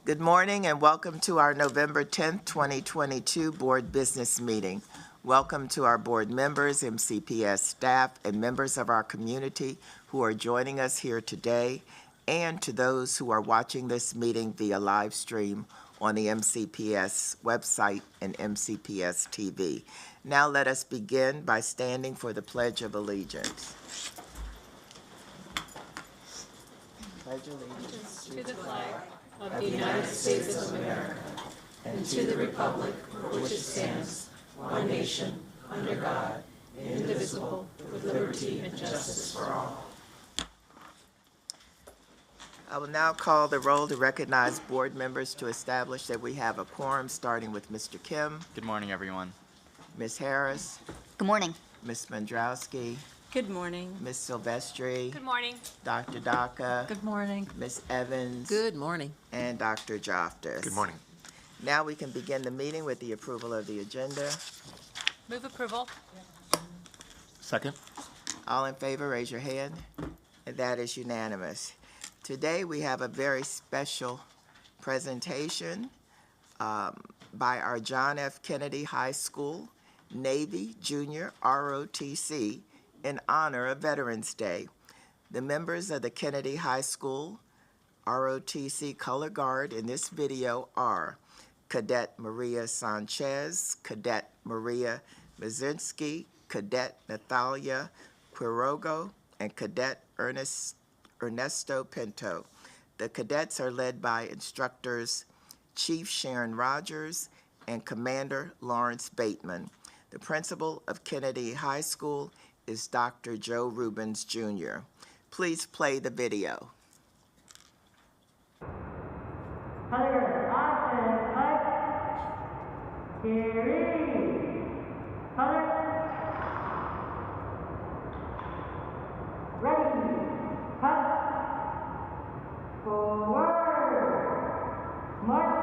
Good morning and welcome to our November 10th, 2022 Board Business Meeting. Welcome to our board members, MCPS staff, and members of our community who are joining us here today, and to those who are watching this meeting via live stream on the MCPS website and MCPS TV. Now let us begin by standing for the Pledge of Allegiance. Pledge allegiance to the flag of the United States of America and to the republic for which it stands, one nation, under God, indivisible, with liberty and justice for all. I will now call the roll to recognize board members to establish that we have a quorum, starting with Mr. Kim, Good morning, everyone. Ms. Harris, Good morning. Ms. Mandrowski, Good morning. Ms. Silvestri, Good morning. Dr. Daka, Good morning. Ms. Evans, Good morning. and Dr. Joftis. Good morning. Now we can begin the meeting with the approval of the agenda. Move approval. Second. All in favor, raise your hand. And that is unanimous. Today we have a very special presentation by our John F. Kennedy High School Navy Junior ROTC in honor of Veterans Day. The members of the Kennedy High School ROTC Color Guard in this video are Cadet Maria Sanchez, Cadet Maria Mazinski, Cadet Natalia Quirogo, and Cadet Ernesto Pinto. The cadets are led by instructors Chief Sharon Rogers and Commander Lawrence Bateman. The principal of Kennedy High School is Dr. Joe Rubens, Jr. Please play the video. Color, option, cut, carry, color, ready, cut, forward, march.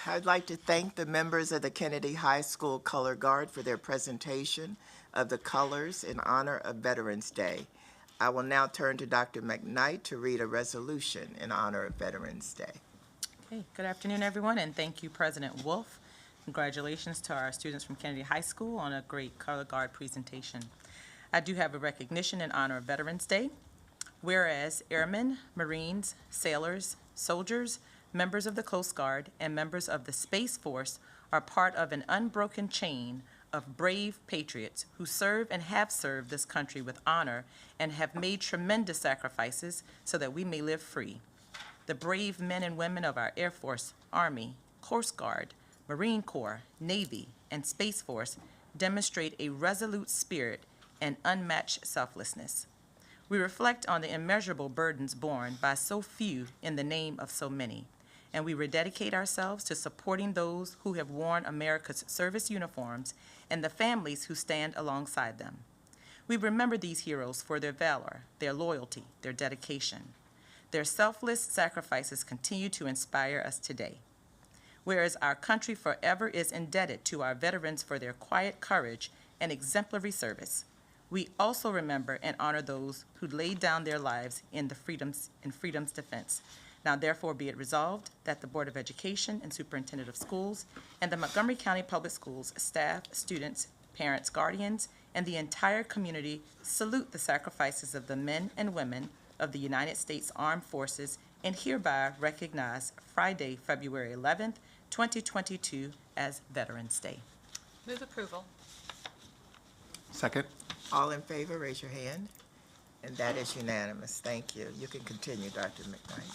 I'd like to thank the members of the Kennedy High School Color Guard for their presentation of the colors in honor of Veterans Day. I will now turn to Dr. McKnight to read a resolution in honor of Veterans Day. Okay, good afternoon, everyone, and thank you, President Wolf. Congratulations to our students from Kennedy High School on a great Color Guard presentation. I do have a recognition in honor of Veterans Day. Whereas airmen, Marines, sailors, soldiers, members of the Coast Guard, and members of the Space Force are part of an unbroken chain of brave patriots who serve and have served this country with honor and have made tremendous sacrifices so that we may live free. The brave men and women of our Air Force, Army, Coast Guard, Marine Corps, Navy, and Space Force demonstrate a resolute spirit and unmatched selflessness. We reflect on the immeasurable burdens borne by so few in the name of so many, and we rededicate ourselves to supporting those who have worn America's service uniforms and the families who stand alongside them. We remember these heroes for their valor, their loyalty, their dedication. Their selfless sacrifices continue to inspire us today. Whereas our country forever is indebted to our veterans for their quiet courage and exemplary service, we also remember and honor those who laid down their lives in freedom's defense. Now therefore be it resolved that the Board of Education and Superintendent of Schools and the Montgomery County Public Schools staff, students, parents, guardians, and the entire community salute the sacrifices of the men and women of the United States Armed Forces and hereby recognize Friday, February 11th, 2022 as Veterans Day. Move approval. Second. All in favor, raise your hand. And that is unanimous. Thank you. You can continue, Dr. McKnight.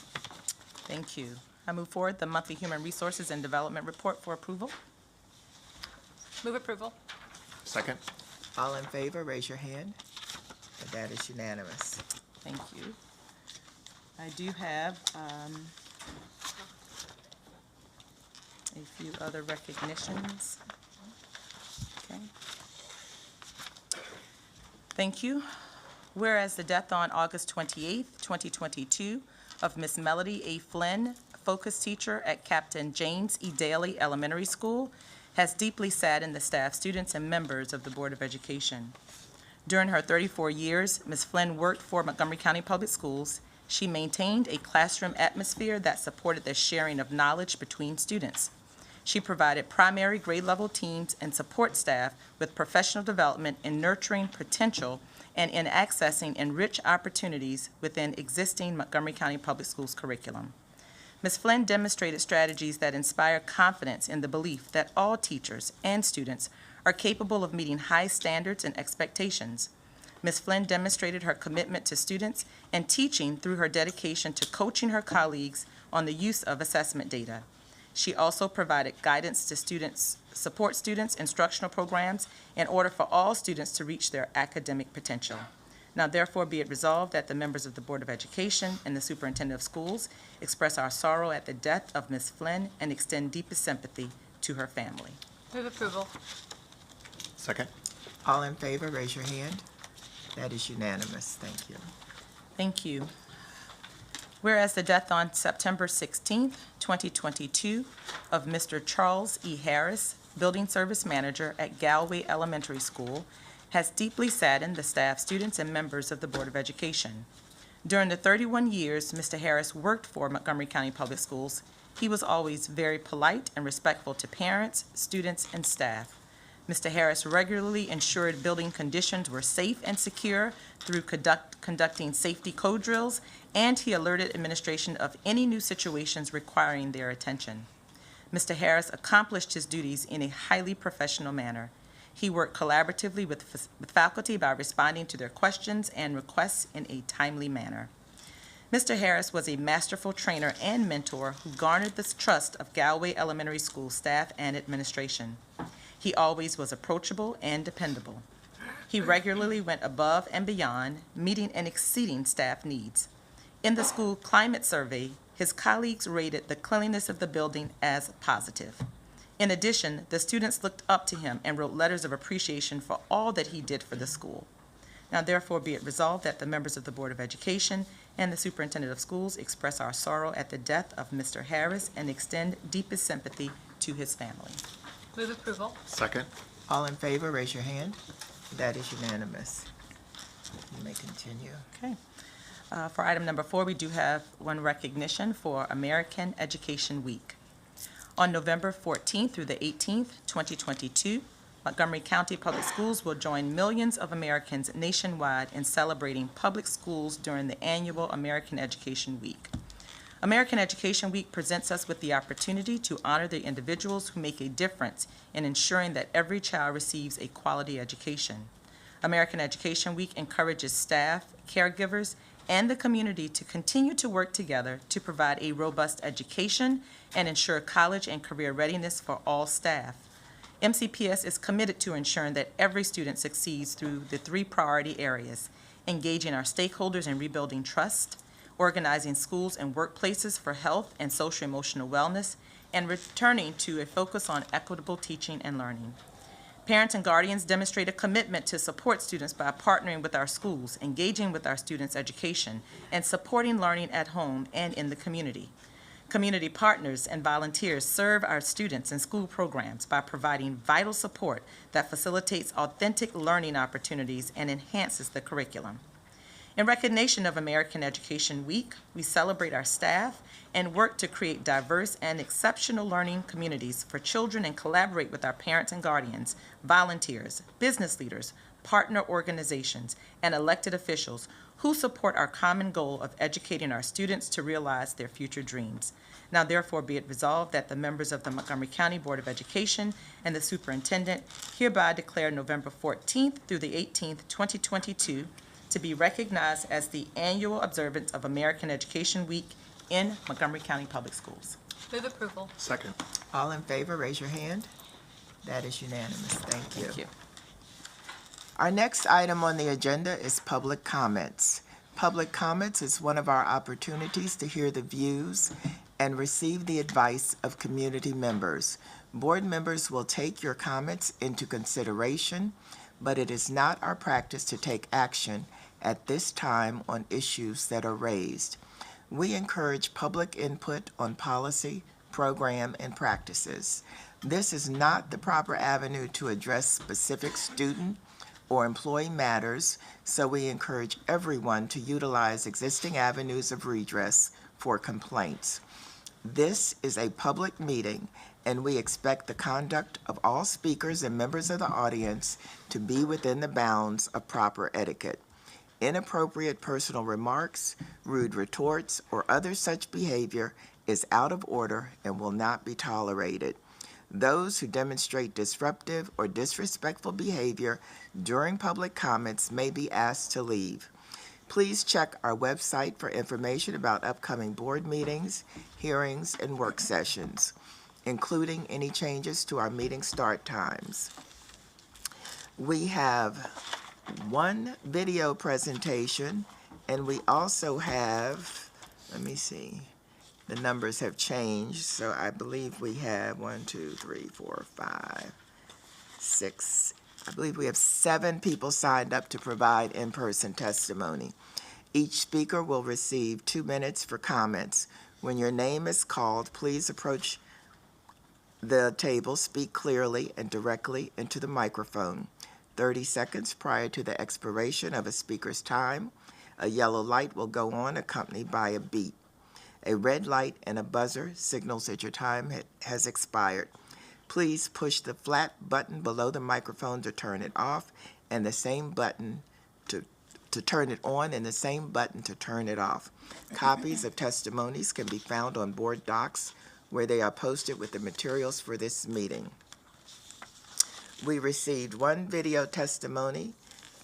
Thank you. I move forward the monthly Human Resources and Development Report for approval. Move approval. Second. All in favor, raise your hand. And that is unanimous. Thank you. I do have a few other recognitions. Okay. Thank you. Whereas the death on August 28th, 2022 of Miss Melody A. Flynn, focus teacher at Captain James E. Daly Elementary School, has deeply saddened the staff, students, and members of the Board of Education. During her 34 years, Ms. Flynn worked for Montgomery County Public Schools. She maintained a classroom atmosphere that supported the sharing of knowledge between students. She provided primary grade-level teams and support staff with professional development in nurturing potential and in accessing enriched opportunities within existing Montgomery County Public Schools curriculum. Ms. Flynn demonstrated strategies that inspire confidence in the belief that all teachers and students are capable of meeting high standards and expectations. Ms. Flynn demonstrated her commitment to students and teaching through her dedication to coaching her colleagues on the use of assessment data. She also provided guidance to students, support students' instructional programs in order for all students to reach their academic potential. Now therefore be it resolved that the members of the Board of Education and the Superintendent of Schools express our sorrow at the death of Ms. Flynn and extend deepest sympathy to her family. Move approval. Second. All in favor, raise your hand. That is unanimous. Thank you. Thank you. Whereas the death on September 16th, 2022 of Mr. Charles E. Harris, Building Service Manager at Galway Elementary School, has deeply saddened the staff, students, and members of the Board of Education. During the 31 years Mr. Harris worked for Montgomery County Public Schools, he was always very polite and respectful to parents, students, and staff. Mr. Harris regularly ensured building conditions were safe and secure through conducting safety code drills, and he alerted administration of any new situations requiring their attention. Mr. Harris accomplished his duties in a highly professional manner. He worked collaboratively with faculty by responding to their questions and requests in a timely manner. Mr. Harris was a masterful trainer and mentor who garnered the trust of Galway Elementary School staff and administration. He always was approachable and dependable. He regularly went above and beyond, meeting and exceeding staff needs. In the school climate survey, his colleagues rated the cleanliness of the building as positive. In addition, the students looked up to him and wrote letters of appreciation for all that he did for the school. Now therefore be it resolved that the members of the Board of Education and the Superintendent of Schools express our sorrow at the death of Mr. Harris and extend deepest sympathy to his family. Move approval. Second. All in favor, raise your hand. That is unanimous. You may continue. Okay. For item number 4, we do have one recognition for American Education Week. On November 14th through the 18th, 2022, Montgomery County Public Schools will join millions of Americans nationwide in celebrating public schools during the annual American Education Week. American Education Week presents us with the opportunity to honor the individuals who make a difference in ensuring that every child receives a quality education. American Education Week encourages staff, caregivers, and the community to continue to work together to provide a robust education and ensure college and career readiness for all staff. MCPS is committed to ensuring that every student succeeds through the 3 priority areas: engaging our stakeholders in rebuilding trust, organizing schools and workplaces for health and social-emotional wellness, and returning to a focus on equitable teaching and learning. Parents and guardians demonstrate a commitment to support students by partnering with our schools, engaging with our students' education, and supporting learning at home and in the community. Community partners and volunteers serve our students in school programs by providing vital support that facilitates authentic learning opportunities and enhances the curriculum. In recognition of American Education Week, we celebrate our staff and work to create diverse and exceptional learning communities for children and collaborate with our parents and guardians, volunteers, business leaders, partner organizations, and elected officials who support our common goal of educating our students to realize their future dreams. Now therefore be it resolved that the members of the Montgomery County Board of Education and the superintendent hereby declare November 14th through the 18th, 2022 to be recognized as the annual observance of American Education Week in Montgomery County Public Schools. Move approval. Second. All in favor, raise your hand. That is unanimous. Thank you. Thank you. Our next item on the agenda is public comments. Public comments is one of our opportunities to hear the views and receive the advice of community members. Board members will take your comments into consideration, but it is not our practice to take action at this time on issues that are raised. We encourage public input on policy, program, and practices. This is not the proper avenue to address specific student or employee matters, so we encourage everyone to utilize existing avenues of redress for complaints. This is a public meeting, and we expect the conduct of all speakers and members of the audience to be within the bounds of proper etiquette. Inappropriate personal remarks, rude retorts, or other such behavior is out of order and will not be tolerated. Those who demonstrate disruptive or disrespectful behavior during public comments may be asked to leave. Please check our website for information about upcoming board meetings, hearings, and work sessions, including any changes to our meeting start times. We have one video presentation, and we also have, let me see, the numbers have changed, so I believe we have 1, 2, 3, 4, 5, 6, I believe we have 7 people signed up to provide in-person testimony. Each speaker will receive 2 minutes for comments. When your name is called, please approach the table, speak clearly and directly into the microphone. 30 seconds prior to the expiration of a speaker's time, a yellow light will go on accompanied by a beep. A red light and a buzzer signals that your time has expired. Please push the flat button below the microphone to turn it off, and the same button to turn it on, and the same button to turn it off. Copies of testimonies can be found on board docs, where they are posted with the materials for this meeting. We received one video testimony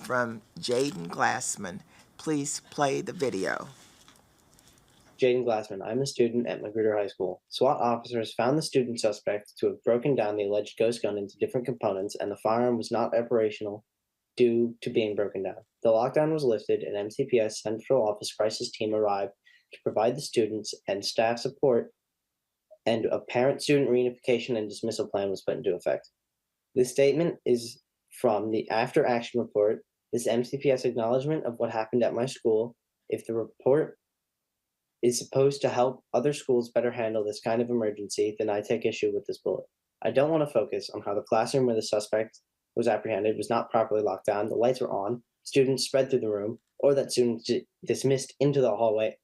from Jaden Glassman. Please play the video. Jaden Glassman. I'm a student at Magruder High School. SWAT officers found the student suspect to have broken down the alleged ghost gun into different components, and the firearm was not operational due to being broken down. The lockdown was lifted, and MCPS Central Office Crisis Team arrived to provide the students and staff support, and a parent-student reunification and dismissal plan was put into effect. This statement is from the After Action Report. This MCPS acknowledgement of what happened at my school. If the report is supposed to help other schools better handle this kind of emergency, then I take issue with this bullet. I don't want to focus on how the classroom where the suspect was apprehended was not properly locked down, the lights were on, students spread through the room, or that students dismissed into the hallway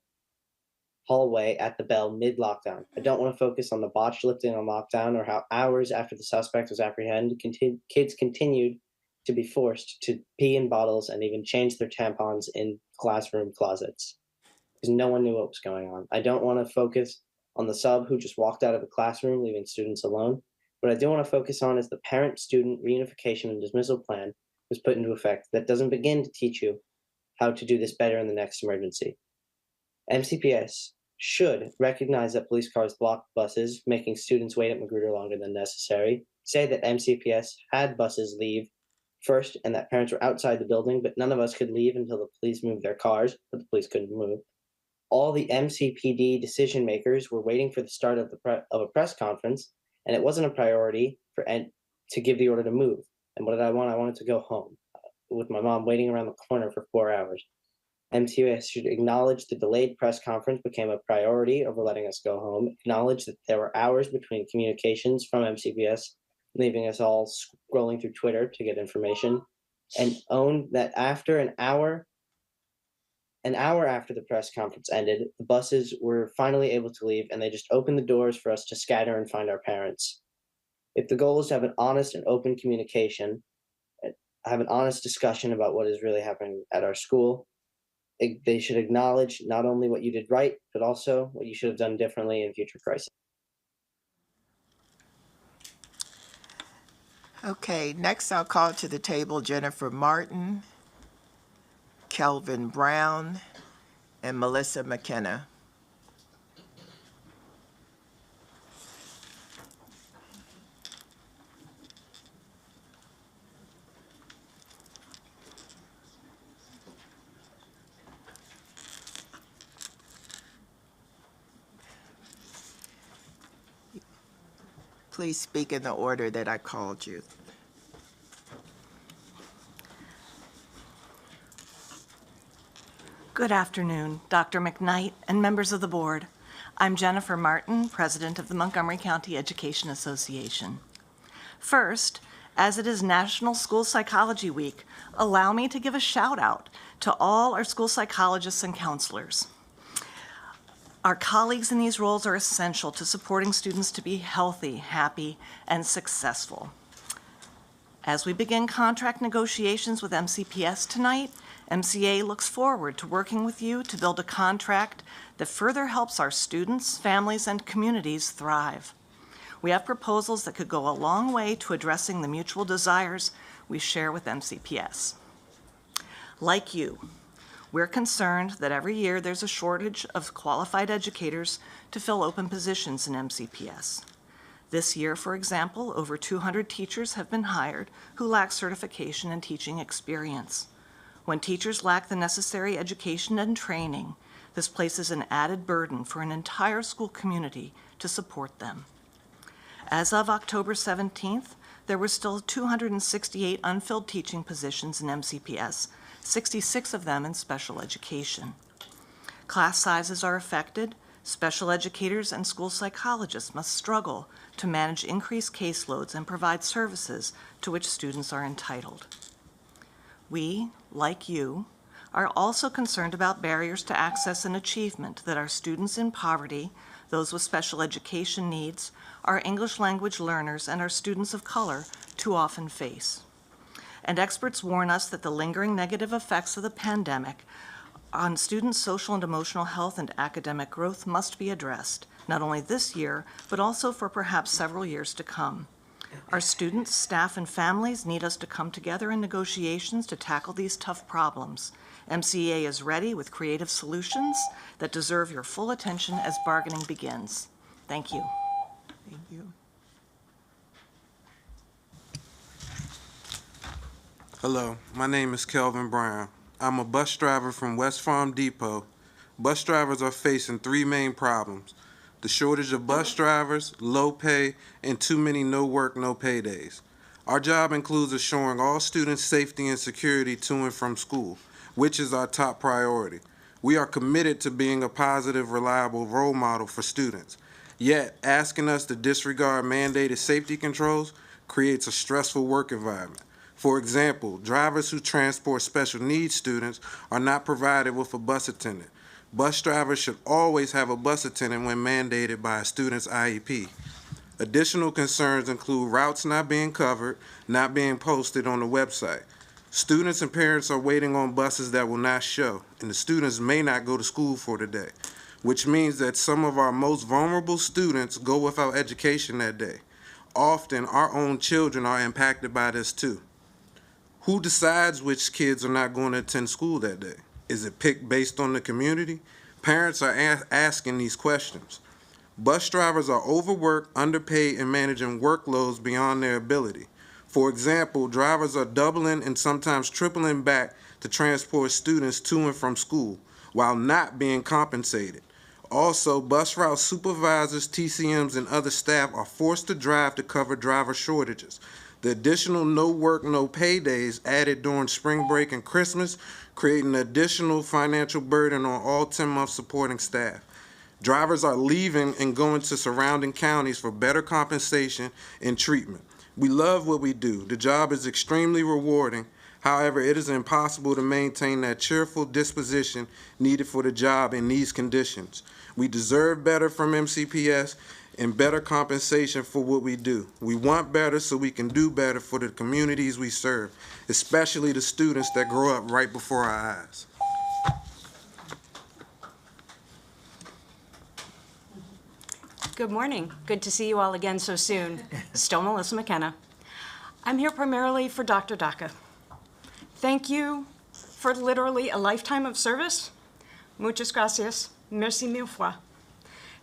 hallway at the bell mid-lockdown. I don't want to focus on the botched lifting on lockdown or how hours after the suspect was apprehended, kids continued to be forced to pee in bottles and even change their tampons in classroom closets because no one knew what was going on. I don't want to focus on the sub who just walked out of the classroom, leaving students alone. What I do want to focus on is the parent-student reunification and dismissal plan was put into effect that doesn't begin to teach you how to do this better in the next emergency. MCPS should recognize that police cars block buses, making students wait at Magruder longer than necessary, say that MCPS had buses leave first and that parents were outside the building, but none of us could leave until the police moved their cars, but the police couldn't move. All the MCPD decision makers were waiting for the start of a press conference, and it wasn't a priority to give the order to move. And what did I want? I wanted to go home with my mom waiting around the corner for 4 hours. MCPS should acknowledge the delayed press conference became a priority over letting us go home, acknowledge that there were hours between communications from MCPS, leaving us all scrolling through Twitter to get information, and own that after an hour after the press conference ended, the buses were finally able to leave and they just opened the doors for us to scatter and find our parents. If the goal is to have an honest and open communication, have an honest discussion about what is really happening at our school, they should acknowledge not only what you did right, but also what you should have done differently in future crises. Okay, next I'll call to the table Jennifer Martin, Kelvin Brown, and Melissa McKenna. Please speak in the order that I called you. Good afternoon, Dr. McKnight and members of the board. I'm Jennifer Martin, president of the Montgomery County Education Association. First, as it is National School Psychology Week, allow me to give a shout out to all our school psychologists and counselors. Our colleagues in these roles are essential to supporting students to be healthy, happy, and successful. As we begin contract negotiations with MCPS tonight, MCA looks forward to working with you to build a contract that further helps our students, families, and communities thrive. We have proposals that could go a long way to addressing the mutual desires we share with MCPS. Like you, we're concerned that every year there's a shortage of qualified educators to fill open positions in MCPS. This year, for example, over 200 teachers have been hired who lack certification and teaching experience. When teachers lack the necessary education and training, this places an added burden for an entire school community to support them. As of October 17th, there were still 268 unfilled teaching positions in MCPS, 66 of them in special education. Class sizes are affected. Special educators and school psychologists must struggle to manage increased caseloads and provide services to which students are entitled. We, like you, are also concerned about barriers to access and achievement that our students in poverty, those with special education needs, our English language learners, and our students of color too often face. And experts warn us that the lingering negative effects of the pandemic on students' social and emotional health and academic growth must be addressed, not only this year, but also for perhaps several years to come. Our students, staff, and families need us to come together in negotiations to tackle these tough problems. MCA is ready with creative solutions that deserve your full attention as bargaining begins. Thank you. Thank you. Hello, my name is Kelvin Brown. I'm a bus driver from West Farm Depot. Bus drivers are facing three main problems: the shortage of bus drivers, low pay, and too many no work, no pay days. Our job includes assuring all students safety and security to and from school, which is our top priority. We are committed to being a positive, reliable role model for students. Yet, asking us to disregard mandated safety controls creates a stressful work environment. For example, drivers who transport special needs students are not provided with a bus attendant. Bus drivers should always have a bus attendant when mandated by a student's IEP. Additional concerns include routes not being covered, not being posted on the website. Students and parents are waiting on buses that will not show, and the students may not go to school for the day, which means that some of our most vulnerable students go without education that day. Often, our own children are impacted by this too. Who decides which kids are not going to attend school that day? Is it picked based on the community? Parents are asking these questions. Bus drivers are overworked, underpaid, and managing workloads beyond their ability. For example, drivers are doubling and sometimes tripling back to transport students to and from school while not being compensated. Also, bus route supervisors, TCMs, and other staff are forced to drive to cover driver shortages. The additional no work, no pay days added during spring break and Christmas create an additional financial burden on all 10-month supporting staff. Drivers are leaving and going to surrounding counties for better compensation and treatment. We love what we do. The job is extremely rewarding. However, it is impossible to maintain that cheerful disposition needed for the job in these conditions. We deserve better from MCPS and better compensation for what we do. We want better so we can do better for the communities we serve, especially the students that grow up right before our eyes. Good morning. Good to see you all again so soon. Still Melissa McKenna. I'm here primarily for Dr. Daca. Thank you for literally a lifetime of service. Muchas gracias. Merci mille fois.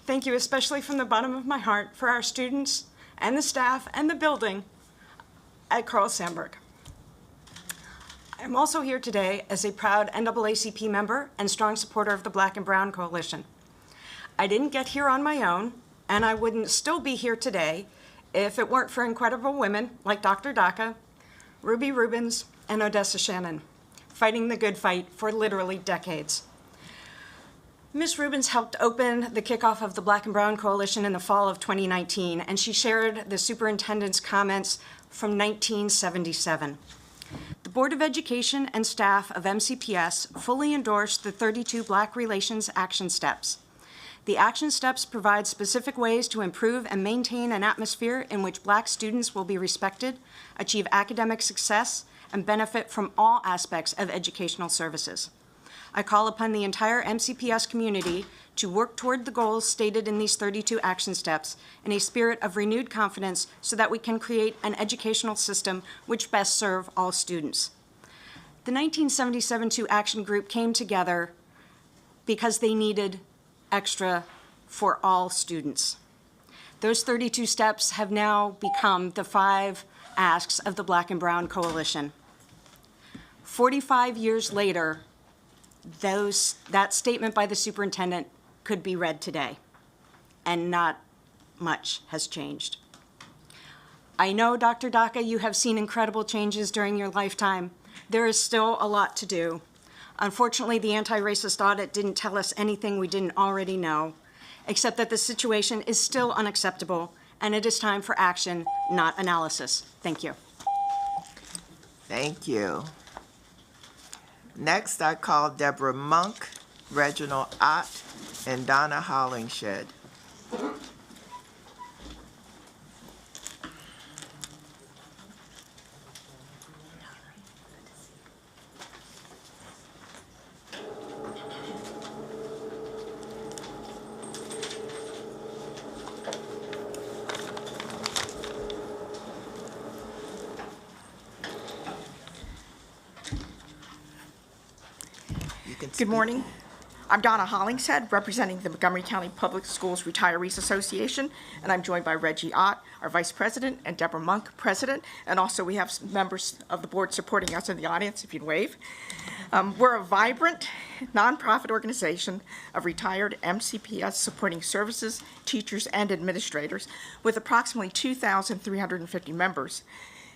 Thank you especially from the bottom of my heart for our students and the staff and the building at Carl Sandburg. I'm also here today as a proud NAACP member and strong supporter of the Black and Brown Coalition. I didn't get here on my own, and I wouldn't still be here today if it weren't for incredible women like Dr. Daca, Ruby Rubens, and Odessa Shannon, fighting the good fight for literally decades. Ms. Rubens helped open the kickoff of the Black and Brown Coalition in the fall of 2019, and she shared the superintendent's comments from 1977. The Board of Education and staff of MCPS fully endorsed the 32 Black Relations Action Steps. The action steps provide specific ways to improve and maintain an atmosphere in which Black students will be respected, achieve academic success, and benefit from all aspects of educational services. I call upon the entire MCPS community to work toward the goals stated in these 32 action steps in a spirit of renewed confidence so that we can create an educational system which best serve all students. The 1977 2 Action Group came together because they needed extra for all students. Those 32 steps have now become the 5 asks of the Black and Brown Coalition. 45 years later, that statement by the superintendent could be read today, and not much has changed. I know, Dr. Daca, you have seen incredible changes during your lifetime. There is still a lot to do. Unfortunately, the anti-racist audit didn't tell us anything we didn't already know, except that the situation is still unacceptable, and it is time for action, not analysis. Thank you. Thank you. Next, I call Deborah Monk, Reginald Ott, and Donna Hollingshed. Good morning. I'm Donna Hollingshead, representing the Montgomery County Public Schools Retirees Association, and I'm joined by Reggie Ott, our Vice President, and Deborah Monk, President, and also we have some members of the board supporting us in the audience, if you'd wave. We're a vibrant, nonprofit organization of retired MCPS supporting services, teachers, and administrators with approximately 2,350 members.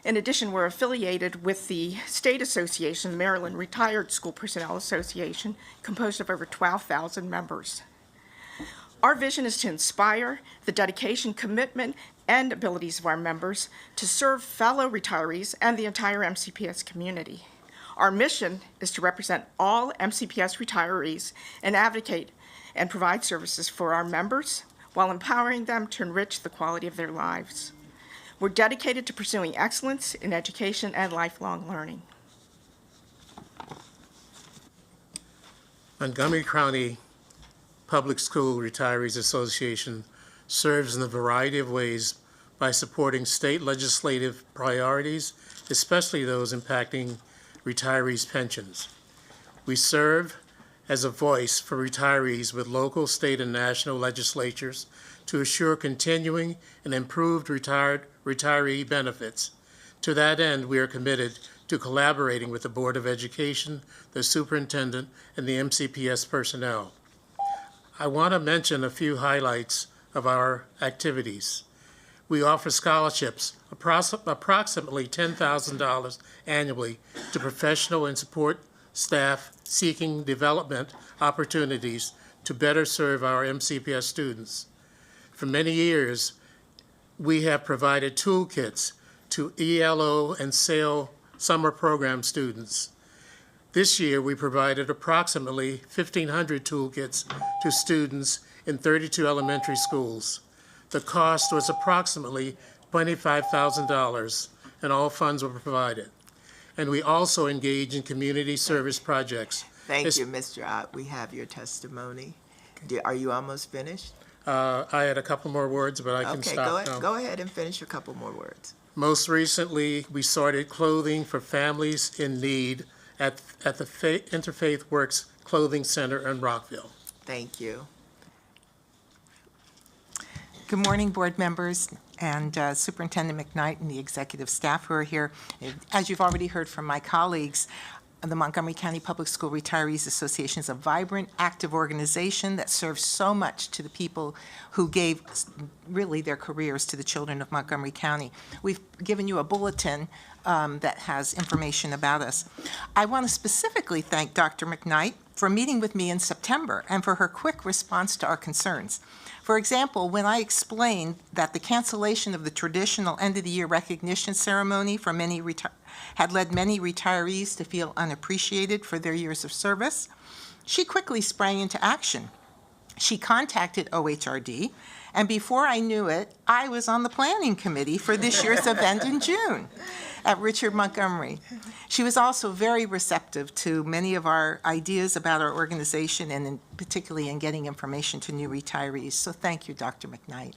In addition, we're affiliated with the State Association, the Maryland Retired School Personnel Association, composed of over 12,000 members. Our vision is to inspire the dedication, commitment, and abilities of our members to serve fellow retirees and the entire MCPS community. Our mission is to represent all MCPS retirees and advocate and provide services for our members while empowering them to enrich the quality of their lives. We're dedicated to pursuing excellence in education and lifelong learning. Montgomery County Public School Retirees Association serves in a variety of ways by supporting state legislative priorities, especially those impacting retirees' pensions. We serve as a voice for retirees with local, state, and national legislatures to assure continuing and improved retiree benefits. To that end, we are committed to collaborating with the Board of Education, the superintendent, and the MCPS personnel. I want to mention a few highlights of our activities. We offer scholarships, approximately $10,000 annually, to professional and support staff seeking development opportunities to better serve our MCPS students. For many years, we have provided toolkits to ELO and SAIL summer program students. This year, we provided approximately 1,500 toolkits to students in 32 elementary schools. The cost was approximately $25,000, and all funds were provided. And we also engage in community service projects. Thank you, Mr. Ott. We have your testimony. Are you almost finished? I had a couple more words, but I can stop now. Go ahead and finish a couple more words. Most recently, we started clothing for families in need at the Interfaith Works Clothing Center in Rockville. Thank you. Good morning, board members and Superintendent McKnight and the executive staff who are here. As you've already heard from my colleagues, the Montgomery County Public School Retirees Association is a vibrant, active organization that serves so much to the people who gave really their careers to the children of Montgomery County. We've given you a bulletin that has information about us. I want to specifically thank Dr. McKnight for meeting with me in September and for her quick response to our concerns. For example, when I explained that the cancellation of the traditional end-of-the-year recognition ceremony for had led many retirees to feel unappreciated for their years of service, she quickly sprang into action. She contacted OHRD, and before I knew it, I was on the planning committee for this year's event in June at Richard Montgomery. She was also very receptive to many of our ideas about our organization and particularly in getting information to new retirees. So thank you, Dr. McKnight.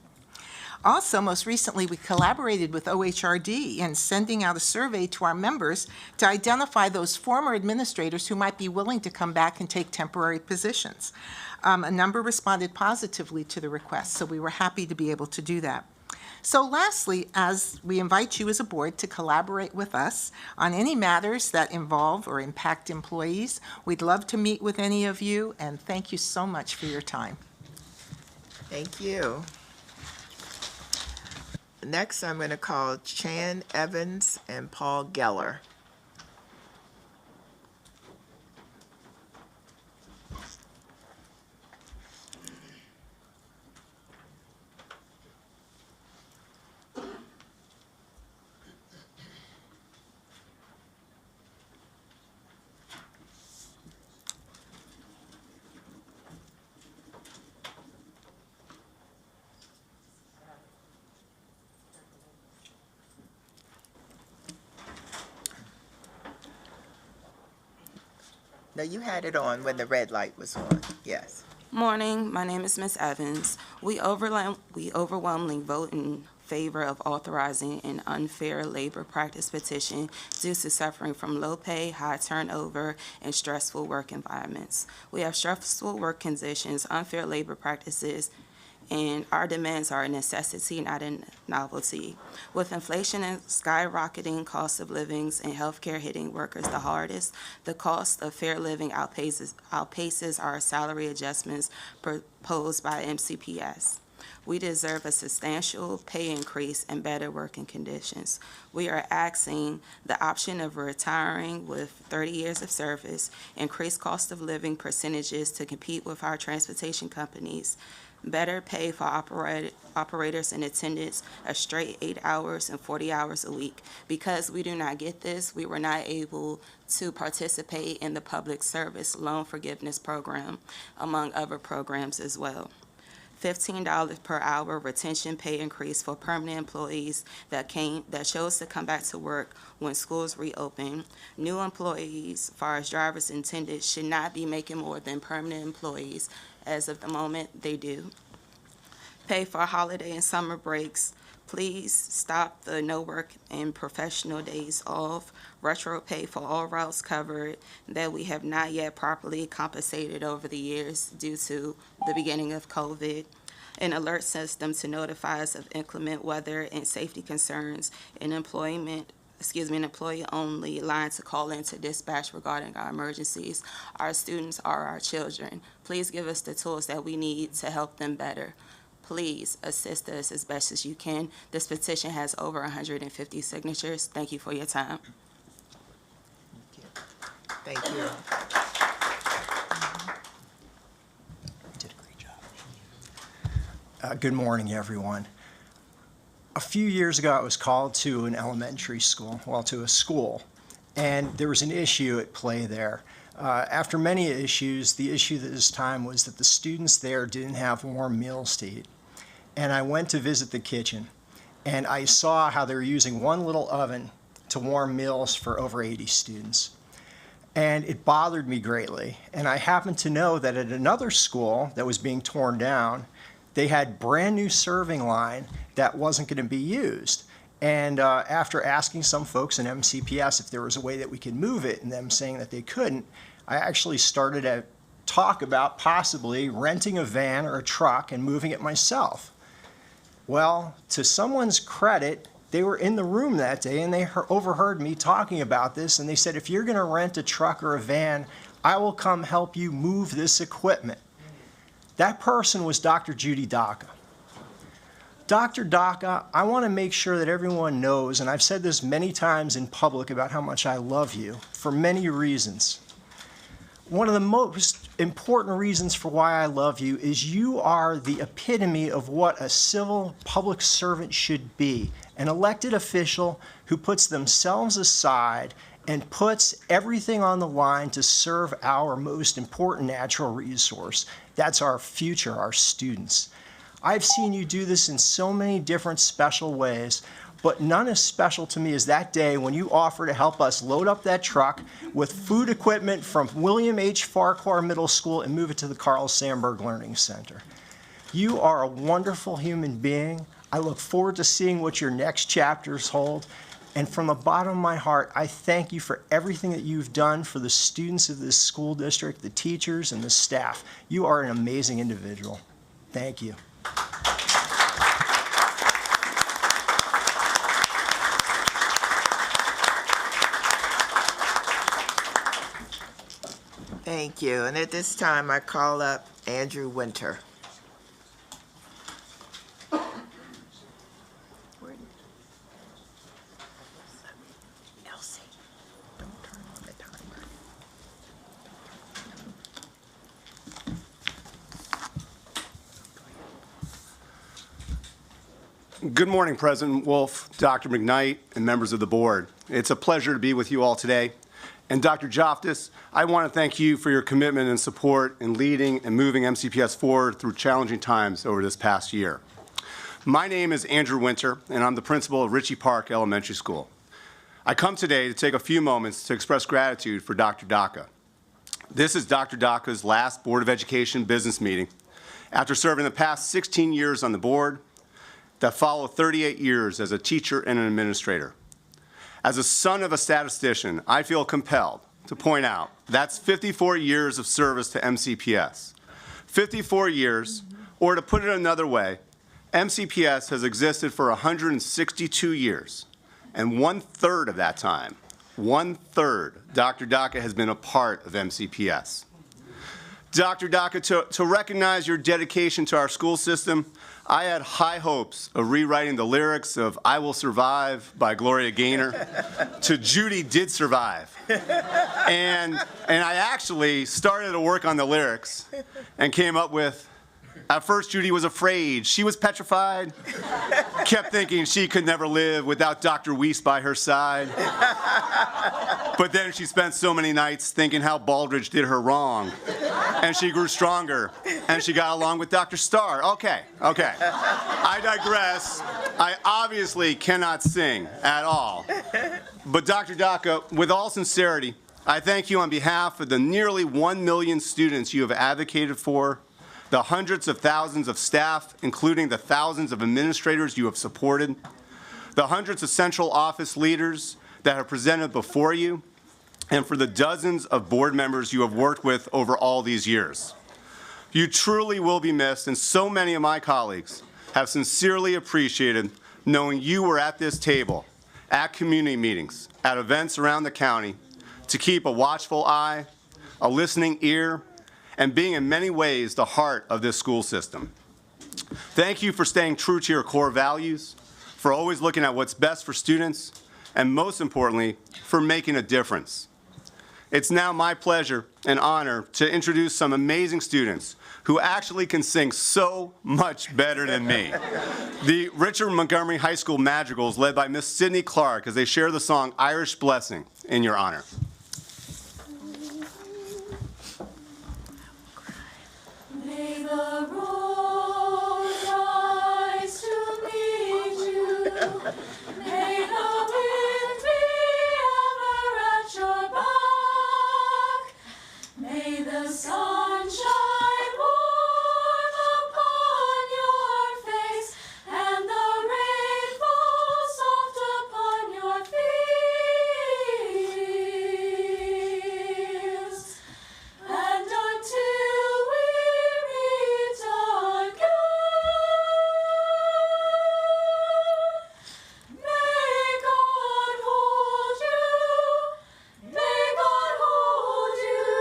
Also, most recently, we collaborated with OHRD in sending out a survey to our members to identify those former administrators who might be willing to come back and take temporary positions. A number responded positively to the request, so we were happy to be able to do that. So lastly, as we invite you as a board to collaborate with us on any matters that involve or impact employees, we'd love to meet with any of you, and thank you so much for your time. Thank you. Next, I'm going to call Chan Evans and Paul Geller. No, you had it on when the red light was on. Yes. Morning, my name is Ms. Evans. We overwhelmingly vote in favor of authorizing an unfair labor practice petition due to suffering from low pay, high turnover, and stressful work environments. We have stressful work conditions, unfair labor practices, and our demands are a necessity, not a novelty. With inflation and skyrocketing cost of livings and healthcare hitting workers the hardest, the cost of fair living outpaces our salary adjustments proposed by MCPS. We deserve a substantial pay increase and better working conditions. We are asking the option of retiring with 30 years of service, increased cost of living percentages to compete with our transportation companies, better pay for operators in attendance a straight 8 hours and 40 hours a week. Because we do not get this, we were not able to participate in the public service loan forgiveness program, among other programs as well. $15 per hour retention pay increase for permanent employees that chose to come back to work when schools reopen. New employees, as far as drivers intended, should not be making more than permanent employees. As of the moment, they do. Pay for holiday and summer breaks. Please stop the no work and professional days off. Retro pay for all routes covered that we have not yet properly compensated over the years due to the beginning of COVID. An alert system to notify us of inclement weather and safety concerns. An employee-only line to call in to dispatch regarding our emergencies. Our students are our children. Please give us the tools that we need to help them better. Please assist us as best as you can. This petition has over 150 signatures. Thank you for your time. Thank you. You did a great job. Good morning, everyone. A few years ago, I was called to an elementary school, to a school, and there was an issue at play there. After many issues, the issue this time was that the students there didn't have warm meals to eat. And I went to visit the kitchen, and I saw how they were using one little oven to warm meals for over 80 students. And it bothered me greatly. And I happened to know that at another school that was being torn down, they had brand new serving line that wasn't going to be used. And after asking some folks in MCPS if there was a way that we could move it, and them saying that they couldn't, I actually started to talk about possibly renting a van or a truck and moving it myself. Well, to someone's credit, they were in the room that day and they overheard me talking about this, and they said, if you're going to rent a truck or a van, I will come help you move this equipment. That person was Dr. Judy Daca. Dr. Daca, I want to make sure that everyone knows, and I've said this many times in public about how much I love you for many reasons. One of the most important reasons for why I love you is you are the epitome of what a civil public servant should be, an elected official who puts themselves aside and puts everything on the line to serve our most important natural resource. That's our future, our students. I've seen you do this in so many different special ways, but none as special to me as that day when you offered to help us load up that truck with food equipment from William H. Farquhar Middle School and move it to the Carl Sandburg Learning Center. You are a wonderful human being. I look forward to seeing what your next chapters hold. And from the bottom of my heart, I thank you for everything that you've done for the students of this school district, the teachers, and the staff. You are an amazing individual. Thank you. Thank you. And at this time, I call up Andrew Winter. Elsie, don't turn on the timer. Good morning, President Wolf, Dr. McKnight, and members of the board. It's a pleasure to be with you all today. And Dr. Joftis, I want to thank you for your commitment and support in leading and moving MCPS forward through challenging times over this past year. My name is Andrew Winter, and I'm the principal of Ritchie Park Elementary School. I come today to take a few moments to express gratitude for Dr. Daca. This is Dr. Daca's last Board of Education business meeting after serving the past 16 years on the board that follow 38 years as a teacher and an administrator. As a son of a statistician, I feel compelled to point out that's 54 years of service to MCPS. 54 years, or to put it another way, MCPS has existed for 162 years, and 1/3 of that time, 1/3, Dr. Daca has been a part of MCPS. Dr. Daca, to recognize your dedication to our school system, I had high hopes of rewriting the lyrics of I Will Survive by Gloria Gaynor to Judy Did Survive. And I actually started to work on the lyrics and came up with At first, Judy was afraid. She was petrified, kept thinking she could never live without Dr. Weiss by her side. But then she spent so many nights thinking how Baldridge did her wrong. And she grew stronger, and she got along with Dr. Starr. Okay. I digress. I obviously cannot sing at all. But Dr. Daka, with all sincerity, I thank you on behalf of the nearly 1 million students you have advocated for, the hundreds of thousands of staff, including the thousands of administrators you have supported, the hundreds of central office leaders that have presented before you, and for the dozens of board members you have worked with over all these years. You truly will be missed, and so many of my colleagues have sincerely appreciated knowing you were at this table, at community meetings, at events around the county, to keep a watchful eye, a listening ear, and being in many ways the heart of this school system. Thank you for staying true to your core values, for always looking at what's best for students, and most importantly, for making a difference. It's now my pleasure and honor to introduce some amazing students who actually can sing so much better than me. The Richard Montgomery High School Madrigals, led by Miss Sydney Clark, as they share the song Irish Blessing in your honor. May the road rise to meet you. May the wind be ever at your back. May the sun shine warm upon your face, and the rain fall soft upon your fields. And until we meet again, may God hold you, may God hold you,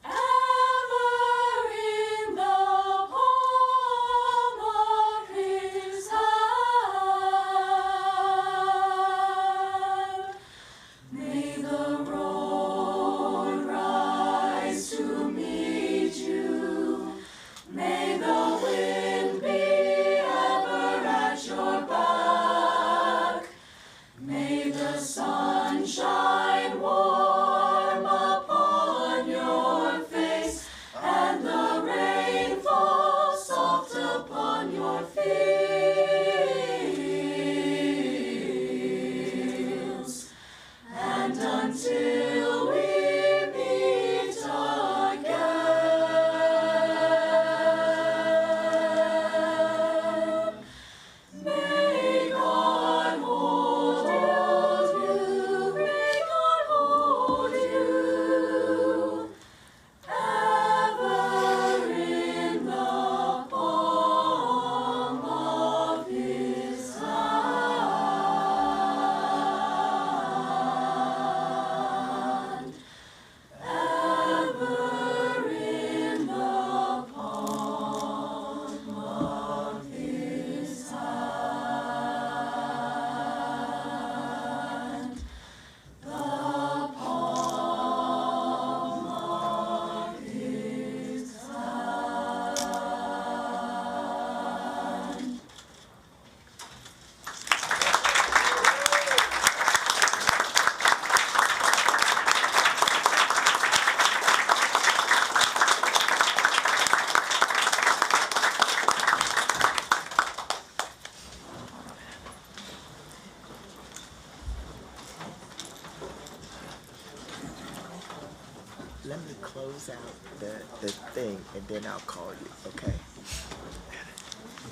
ever in the palm of His hand. May the road rise to meet you. May the wind be ever at your back. May the sun shine warm upon your face, and the rain fall soft upon your fields. And until we meet again, may God hold you, may God hold you, ever in the palm of His hand. Ever in the palm of His hand. The palm of His hand. Let me close out the thing, and then I'll call you, okay?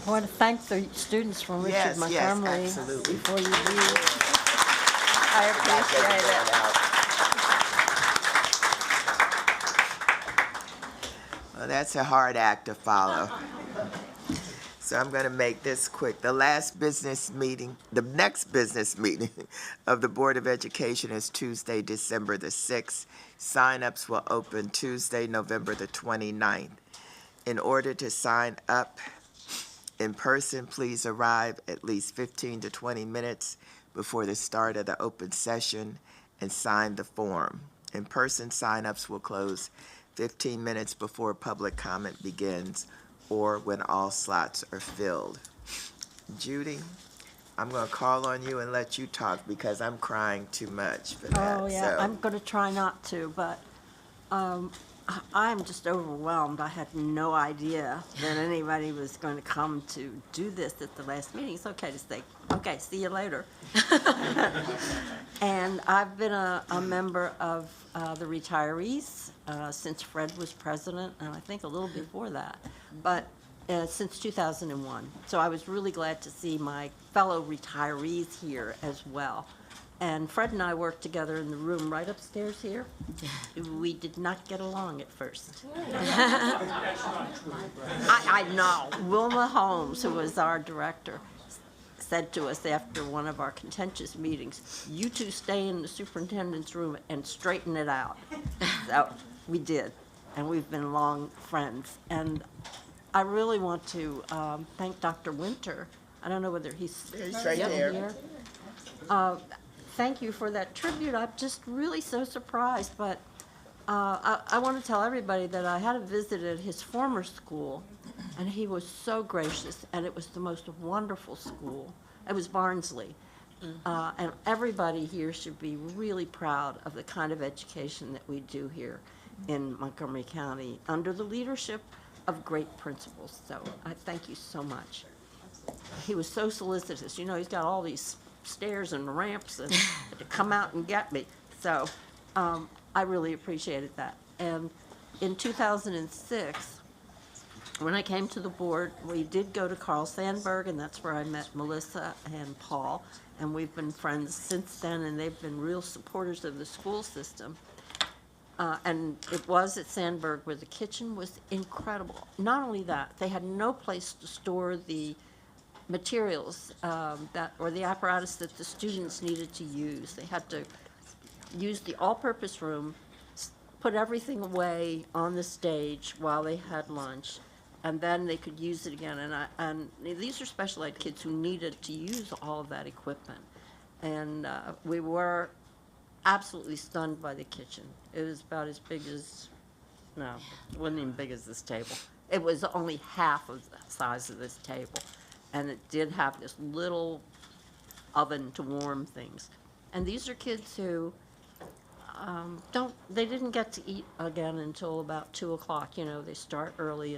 I want to thank the students from Richard Yes, Montgomery absolutely. before you leave. I appreciate it. Well, that's a hard act to follow. So I'm going to make this quick. The next business meeting of the Board of Education is Tuesday, December the 6th. Sign-ups will open Tuesday, November the 29th. In order to sign up in person, please arrive at least 15 to 20 minutes before the start of the open session and sign the form. In-person sign-ups will close 15 minutes before public comment begins or when all slots are filled. Judy, I'm going to call on you and let you talk because I'm crying too much for that. Oh, yeah, So- I'm going to try not to, but I'm just overwhelmed. I had no idea that anybody was going to come to do this at the last meeting. It's okay to say, okay, see you later. And I've been a member of the retirees since Fred was president, and I think a little before that, but since 2001. So I was really glad to see my fellow retirees here as well. And Fred and I worked together in the room right upstairs here. We did not get along at first. I know. Wilma Holmes, who was our director, said to us after one of our contentious meetings, "You two stay in the superintendent's room and straighten it out." So we did, and we've been long friends. And I really want to thank Dr. Winter. I don't know whether he's right yep, there. here. Thank you for that tribute. I'm just really so surprised, but I want to tell everybody that I had a visit at his former school, and he was so gracious, and it was the most wonderful school. It was Barnsley. And everybody here should be really proud of the kind of education that we do here in Montgomery County under the leadership of great principals. So I thank you so much. He was so solicitous. You know, he's got all these stairs and ramps and to come out and get me. So I really appreciated that. And in 2006, when I came to the board, we did go to Carl Sandburg, and that's where I met Melissa and Paul, and we've been friends since then, and they've been real supporters of the school system. And it was at Sandburg where the kitchen was incredible. Not only that, they had no place to store the materials or the apparatus that the students needed to use. They had to use the all-purpose room, put everything away on the stage while they had lunch, and then they could use it again. And these are special ed kids who needed to use all of that equipment. And we were absolutely stunned by the kitchen. It was about as big as, no, it wasn't even big as this table. It was only half of the size of this table. And it did have this little oven to warm things. And these are kids who they didn't get to eat again until about 2 o'clock. You know, they start early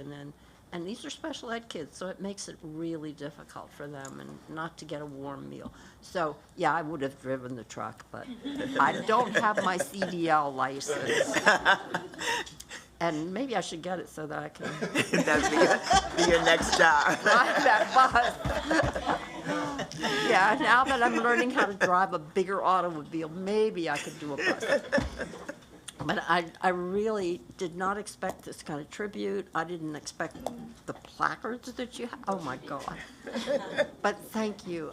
and these are special ed kids, so it makes it really difficult for them and not to get a warm meal. So, yeah, I would have driven the truck, but I don't have my CDL license. And maybe I should get it so that I can That'd be your next job. drive that bus. Yeah, now that I'm learning how to drive a bigger automobile, maybe I could do a bus. But I really did not expect this kind of tribute. I didn't expect the placards that you have. Oh, my God. But thank you.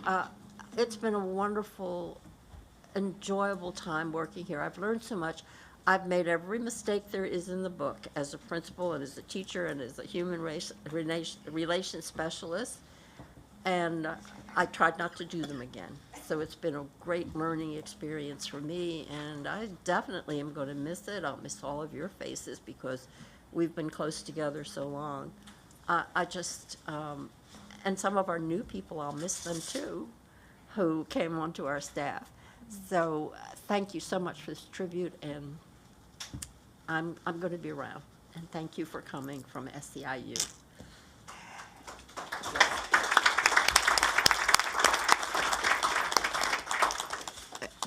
It's been a wonderful, enjoyable time working here. I've learned so much. I've made every mistake there is in the book as a principal and as a teacher and as a human relations specialist. And I tried not to do them again. So it's been a great learning experience for me, and I definitely am going to miss it. I'll miss all of your faces because we've been close together so long. And some of our new people, I'll miss them too, who came onto our staff. So thank you so much for this tribute, and I'm going to be around. And thank you for coming from SEIU.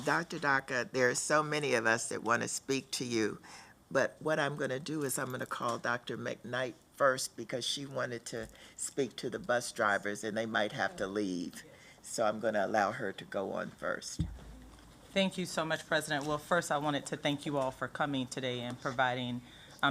Dr. Daka, there are so many of us that want to speak to you, but what I'm going to do is I'm going to call Dr. McKnight first because she wanted to speak to the bus drivers and they might have to leave. So I'm going to allow her to go on first. Thank you so much, President. Well, first, I wanted to thank you all for coming today and providing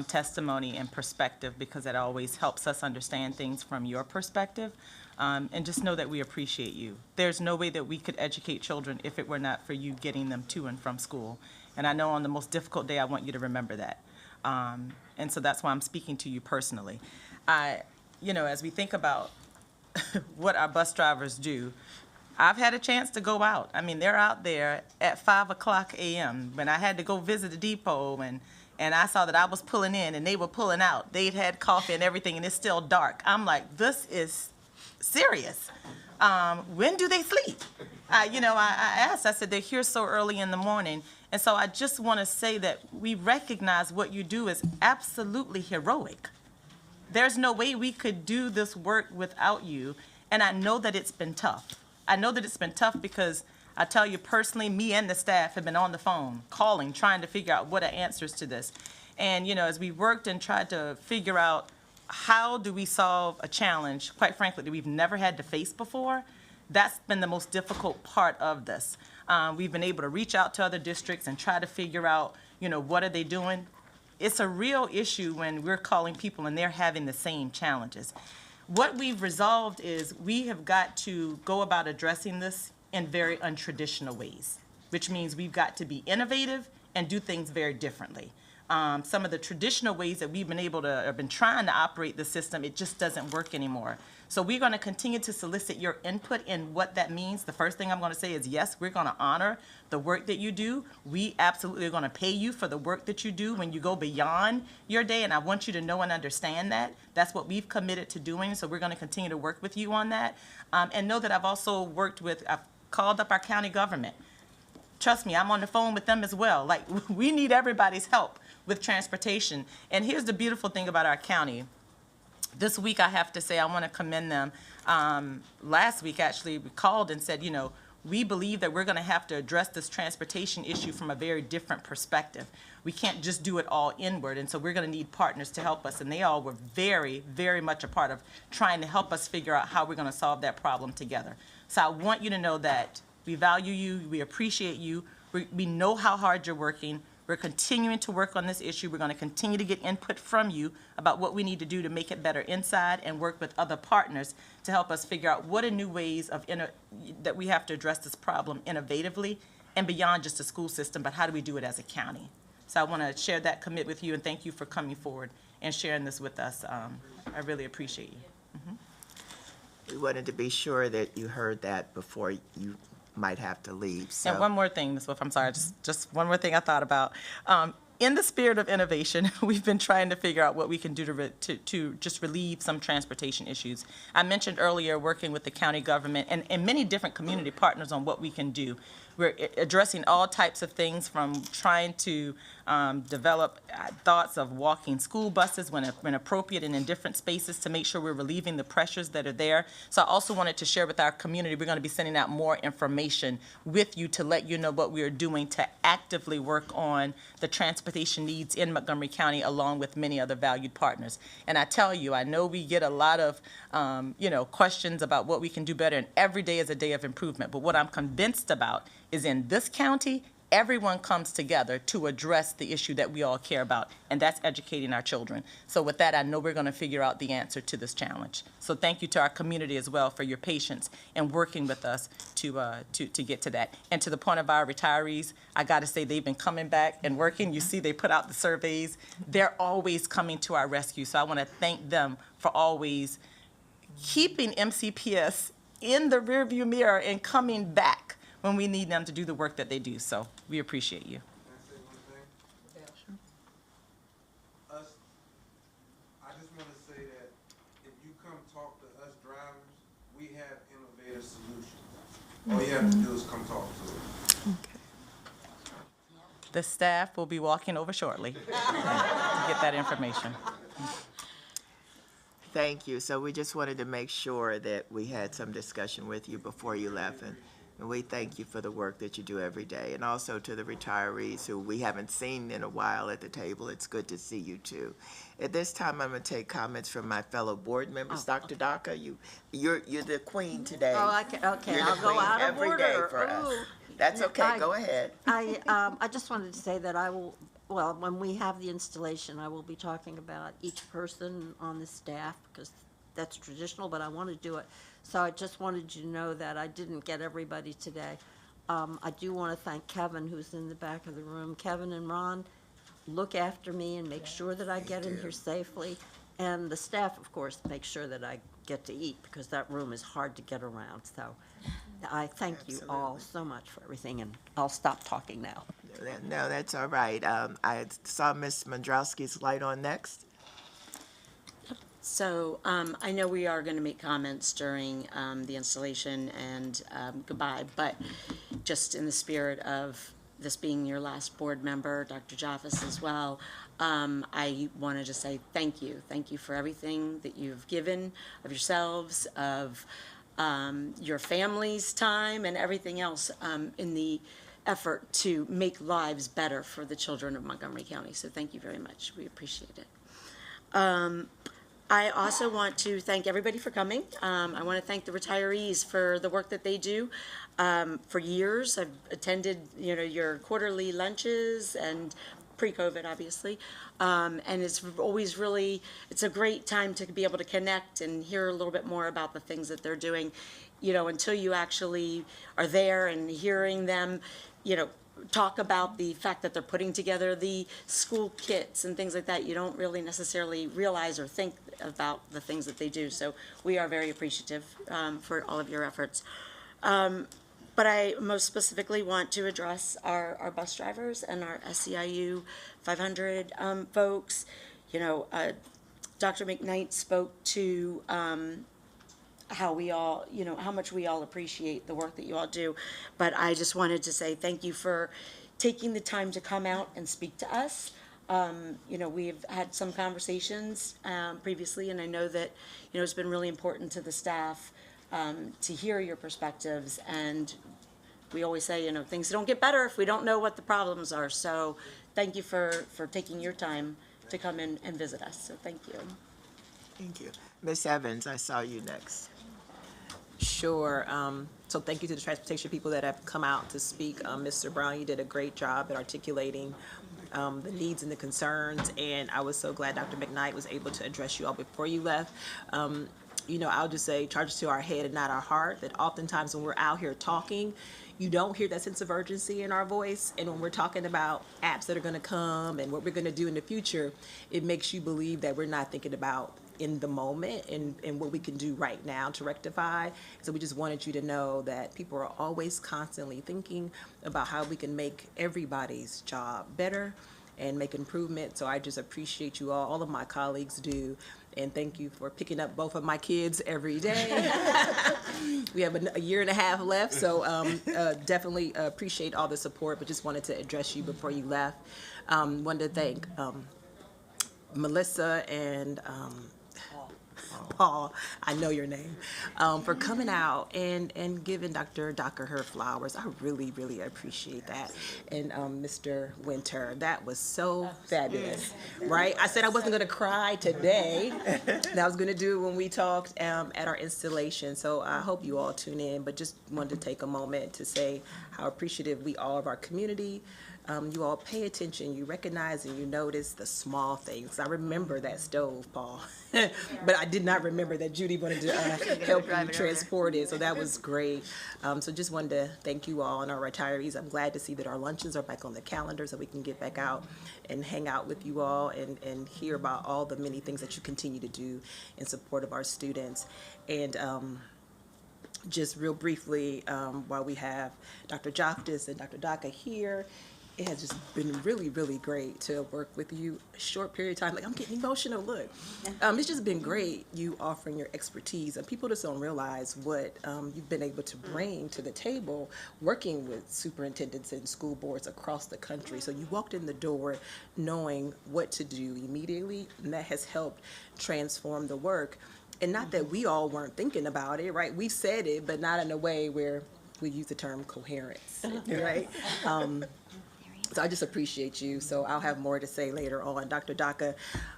testimony and perspective, because it always helps us understand things from your perspective. And just know that we appreciate you. There's no way that we could educate children if it were not for you getting them to and from school. And I know on the most difficult day, I want you to remember that. And so that's why I'm speaking to you personally. As we think about what our bus drivers do, I've had a chance to go out. I mean, they're out there at 5 o'clock a.m. When I had to go visit the depot and and I saw that I was pulling in and they were pulling out. They'd had coffee and everything, and it's still dark. I'm like, this is serious. When do they sleep? I asked, I said, they're here so early in the morning. And so I just want to say that we recognize what you do is absolutely heroic. There's no way we could do this work without you. And I know that it's been tough. I know that it's been tough because I tell you personally, me and the staff have been on the phone, calling, trying to figure out what are answers to this. And, as we worked and tried to figure out how do we solve a challenge, quite frankly, that we've never had to face before, that's been the most difficult part of this. We've been able to reach out to other districts and try to figure out, what are they doing? It's a real issue when we're calling people and they're having the same challenges. What we've resolved is we have got to go about addressing this in very untraditional ways, which means we've got to be innovative and do things very differently. Some of the traditional ways that we've been trying to operate the system, it just doesn't work anymore. So we're going to continue to solicit your input in what that means. The first thing I'm going to say is, yes, we're going to honor the work that you do. We absolutely are going to pay you for the work that you do when you go beyond your day, and I want you to know and understand that. That's what we've committed to doing, so we're going to continue to work with you on that. And know that I've also I've called up our county government. Trust me, I'm on the phone with them as well. Like, we need everybody's help with transportation. And here's the beautiful thing about our county. This week, I have to say, I want to commend them. Last week, actually, we called and said, we believe that we're going to have to address this transportation issue from a very different perspective. We can't just do it all inward, and so we're going to need partners to help us. And they all were very, very much a part of trying to help us figure out how we're going to solve that problem together. So I want you to know that we value you, we appreciate you, we know how hard you're working. We're continuing to work on this issue. We're going to continue to get input from you about what we need to do to make it better inside and work with other partners to help us figure out what are new ways that we have to address this problem innovatively and beyond just the school system, but how do we do it as a county? So I want to share that commit with you, and thank you for coming forward and sharing this with us. I really appreciate you. We wanted to be sure that you heard that before you might have to leave. So. And one more thing, Ms. Wolf, I'm sorry, just one more thing I thought about. In the spirit of innovation, we've been trying to figure out what we can do to just relieve some transportation issues. I mentioned earlier working with the county government and many different community partners on what we can do. We're addressing all types of things, from trying to develop thoughts of walking school buses when appropriate and in different spaces to make sure we're relieving the pressures that are there. So I also wanted to share with our community, we're going to be sending out more information with you to let you know what we are doing to actively work on the transportation needs in Montgomery County, along with many other valued partners. And I tell you, I know we get a lot of questions about what we can do better, and every day is a day of improvement. But what I'm convinced about is in this county, everyone comes together to address the issue that we all care about, and that's educating our children. So with that, I know we're going to figure out the answer to this challenge. So thank you to our community as well for your patience and working with us to get to that. And to the point of our retirees, I got to say they've been coming back and working. You see they put out the surveys. They're always coming to our rescue. So I want to thank them for always keeping MCPS in the rearview mirror and coming back when we need them to do the work that they do. So we appreciate you. I just want to say that if you come talk to us drivers, we have innovative solutions. All you have to do is come talk to us. The staff will be walking over shortly to get that information. Thank you. So we just wanted to make sure that we had some discussion with you before you left. And we thank you for the work that you do every day. And also to the retirees who we haven't seen in a while at the table. It's good to see you too. At this time, I'm going to take comments from my fellow board members. Dr. Daka, you're the queen today. Oh, okay, You're I'll the go queen out of every order. day for us. That's okay. Go ahead. I just wanted to say that I will, well, when we have the installation, I will be talking about each person on the staff, because that's traditional, but I want to do it. So I just wanted you to know that I didn't get everybody today. I do want to thank Kevin, who's in the back of the room. Kevin and Ron look after me and make sure that I get in here safely. And the staff, of course, make sure that I get to eat, because that room is hard to get around. So I thank you all so much for everything, and I'll stop talking now. No, that's all right. I saw Ms. Mandrowski's light on next. So I know we are going to make comments during the installation and goodbye, but just in the spirit of this being your last board member, Dr. Jaffes as well, I want to just say thank you. Thank you for everything that you've given of yourselves, of your family's time, and everything else in the effort to make lives better for the children of Montgomery County. So thank you very much. We appreciate it. I also want to thank everybody for coming. I want to thank the retirees for the work that they do. For years, I've attended, your quarterly lunches and pre-COVID, obviously. And it's always it's a great time to be able to connect and hear a little bit more about the things that they're doing, until you actually are there and hearing them, talk about the fact that they're putting together the school kits and things like that. You don't really necessarily realize or think about the things that they do. So we are very appreciative for all of your efforts. But I most specifically want to address our bus drivers and our SEIU 500 folks. Dr. McKnight spoke to how we all, how much we all appreciate the work that you all do. But I just wanted to say thank you for taking the time to come out and speak to us. We've had some conversations previously, and I know that, it's been really important to the staff to hear your perspectives. And we always say, things don't get better if we don't know what the problems are. So thank you for taking your time to come in and visit us. So thank you. Thank you. Ms. Evans, I saw you next. Sure. So thank you to the transportation people that have come out to speak. Mr. Brown, you did a great job at articulating the needs and the concerns, and I was so glad Dr. McKnight was able to address you all before you left. I'll just say, charge to our head and not our heart, that oftentimes when we're out here talking, you don't hear that sense of urgency in our voice. And when we're talking about apps that are going to come and what we're going to do in the future, it makes you believe that we're not thinking about in the moment and what we can do right now to rectify. So we just wanted you to know that people are always constantly thinking about how we can make everybody's job better and make improvements. So I just appreciate you all of my colleagues do. And thank you for picking up both of my kids every day. We have a year and a half left, so definitely appreciate all the support, but just wanted to address you before you left. Wanted to thank Melissa and Paul, I know your name, for coming out and giving Dr. Docker her flowers. I really, really appreciate that. And Mr. Winter, that was so fabulous, right? I said I wasn't going to cry today. And I was going to do it when we talked at our installation. So I hope you all tune in, but just wanted to take a moment to say how appreciative we are of our community. You all pay attention, you recognize and you notice the small things. I remember that stove, Paul, but I did not remember that Judy wanted to help you transport it, so that was great. So just wanted to thank you all and our retirees. I'm glad to see that our luncheons are back on the calendar so we can get back out and hang out with you all and hear about all the many things that you continue to do in support of our students. And just real briefly, while we have Dr. Jaffes and Dr. Daka here, it has just been really, really great to work with you a short period of time. Like, I'm getting emotional, look. It's just been great, you offering your expertise. And people just don't realize what you've been able to bring to the table working with superintendents and school boards across the country. So you walked in the door knowing what to do immediately, and that has helped transform the work. And not that we all weren't thinking about it, right? We said it, but not in a way where we use the term coherence, right? So I just appreciate you. So I'll have more to say later on. Dr. Daka,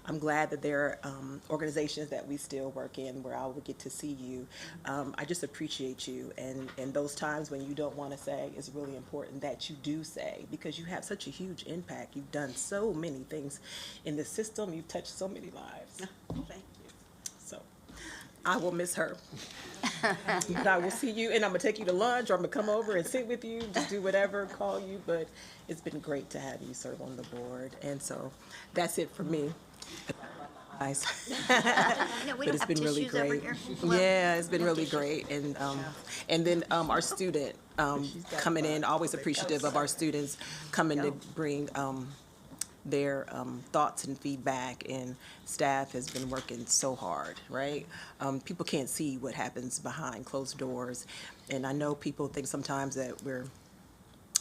I'm glad that there are organizations that we still work in where I will get to see you. I just appreciate you. And those times when you don't want to say, it's really important that you do say, because you have such a huge impact. You've done so many things in the system. You've touched so many lives. Thank you. So I will miss her. But I will see you, and I'm going to take you to lunch, or I'm going to come over and sit with you, just do whatever, call you. But it's been great to have you serve on the board. And so that's it for me. Nice. No, we But don't it's have been really tissues over great. here. Yeah, it's been really great. And then our student coming in, always appreciative of our students coming to bring their thoughts and feedback, and staff has been working so hard, right? People can't see what happens behind closed doors, and I know people think sometimes that we're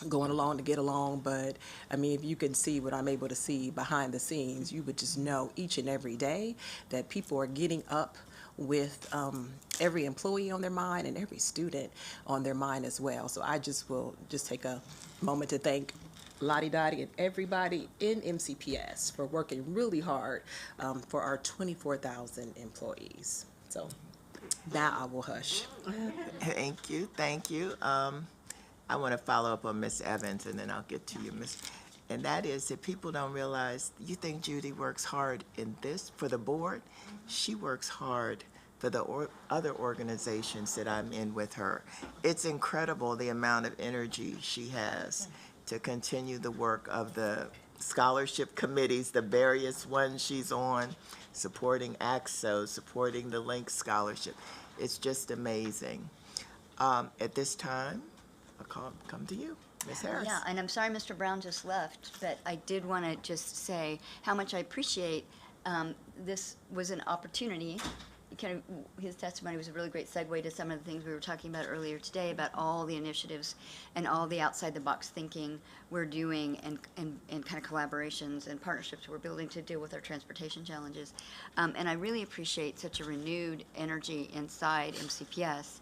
going along to get along, but I mean, if you can see what I'm able to see behind the scenes, you would just know each and every day that people are getting up with every employee on their mind and every student on their mind as well. So I will take a moment to thank Lottie Dottie and everybody in MCPS for working really hard for our 24,000 employees. So now I will hush. Thank you, thank you. I want to follow up on Ms. Evans, and then I'll get to you, Ms. And that is that people don't realize, you think Judy works hard in this for the board? She works hard for the other organizations that I'm in with her. It's incredible the amount of energy she has to continue the work of the scholarship committees, the various ones she's on, supporting AXO, supporting the Link Scholarship. It's just amazing. At this time, I'll come to you, Ms. Harris. Yeah, and I'm sorry Mr. Brown just left, but I did want to just say how much I appreciate this was an opportunity. His testimony was a really great segue to some of the things we were talking about earlier today about all the initiatives and all the outside-the-box thinking we're doing and kind of collaborations and partnerships we're building to deal with our transportation challenges. And I really appreciate such a renewed energy inside MCPS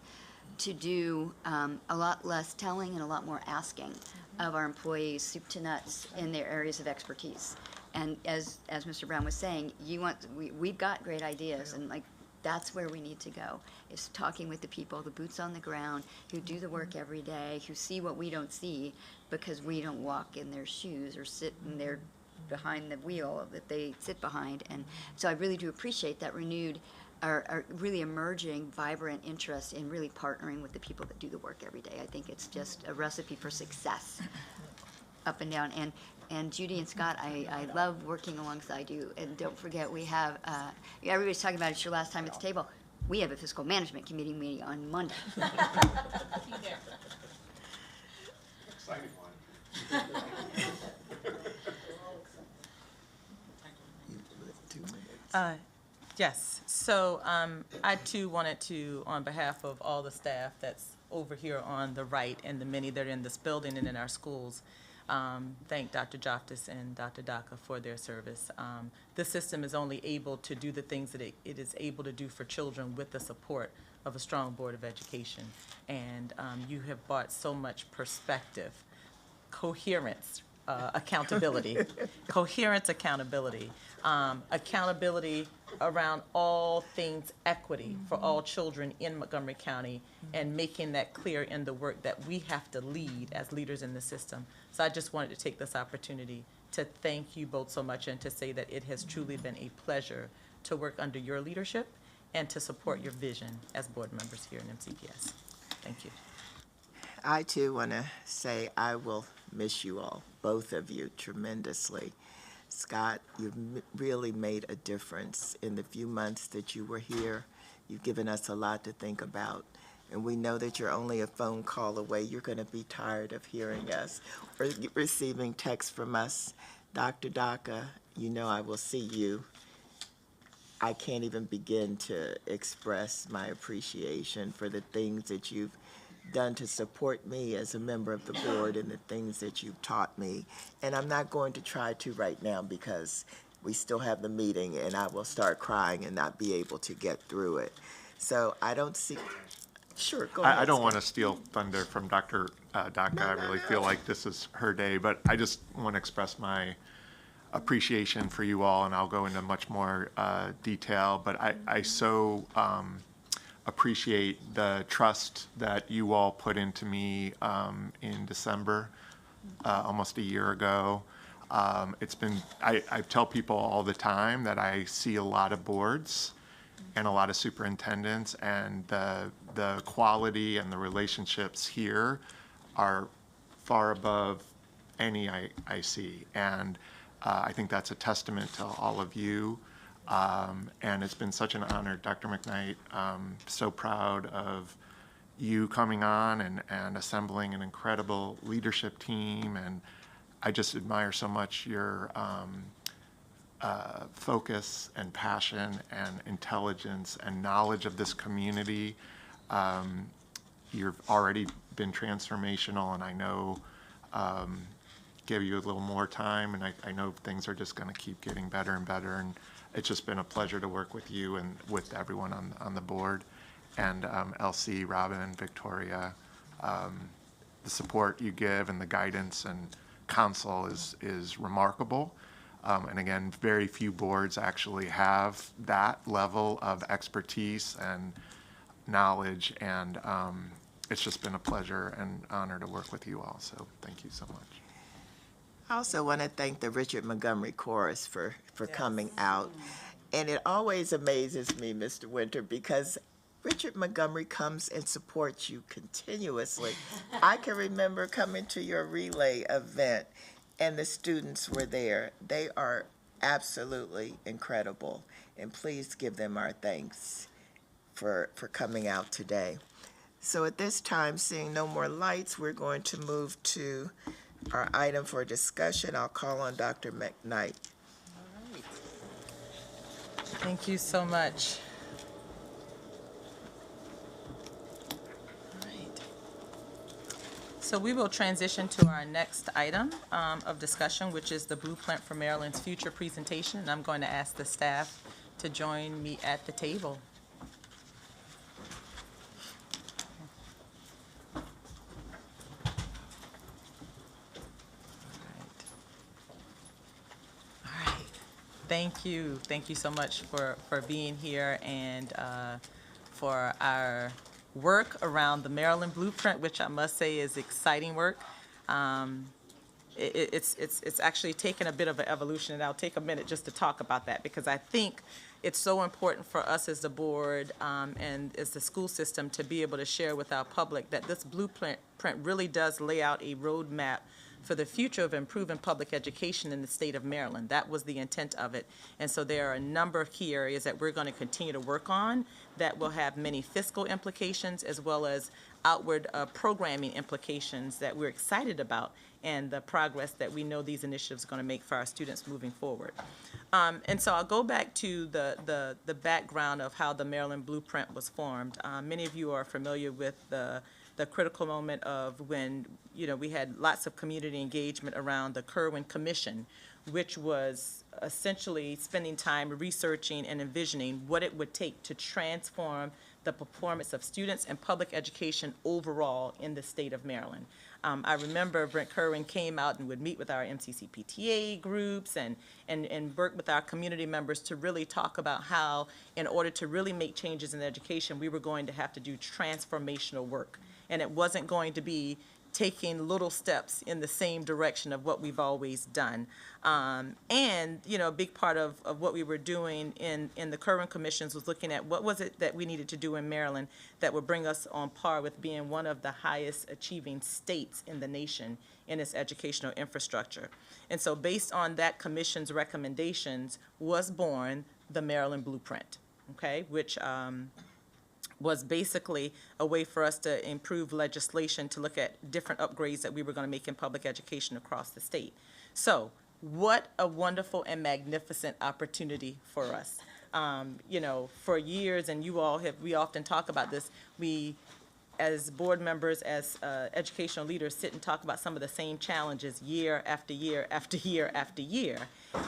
to do a lot less telling and a lot more asking of our employees, soup to nuts, in their areas of expertise. And as Mr. Brown was saying, we've got great ideas, and like that's where we need to go, is talking with the people, the boots on the ground, who do the work every day, who see what we don't see because we don't walk in their shoes or sit in their behind the wheel that they sit behind. And so I really do appreciate that renewed are really emerging, vibrant interest in really partnering with the people that do the work every day. I think it's just a recipe for success up and down. And Judy and Scott, I love working alongside you. And don't forget, we have, everybody's talking about it's your last time at the table. We have a fiscal management committee meeting on Monday. Exciting one. Yes, so I too wanted to, on behalf of all the staff that's over here on the right and the many that are in this building and in our schools, thank Dr. Joftis and Dr. Daka for their service. This system is only able to do the things that it is able to do for children with the support of a strong Board of Education. And you have brought so much perspective, coherence, accountability, accountability around all things equity for all children in Montgomery County, and making that clear in the work that we have to lead as leaders in the system. So I just wanted to take this opportunity to thank you both so much and to say that it has truly been a pleasure to work under your leadership and to support your vision as board members here in MCPS. Thank you. I too want to say I will miss you all, both of you, tremendously. Scott, you've really made a difference in the few months that you were here. You've given us a lot to think about, and we know that you're only a phone call away. You're going to be tired of hearing us or receiving texts from us. Dr. Daka, you know I will see you. I can't even begin to express my appreciation for the things that you've done to support me as a member of the board and the things that you've taught me. And I'm not going to try to right now because we still have the meeting and I will start crying and not be able to get through it. So I don't see, sure, go ahead. I don't want to steal thunder from Dr. Daka. I really feel like this is her day, but I just want to express my appreciation for you all, and I'll go into much more detail, but I so appreciate the trust that you all put into me in December, almost a year ago. It's been, I tell people all the time that I see a lot of boards and a lot of superintendents, and the quality and the relationships here are far above any I see. And I think that's a testament to all of you. And it's been such an honor, Dr. McKnight. So proud of you coming on and assembling an incredible leadership team. And I just admire so much your focus and passion and intelligence and knowledge of this community. You've already been transformational, and I know give you a little more time, and I know things are just going to keep getting better and better. And it's just been a pleasure to work with you and with everyone on the board, and LC, Robin, Victoria. The support you give and the guidance and counsel is remarkable. And again, very few boards actually have that level of expertise and knowledge, and it's just been a pleasure and honor to work with you all, so thank you so much. I also want to thank the Richard Montgomery Chorus for coming out. And it always amazes me, Mr. Winter, because Richard Montgomery comes and supports you continuously. I can remember coming to your relay event, and the students were there. They are absolutely incredible, and please give them our thanks for coming out today. So at this time, seeing no more lights, we're going to move to our item for discussion. I'll call on Dr. McKnight. Thank you so much. All right. So we will transition to our next item of discussion, which is the Blueprint for Maryland's Future presentation. And I'm going to ask the staff to join me at the table. Thank you. Thank you so much for being here and for our work around the Maryland Blueprint, which I must say is exciting work. It's actually taken a bit of an evolution, and I'll take a minute just to talk about that, because I think it's so important for us as the board and as the school system to be able to share with our public that this blueprint really does lay out a roadmap for the future of improving public education in the state of Maryland. That was the intent of it. And so there are a number of key areas that we're going to continue to work on that will have many fiscal implications as well as outward programming implications that we're excited about and the progress that we know these initiatives are going to make for our students moving forward. And so I'll go back to the background of how the Maryland Blueprint was formed. Many of you are familiar with the critical moment of when, we had lots of community engagement around the Kirwan Commission, which was essentially spending time researching and envisioning what it would take to transform the performance of students and public education overall in the state of Maryland. I remember Brent Kirwan came out and would meet with our MCCPTA groups and work with our community members to really talk about how, in order to really make changes in education, we were going to have to do transformational work. And it wasn't going to be taking little steps in the same direction of what we've always done. And, a big part of what we were doing in the current commissions was looking at what was it that we needed to do in Maryland that would bring us on par with being one of the highest achieving states in the nation in its educational infrastructure. And so based on that commission's recommendations was born the Maryland Blueprint, okay, which was basically a way for us to improve legislation to look at different upgrades that we were going to make in public education across the state. So what a wonderful and magnificent opportunity for us. For years, and we often talk about this, we as board members, as educational leaders, sit and talk about some of the same challenges year after year after year after year,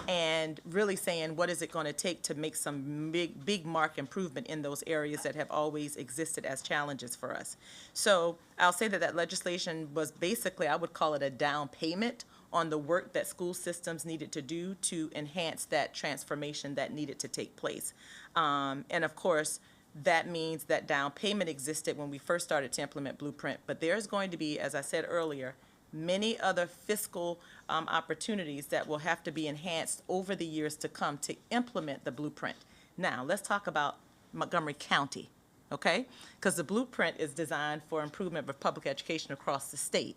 and really saying what is it going to take to make some big mark improvement in those areas that have always existed as challenges for us. So I'll say that legislation was basically, I would call it a down payment on the work that school systems needed to do to enhance that transformation that needed to take place. And of course, that means that down payment existed when we first started to implement Blueprint, but there's going to be, as I said earlier, many other fiscal opportunities that will have to be enhanced over the years to come to implement the Blueprint. Now, let's talk about Montgomery County, okay? Because the Blueprint is designed for improvement of public education across the state.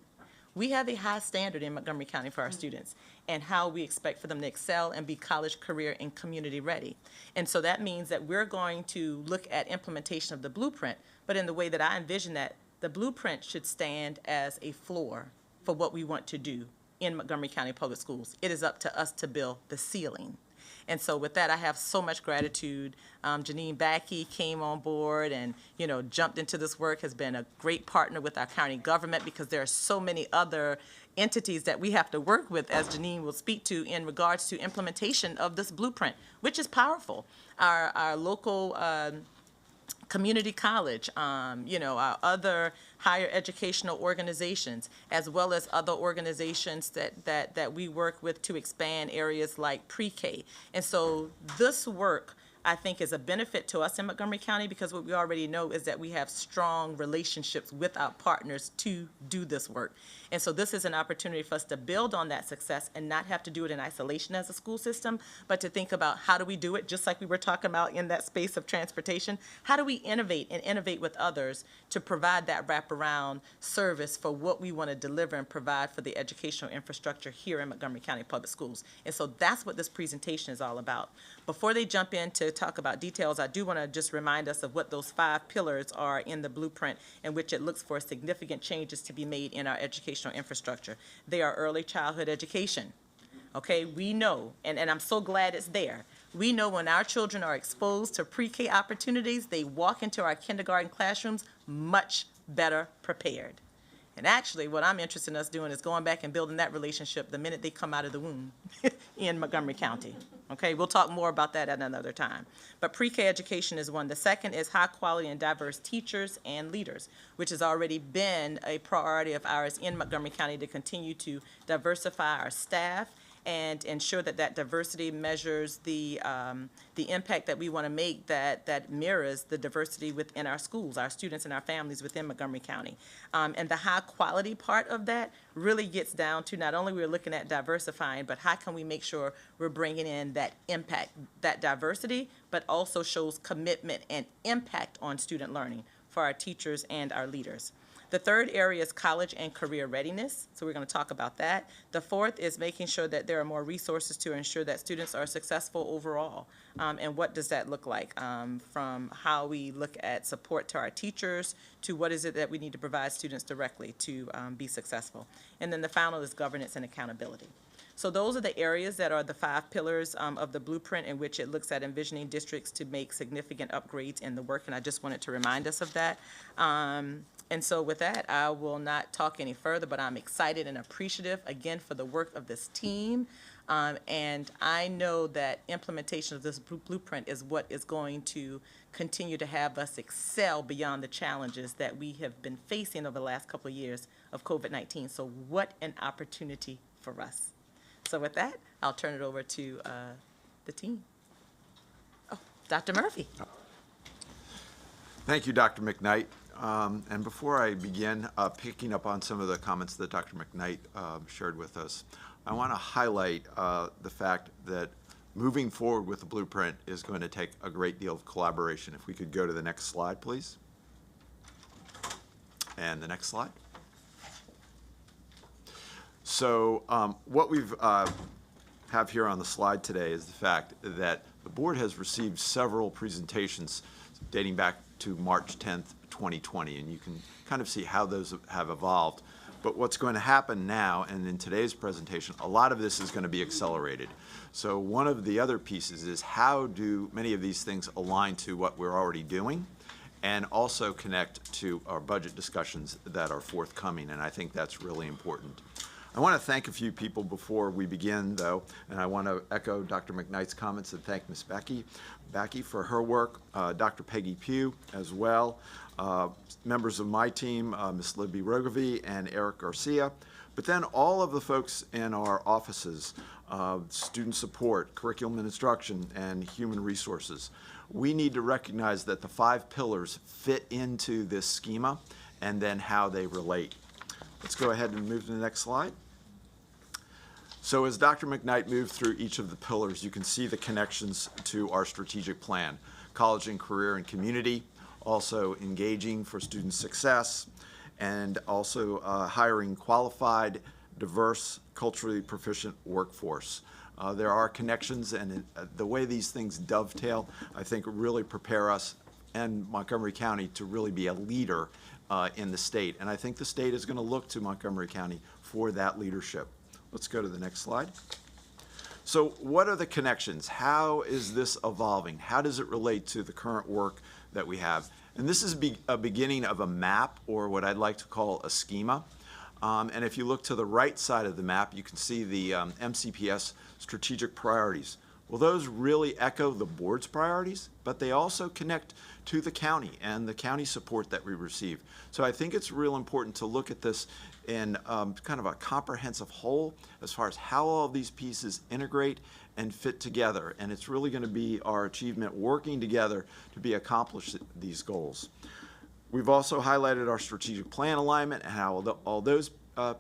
We have a high standard in Montgomery County for our students and how we expect for them to excel and be college, career, and community ready. And so that means that we're going to look at implementation of the blueprint, but in the way that I envision that, the blueprint should stand as a floor for what we want to do in Montgomery County Public Schools. It is up to us to build the ceiling. And so with that, I have so much gratitude. Janine Backey came on board and, jumped into this work, has been a great partner with our county government because there are so many other entities that we have to work with, as Janine will speak to, in regards to implementation of this blueprint, which is powerful. Our local community college, our other higher educational organizations, as well as other organizations that we work with to expand areas like pre-K. And so this work, I think, is a benefit to us in Montgomery County because what we already know is that we have strong relationships with our partners to do this work. And so this is an opportunity for us to build on that success and not have to do it in isolation as a school system, but to think about how do we do it, just like we were talking about in that space of transportation. How do we innovate and innovate with others to provide that wraparound service for what we want to deliver and provide for the educational infrastructure here in Montgomery County Public Schools? And so that's what this presentation is all about. Before they jump in to talk about details, I do want to just remind us of what those 5 pillars are in the blueprint, in which it looks for significant changes to be made in our educational infrastructure. They are early childhood education. Okay, we know, and I'm so glad it's there. We know when our children are exposed to pre-K opportunities, they walk into our kindergarten classrooms much better prepared. And actually, what I'm interested in us doing is going back and building that relationship the minute they come out of the womb in Montgomery County. Okay, we'll talk more about that at another time. But pre-K education is one. The second is high quality and diverse teachers and leaders, which has already been a priority of ours in Montgomery County to continue to diversify our staff and ensure that that diversity measures the impact that we want to make that mirrors the diversity within our schools, our students and our families within Montgomery County. And the high quality part of that really gets down to not only we're looking at diversifying, but how can we make sure we're bringing in that impact, that diversity, but also shows commitment and impact on student learning for our teachers and our leaders. The third area is college and career readiness, so we're going to talk about that. The fourth is making sure that there are more resources to ensure that students are successful overall. And what does that look like? From how we look at support to our teachers to what is it that we need to provide students directly to be successful. And then the final is governance and accountability. So those are the areas that are the 5 pillars of the blueprint, in which it looks at envisioning districts to make significant upgrades in the work, and I just wanted to remind us of that. And so with that, I will not talk any further, but I'm excited and appreciative, again, for the work of this team. And I know that implementation of this blueprint is what is going to continue to have us excel beyond the challenges that we have been facing over the last couple of years of COVID-19. So what an opportunity for us. So with that, I'll turn it over to the team. Oh, Dr. Murphy. Thank you, Dr. McKnight. And before I begin picking up on some of the comments that Dr. McKnight shared with us, I want to highlight the fact that moving forward with the blueprint is going to take a great deal of collaboration. If we could go to the next slide, please. And the next slide. So what we've have here on the slide today is the fact that the board has received several presentations dating back to March 10th, 2020, and you can kind of see how those have evolved. But what's going to happen now, and in today's presentation, a lot of this is going to be accelerated. So one of the other pieces is how do many of these things align to what we're already doing, and also connect to our budget discussions that are forthcoming, and I think that's really important. I want to thank a few people before we begin, though, and I want to echo Dr. McKnight's comments and thank Ms. Backey for her work, Dr. Peggy Pugh as well, members of my team, Ms. Libby Rogovy and Eric Garcia, but then all of the folks in our offices, student support, curriculum and instruction, and human resources. We need to recognize that the 5 pillars fit into this schema and then how they relate. Let's go ahead and move to the next slide. So as Dr. McKnight moved through each of the pillars, you can see the connections to our strategic plan. College and career and community, also engaging for student success, and also hiring qualified, diverse, culturally proficient workforce. There are connections, and the way these things dovetail, I think, really prepare us and Montgomery County to really be a leader in the state. And I think the state is going to look to Montgomery County for that leadership. Let's go to the next slide. So what are the connections? How is this evolving? How does it relate to the current work that we have? And this is a beginning of a map, or what I'd like to call a schema. And if you look to the right side of the map, you can see the MCPS strategic priorities. Well, those really echo the board's priorities, but they also connect to the county and the county support that we receive. So I think it's real important to look at this in kind of a comprehensive whole as far as how all these pieces integrate and fit together. And it's really going to be our achievement working together to accomplish these goals. We've also highlighted our strategic plan alignment and how all those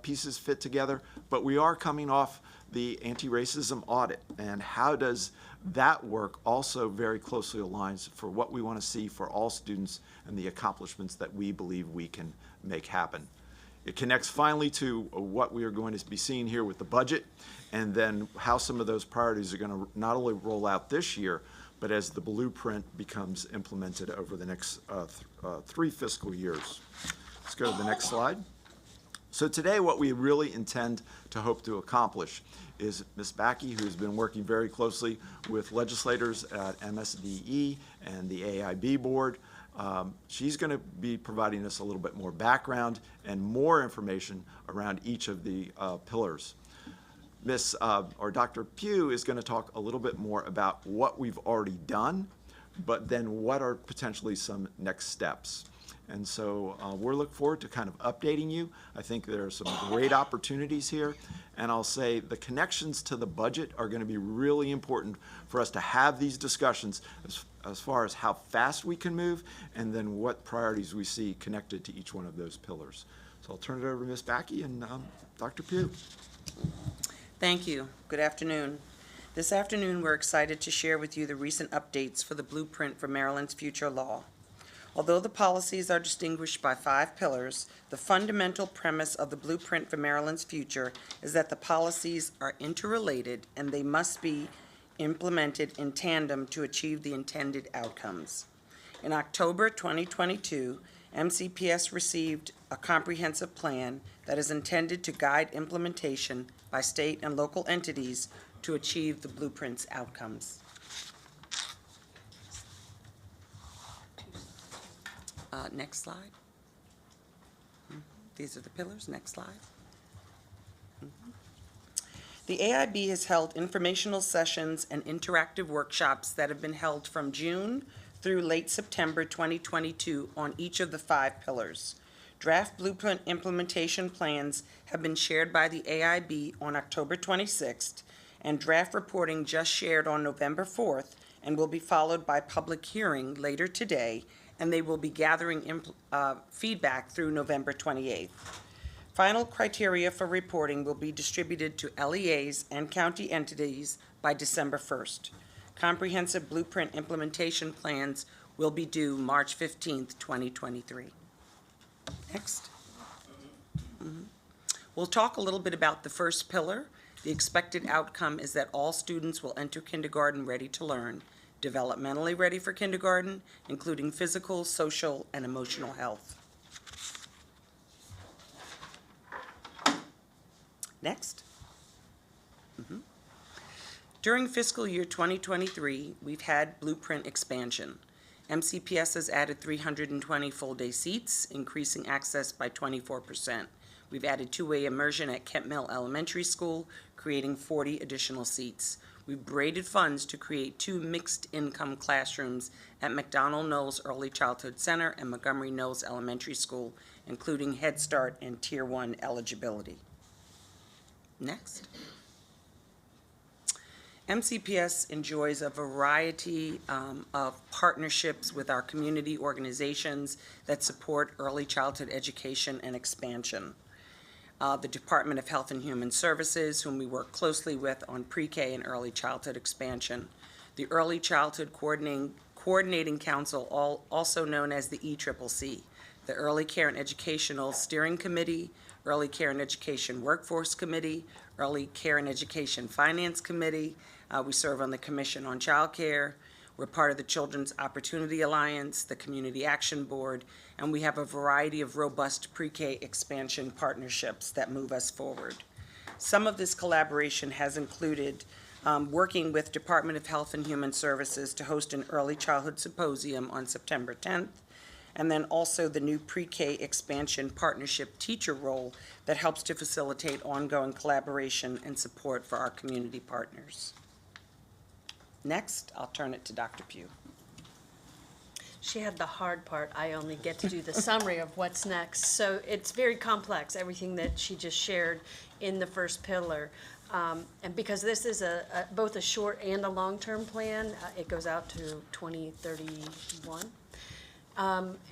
pieces fit together, but we are coming off the anti-racism audit, and how does that work also very closely aligns for what we want to see for all students and the accomplishments that we believe we can make happen. It connects finally to what we are going to be seeing here with the budget, and then how some of those priorities are going to not only roll out this year, but as the blueprint becomes implemented over the next 3 fiscal years. Let's go to the next slide. So today what we really intend to hope to accomplish is Ms. Backey, who's been working very closely with legislators at MSDE and the AIB board. She's going to be providing us a little bit more background and more information around each of the pillars. Dr. Pugh is going to talk a little bit more about what we've already done, but then what are potentially some next steps. And so we're looking forward to kind of updating you. I think there are some great opportunities here. And I'll say the connections to the budget are going to be really important for us to have these discussions as far as how fast we can move and then what priorities we see connected to each one of those pillars. So I'll turn it over to Ms. Backey and Dr. Pugh. Thank you. Good afternoon. This afternoon, we're excited to share with you the recent updates for the blueprint for Maryland's future law. Although the policies are distinguished by 5 pillars, the fundamental premise of the blueprint for Maryland's future is that the policies are interrelated and they must be implemented in tandem to achieve the intended outcomes. In October 2022, MCPS received a comprehensive plan that is intended to guide implementation by state and local entities to achieve the blueprint's outcomes. Next slide. These are the pillars. Next slide. The AIB has held informational sessions and interactive workshops that have been held from June through late September 2022 on each of the 5 pillars. Draft blueprint implementation plans have been shared by the AIB on October 26th, and draft reporting just shared on November 4th and will be followed by public hearing later today, and they will be gathering feedback through November 28th. Final criteria for reporting will be distributed to LEAs and county entities by December 1st. Comprehensive blueprint implementation plans will be due March 15th, 2023. Next. We'll talk a little bit about the first pillar. The expected outcome is that all students will enter kindergarten ready to learn, developmentally ready for kindergarten, including physical, social, and emotional health. Next. During fiscal year 2023, we've had blueprint expansion. MCPS has added 320 full-day seats, increasing access by 24%. We've added two-way immersion at Kent Mill Elementary School, creating 40 additional seats. We've braided funds to create 2 mixed-income classrooms at McDonald Knowles Early Childhood Center and Montgomery Knowles Elementary School, including Head Start and Tier 1 eligibility. Next. MCPS enjoys a variety of partnerships with our community organizations that support early childhood education and expansion. The Department of Health and Human Services, whom we work closely with on pre-K and early childhood expansion. The Early Childhood Coordinating Council, also known as the ECCC, the Early Care and Educational Steering Committee, Early Care and Education Workforce Committee, Early Care and Education Finance Committee. We serve on the Commission on Child Care. We're part of the Children's Opportunity Alliance, the Community Action Board, and we have a variety of robust pre-K expansion partnerships that move us forward. Some of this collaboration has included working with Department of Health and Human Services to host an early childhood symposium on September 10th, and then also the new pre-K expansion partnership teacher role that helps to facilitate ongoing collaboration and support for our community partners. Next, I'll turn it to Dr. Pugh. She had the hard part. I only get to do the summary of what's next. So it's very complex, everything that she just shared in the first pillar. And because this is both a short and a long-term plan, it goes out to 2031.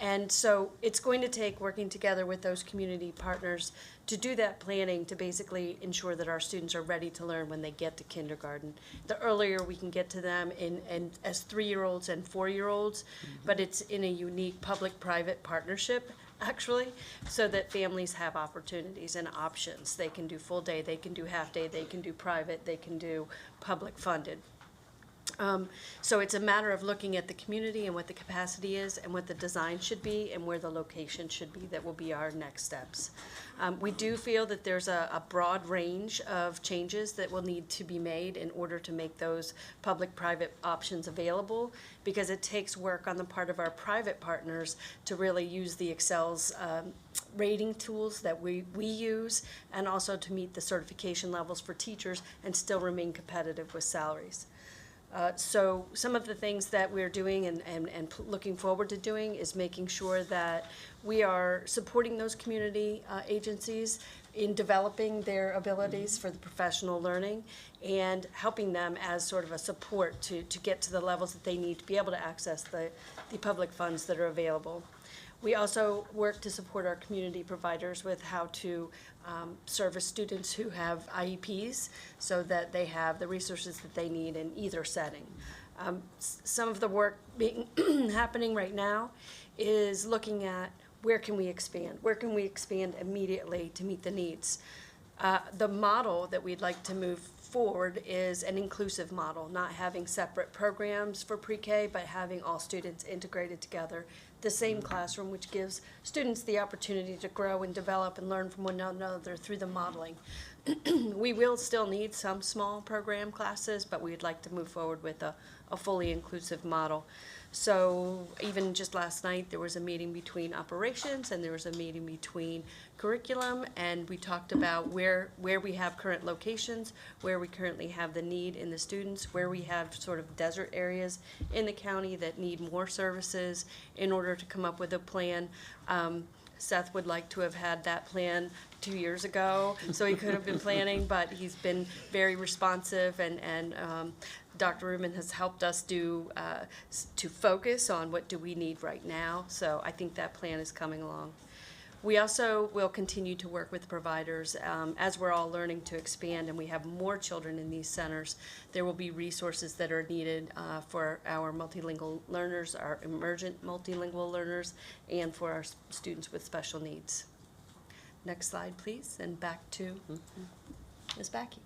And so it's going to take working together with those community partners to do that planning to basically ensure that our students are ready to learn when they get to kindergarten. The earlier we can get to them as 3-year-olds and 4-year-olds, but it's in a unique public-private partnership, actually, so that families have opportunities and options. They can do full day, they can do half day, they can do private, they can do public funded. So it's a matter of looking at the community and what the capacity is and what the design should be and where the location should be. That will be our next steps. We do feel that there's a broad range of changes that will need to be made in order to make those public-private options available, because it takes work on the part of our private partners to really use the Excel's rating tools that we use, and also to meet the certification levels for teachers and still remain competitive with salaries. So some of the things that we're doing and looking forward to doing is making sure that we are supporting those community agencies in developing their abilities for the professional learning and helping them as sort of a support to get to the levels that they need to be able to access the public funds that are available. We also work to support our community providers with how to service students who have IEPs so that they have the resources that they need in either setting. Some of the work being happening right now is looking at where can we expand? Where can we expand immediately to meet the needs? The model that we'd like to move forward is an inclusive model, not having separate programs for pre-K, but having all students integrated together, the same classroom, which gives students the opportunity to grow and develop and learn from one another through the modeling. We will still need some small program classes, but we'd like to move forward with a fully inclusive model. So even just last night, there was a meeting between operations and there was a meeting between curriculum, and we talked about where we have current locations, where we currently have the need in the students, where we have sort of desert areas in the county that need more services in order to come up with a plan. Seth would like to have had that plan 2 years ago, so he could have been planning, but he's been very responsive, and Dr. Rubin has helped us to focus on what do we need right now, so I think that plan is coming along. We also will continue to work with providers as we're all learning to expand and we have more children in these centers. There will be resources that are needed for our multilingual learners, our emergent multilingual learners, and for our students with special needs. Next slide, please, and back to Ms. Backey.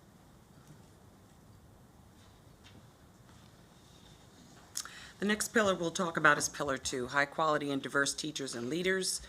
The next pillar we'll talk about is Pillar 2, high quality and diverse teachers and leaders.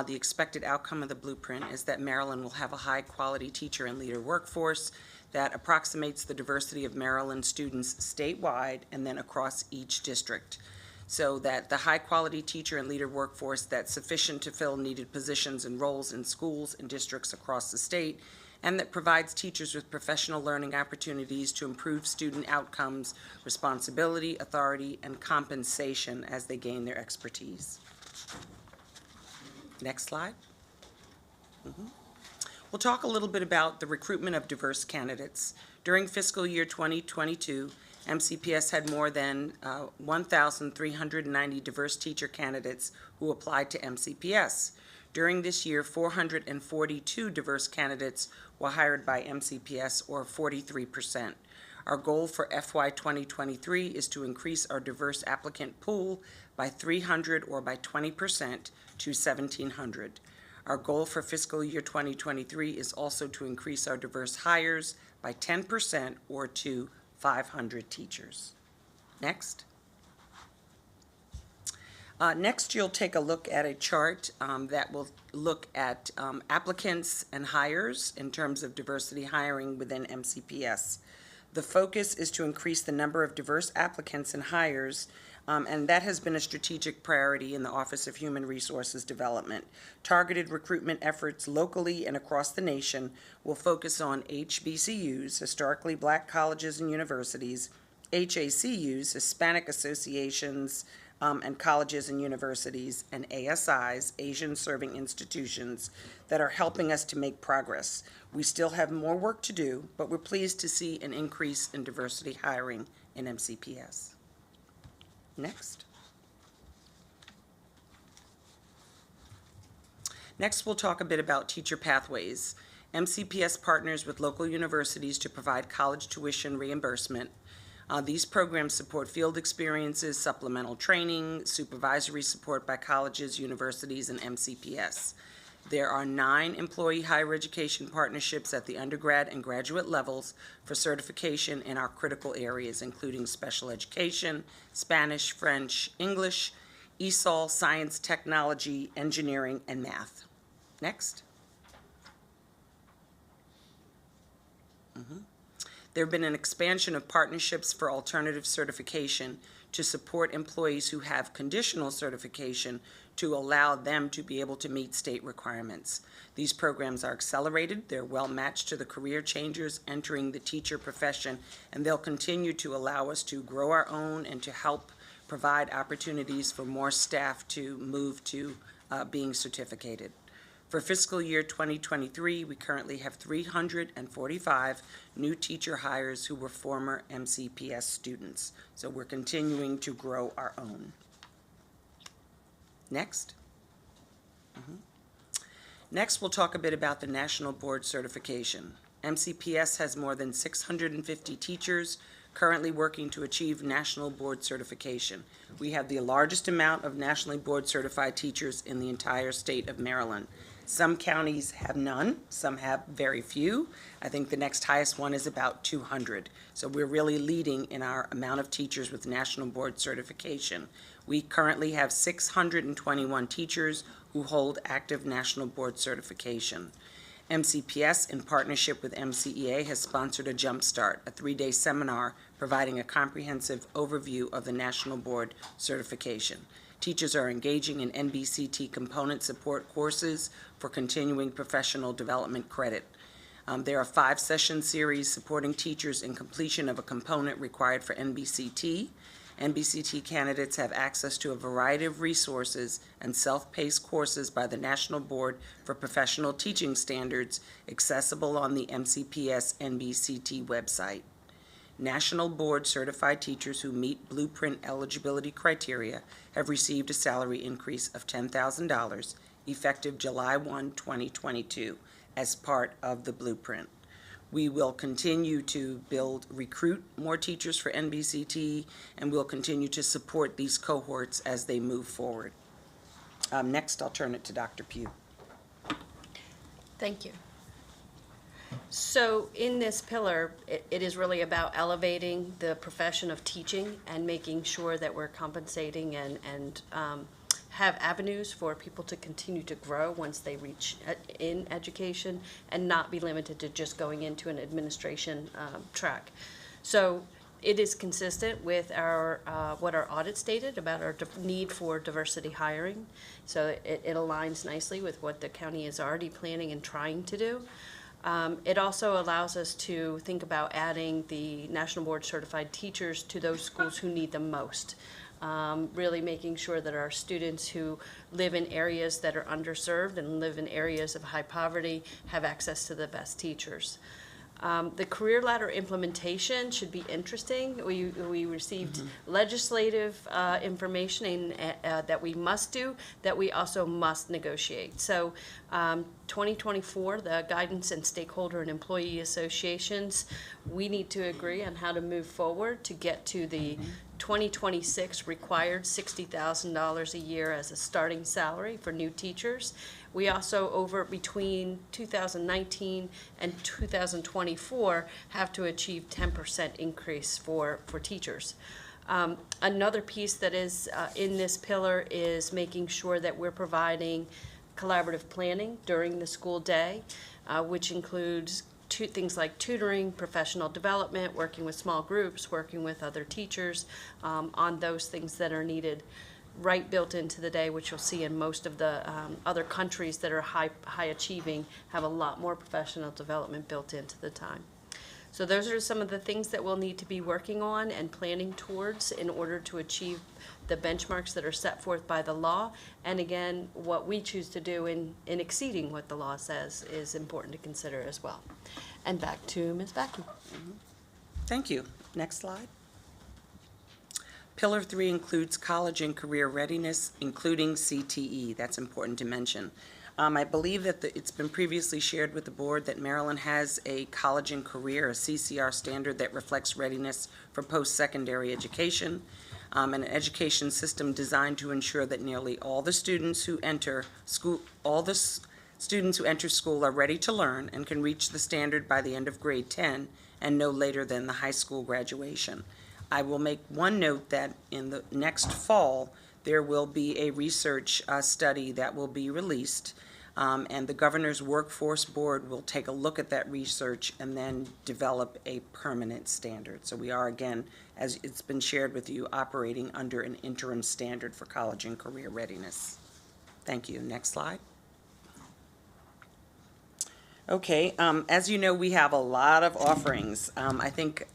The expected outcome of the blueprint is that Maryland will have a high quality teacher and leader workforce that approximates the diversity of Maryland students statewide and then across each district, so that the high quality teacher and leader workforce that's sufficient to fill needed positions and roles in schools and districts across the state, and that provides teachers with professional learning opportunities to improve student outcomes, responsibility, authority, and compensation as they gain their expertise. Next slide. We'll talk a little bit about the recruitment of diverse candidates. During fiscal year 2022, MCPS had more than 1,390 diverse teacher candidates who applied to MCPS. During this year, 442 diverse candidates were hired by MCPS, or 43%. Our goal for FY 2023 is to increase our diverse applicant pool by 300 or by 20% to 1,700. Our goal for fiscal year 2023 is also to increase our diverse hires by 10% or to 500 teachers. Next. Next, you'll take a look at a chart that will look at applicants and hires in terms of diversity hiring within MCPS. The focus is to increase the number of diverse applicants and hires, and that has been a strategic priority in the Office of Human Resources Development. Targeted recruitment efforts locally and across the nation will focus on HBCUs, historically black colleges and universities, HACUs, Hispanic associations, and colleges and universities, and ASIs, Asian Serving Institutions, that are helping us to make progress. We still have more work to do, but we're pleased to see an increase in diversity hiring in MCPS. Next. Next, we'll talk a bit about teacher pathways. MCPS partners with local universities to provide college tuition reimbursement. These programs support field experiences, supplemental training, supervisory support by colleges, universities, and MCPS. There are 9 employee higher education partnerships at the undergrad and graduate levels for certification in our critical areas, including special education, Spanish, French, English, ESOL, science, technology, engineering, and math. Next. There have been an expansion of partnerships for alternative certification to support employees who have conditional certification to allow them to be able to meet state requirements. These programs are accelerated, they're well matched to the career changers entering the teacher profession, and they'll continue to allow us to grow our own and to help provide opportunities for more staff to move to being certificated. For fiscal year 2023, we currently have 345 new teacher hires who were former MCPS students. So we're continuing to grow our own. Next. Next, we'll talk a bit about the National Board Certification. MCPS has more than 650 teachers currently working to achieve National Board Certification. We have the largest amount of nationally board certified teachers in the entire state of Maryland. Some counties have none, some have very few. I think the next highest one is about 200. So we're really leading in our amount of teachers with National Board Certification. We currently have 621 teachers who hold active National Board Certification. MCPS, in partnership with MCEA, has sponsored a Jumpstart, a 3-day seminar providing a comprehensive overview of the National Board Certification. Teachers are engaging in NBCT component support courses for continuing professional development credit. There are 5-session series supporting teachers in completion of a component required for NBCT. NBCT candidates have access to a variety of resources and self-paced courses by the National Board for Professional Teaching Standards, accessible on the MCPS NBCT website. National Board certified teachers who meet Blueprint eligibility criteria have received a salary increase of $10,000 effective July 1, 2022 as part of the Blueprint. We will continue to recruit more teachers for NBCT, and we'll continue to support these cohorts as they move forward. Next, I'll turn it to Dr. Pugh. Thank you. So in this pillar, it is really about elevating the profession of teaching and making sure that we're compensating and have avenues for people to continue to grow once they reach in education and not be limited to just going into an administration track. So it is consistent with our what our audit stated about our need for diversity hiring. So it aligns nicely with what the county is already planning and trying to do. It also allows us to think about adding the National Board Certified teachers to those schools who need them most. Really making sure that our students who live in areas that are underserved and live in areas of high poverty have access to the best teachers. The career ladder implementation should be interesting. We received legislative information that we must do, that we also must negotiate. So 2024, the guidance and stakeholder and employee associations, we need to agree on how to move forward to get to the 2026 required $60,000 a year as a starting salary for new teachers. We also, between 2019 and 2024, have to achieve 10% increase for teachers. Another piece that is in this pillar is making sure that we're providing collaborative planning during the school day, which includes things like tutoring, professional development, working with small groups, working with other teachers on those things that are needed, right built into the day, which you'll see in most of the other countries that are high achieving have a lot more professional development built into the time. So those are some of the things that we'll need to be working on and planning towards in order to achieve the benchmarks that are set forth by the law. And again, what we choose to do in exceeding what the law says is important to consider as well. And back to Ms. Backey. Thank you. Next slide. Pillar 3 includes college and career readiness, including CTE. That's important to mention. I believe that it's been previously shared with the board that Maryland has a college and career, a CCR standard that reflects readiness for post-secondary education, an education system designed to ensure that nearly all the students who enter school, are ready to learn and can reach the standard by the end of grade 10 and no later than the high school graduation. I will make one note that in the next fall, there will be a research study that will be released, and the Governor's Workforce Board will take a look at that research and then develop a permanent standard. So we are, again, as it's been shared with you, operating under an interim standard for college and career readiness. Thank you. Next slide. Okay, as you know, we have a lot of offerings. I think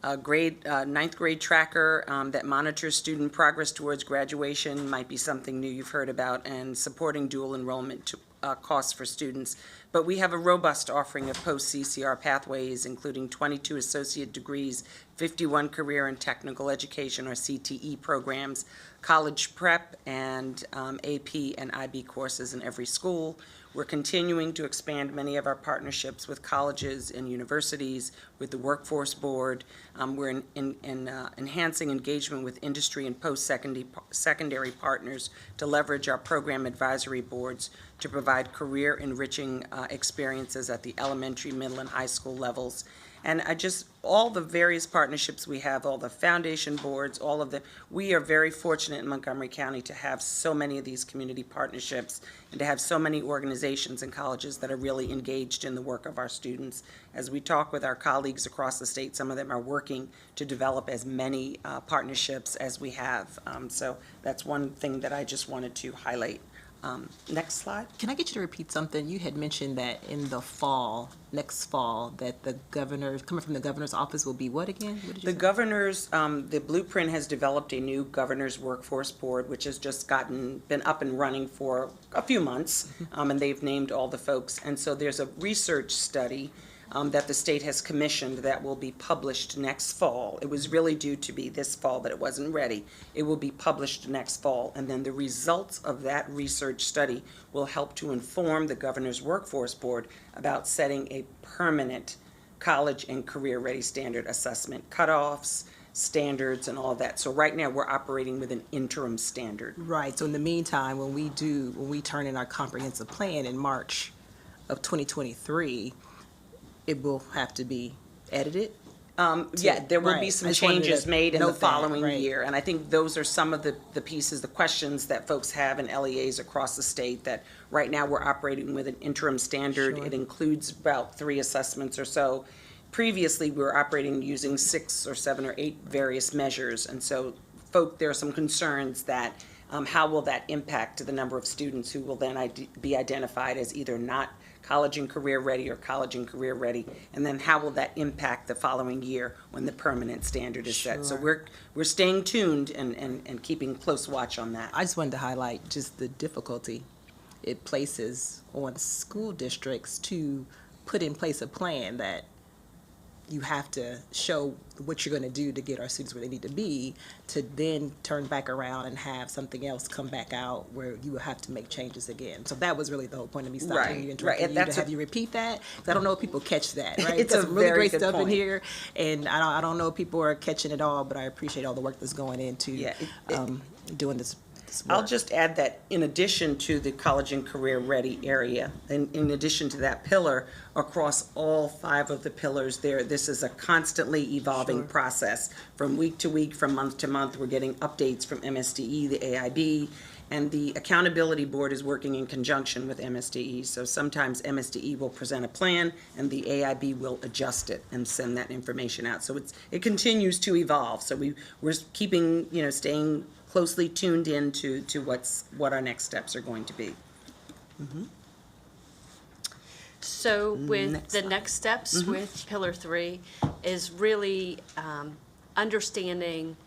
ninth grade tracker that monitors student progress towards graduation might be something new you've heard about, and supporting dual enrollment costs for students. But we have a robust offering of post-CCR pathways, including 22 associate degrees, 51 career and technical education or CTE programs, college prep, and AP and IB courses in every school. We're continuing to expand many of our partnerships with colleges and universities, with the Workforce Board. We're enhancing engagement with industry and post-secondary partners to leverage our program advisory boards to provide career-enriching experiences at the elementary, middle, and high school levels. And all the various partnerships we have, all the foundation boards, we are very fortunate in Montgomery County to have so many of these community partnerships and to have so many organizations and colleges that are really engaged in the work of our students. As we talk with our colleagues across the state, some of them are working to develop as many partnerships as we have. So that's one thing that I just wanted to highlight. Next slide. Can I get you to repeat something? You had mentioned that in the fall, next fall, that the governor, coming from the governor's office, will be what again? What did you say? Governor's, the blueprint has developed a new governor's workforce board, which has just been up and running for a few months, and they've named all the folks. And so there's a research study that the state has commissioned that will be published next fall. It was really due to be this fall, but it wasn't ready. It will be published next fall, and then the results of that research study will help to inform the Governor's Workforce Board about setting a permanent college and career ready standard assessment, cutoffs, standards, and all of that. So right now, we're operating with an interim standard. Right, so in the meantime, when we turn in our comprehensive plan in March of 2023, it will have to be edited? Yeah, there will be some changes made in the following year. And I think those are some of the pieces, the questions that folks have in LEAs across the state, that right now we're operating with an interim standard. It includes about 3 assessments or so. Previously, we were operating using 6 or 7 or 8 various measures. And so there are some concerns that how will that impact the number of students who will then be identified as either not college and career ready or college and career ready, and then how will that impact the following year when the permanent standard is set. So we're staying tuned and keeping close watch on that. I just wanted to highlight just the difficulty it places on school districts to put in place a plan that you have to show what you're going to do to get our students where they need to be, to then turn back around and have something else come back out where you will have to make changes again. So that was really the whole point of me stopping you, interrupting you, to have you repeat that. 'Cause I don't know if people catch that, right? It's a some really very great good stuff in point. here, and I don't know if people are catching it all, but I appreciate all the work that's going into doing this work. I'll just add that in addition to the college and career ready area, and in addition to that pillar, across all 5 of the pillars there, this is a constantly evolving process. From week to week, from month to month, we're getting updates from MSDE, the AIB, and the accountability board is working in conjunction with MSDE. So sometimes MSDE will present a plan and the AIB will adjust it and send that information out. So it continues to evolve. So we're keeping, staying closely tuned in to what our next steps are going to be. So with Next the slide. next steps with Pillar 3 is really understanding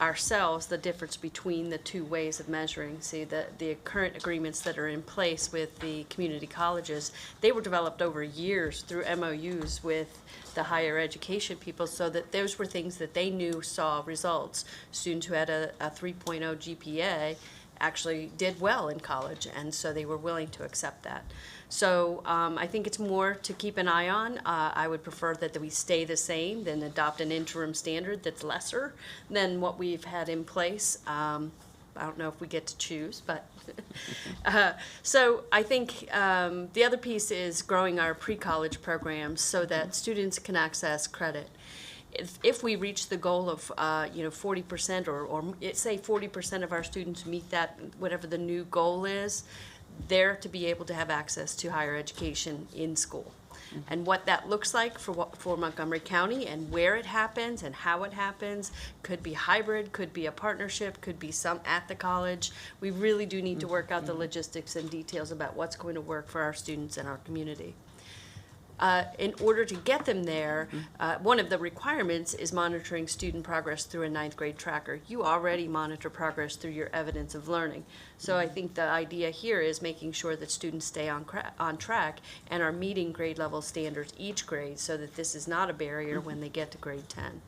ourselves the difference between the 2 ways of measuring. See, the current agreements that are in place with the community colleges, they were developed over years through MOUs with the higher education people, so that those were things that they knew saw results. Students who had a 3.0 GPA actually did well in college, and so they were willing to accept that. So I think it's more to keep an eye on. I would prefer that we stay the same than adopt an interim standard that's lesser than what we've had in place. I don't know if we get to choose, but so I think the other piece is growing our pre-college programs so that students can access credit. If we reach the goal of 40% or say 40% of our students meet that, whatever the new goal is, they're to be able to have access to higher education in school. And what that looks like for Montgomery County and where it happens and how it happens could be hybrid, could be a partnership, could be some at the college. We really do need to work out the logistics and details about what's going to work for our students and our community. In order to get them there, one of the requirements is monitoring student progress through a 9th grade tracker. You already monitor progress through your evidence of learning. So I think the idea here is making sure that students stay on track and are meeting grade level standards each grade, so that this is not a barrier when they get to grade 10.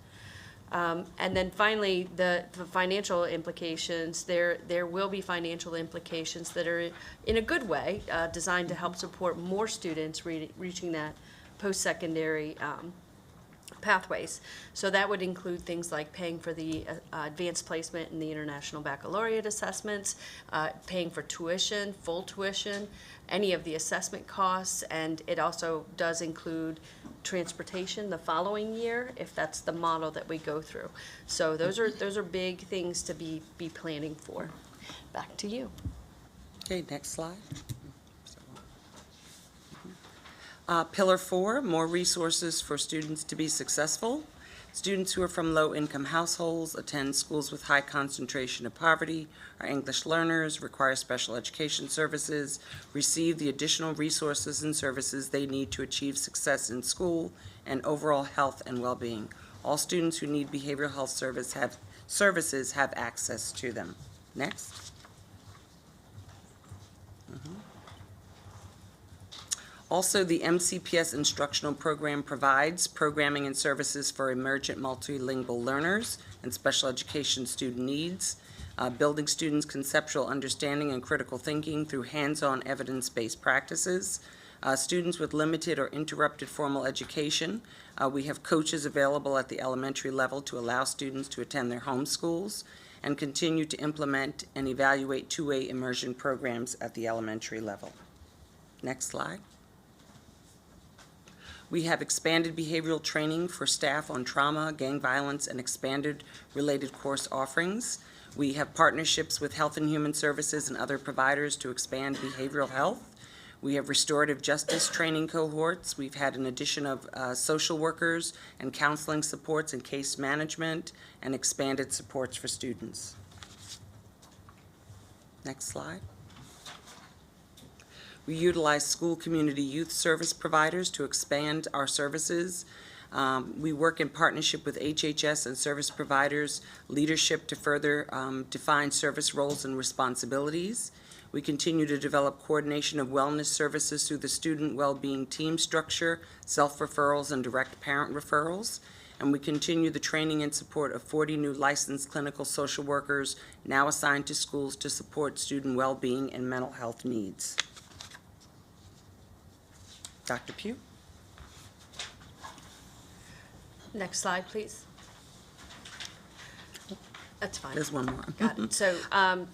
And then finally, the financial implications, there will be financial implications that are, in a good way, designed to help support more students reaching that post-secondary pathways. So that would include things like paying for the advanced placement in the International Baccalaureate assessments, paying for tuition, full tuition, any of the assessment costs, and it also does include transportation the following year if that's the model that we go through. So those are big things to be planning for. Back to you. Okay, next slide. Pillar 4, more resources for students to be successful. Students who are from low-income households, attend schools with high concentration of poverty, are English learners, require special education services, receive the additional resources and services they need to achieve success in school and overall health and well-being. All students who need behavioral health services have access to them. Next. Also, the MCPS instructional program provides programming and services for emergent multilingual learners and special education student needs, building students' conceptual understanding and critical thinking through hands-on evidence-based practices. Students with limited or interrupted formal education, we have coaches available at the elementary level to allow students to attend their home schools, and continue to implement and evaluate two-way immersion programs at the elementary level. Next slide. We have expanded behavioral training for staff on trauma, gang violence, and expanded related course offerings. We have partnerships with Health and Human Services and other providers to expand behavioral health. We have restorative justice training cohorts. We've had an addition of social workers and counseling supports and case management, and expanded supports for students. Next slide. We utilize school community youth service providers to expand our services. We work in partnership with HHS and service providers, leadership to further define service roles and responsibilities. We continue to develop coordination of wellness services through the student well-being team structure, self-referrals, and direct parent referrals. And we continue the training and support of 40 new licensed clinical social workers now assigned to schools to support student well-being and mental health needs. Dr. Pugh? Next slide, please. That's fine. There's one more. Got it. So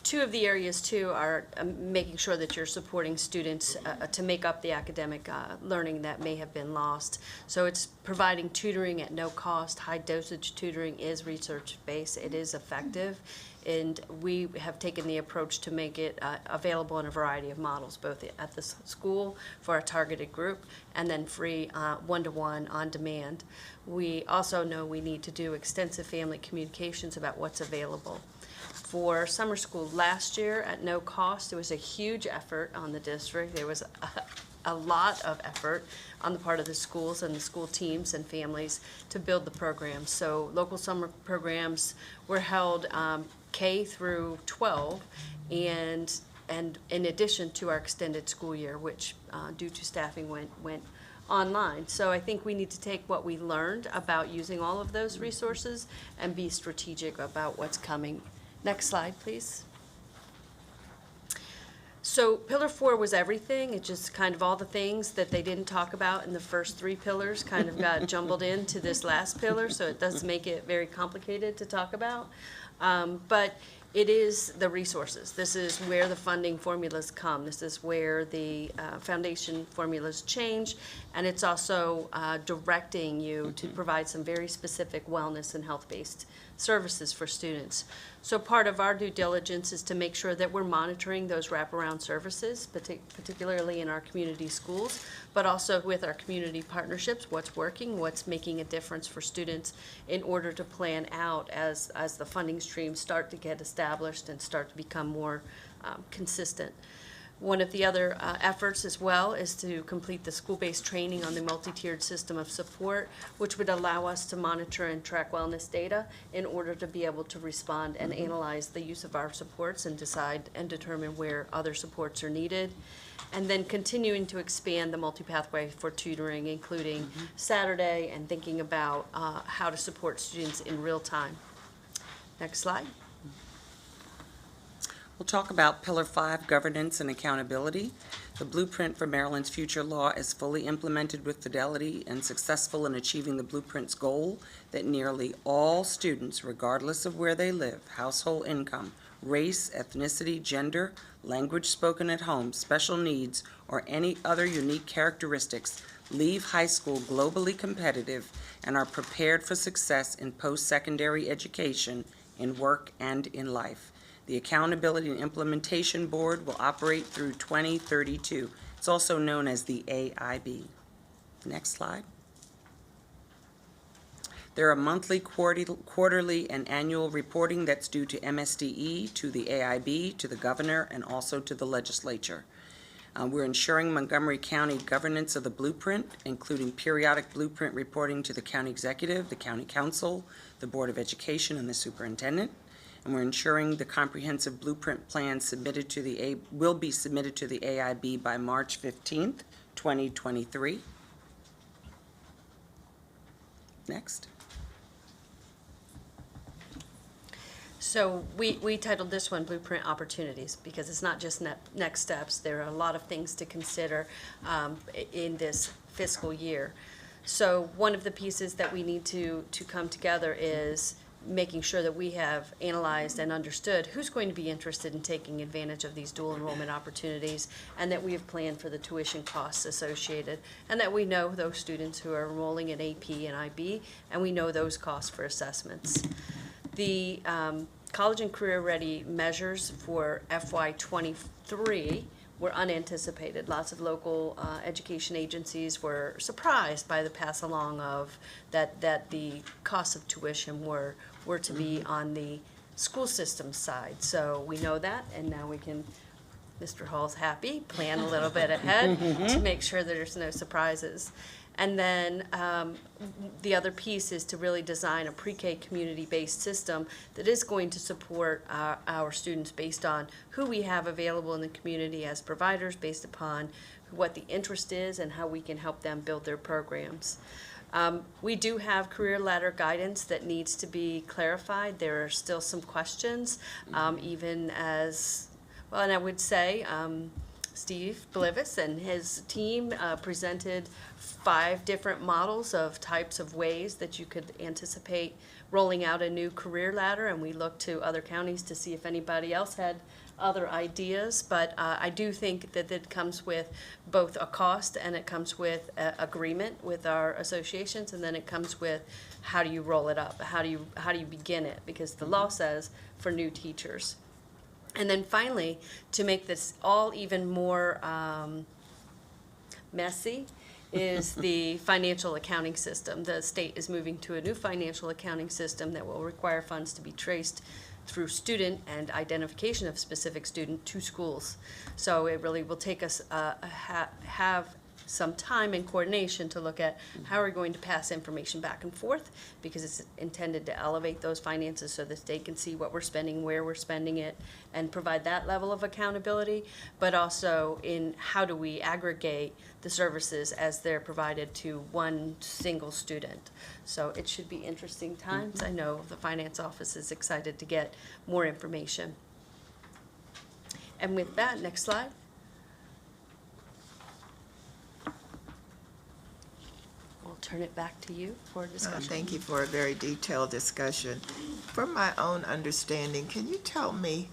two of the areas, too, are making sure that you're supporting students to make up the academic learning that may have been lost. So it's providing tutoring at no cost. High-dosage tutoring is research-based. It is effective. And we have taken the approach to make it available in a variety of models, both at the school for a targeted group and then free one-to-one on demand. We also know we need to do extensive family communications about what's available. For summer school last year at no cost, it was a huge effort on the district. There was a lot of effort on the part of the schools and the school teams and families to build the program. So local summer programs were held K through 12, and in addition to our extended school year, which due to staffing went online. So I think we need to take what we learned about using all of those resources and be strategic about what's coming. Next slide, please. So Pillar 4 was everything. It just kind of all the things that they didn't talk about in the first 3 pillars kind of got jumbled into this last pillar, so it does make it very complicated to talk about. But it is the resources. This is where the funding formulas come. This is where the foundation formulas change, and it's also directing you to provide some very specific wellness and health-based services for students. So part of our due diligence is to make sure that we're monitoring those wraparound services, particularly in our community schools, but also with our community partnerships, what's working, what's making a difference for students in order to plan out as the funding streams start to get established and start to become more consistent. One of the other efforts as well is to complete the school-based training on the multi-tiered system of support, which would allow us to monitor and track wellness data in order to be able to respond and analyze the use of our supports and decide and determine where other supports are needed. And then continuing to expand the multi-pathway for tutoring, including Saturday, and thinking about how to support students in real time. Next slide. We'll talk about Pillar 5, governance and accountability. The blueprint for Maryland's future law is fully implemented with fidelity and successful in achieving the blueprint's goal that nearly all students, regardless of where they live, household income, race, ethnicity, gender, language spoken at home, special needs, or any other unique characteristics, leave high school globally competitive and are prepared for success in post-secondary education, in work, and in life. The Accountability and Implementation Board will operate through 2032. It's also known as the AIB. Next slide. There are monthly, quarterly, and annual reporting that's due to MSDE, to the AIB, to the governor, and also to the legislature. We're ensuring Montgomery County governance of the blueprint, including periodic blueprint reporting to the county executive, the county council, the Board of Education, and the superintendent. And we're ensuring the comprehensive blueprint plan will be submitted to the AIB by March 15th, 2023. Next. So we titled this one Blueprint Opportunities, because it's not just next steps. There are a lot of things to consider in this fiscal year. So one of the pieces that we need to come together is making sure that we have analyzed and understood who's going to be interested in taking advantage of these dual enrollment opportunities, and that we have planned for the tuition costs associated, and that we know those students who are enrolling in AP and IB, and we know those costs for assessments. The college and career ready measures for FY23 were unanticipated. Lots of local education agencies were surprised by the pass along of that the costs of tuition were to be on the school system side. So we know that, and now we can, Mr. Hall's happy, plan a little bit ahead to make sure that there's no surprises. And then the other piece is to really design a pre-K community-based system that is going to support our students based on who we have available in the community as providers, based upon what the interest is and how we can help them build their programs. We do have career ladder guidance that needs to be clarified. There are still some questions, even as, well, and I would say Steve Blivis and his team presented 5 different models of types of ways that you could anticipate rolling out a new career ladder, and we looked to other counties to see if anybody else had other ideas, but I do think that it comes with both a cost and it comes with agreement with our associations, and then it comes with how do you roll it up, how do you begin it, because the law says for new teachers. And then finally, to make this all even more messy, is the financial accounting system. The state is moving to a new financial accounting system that will require funds to be traced through student and identification of specific student to schools. So it really will take us have some time and coordination to look at how we're going to pass information back and forth, because it's intended to elevate those finances so the state can see what we're spending, where we're spending it, and provide that level of accountability, but also in how do we aggregate the services as they're provided to one single student. So it should be interesting times. I know the finance office is excited to get more information. And with that, next slide. We'll turn it back to you for discussion. Thank you for a very detailed discussion. From my own understanding, can you tell me,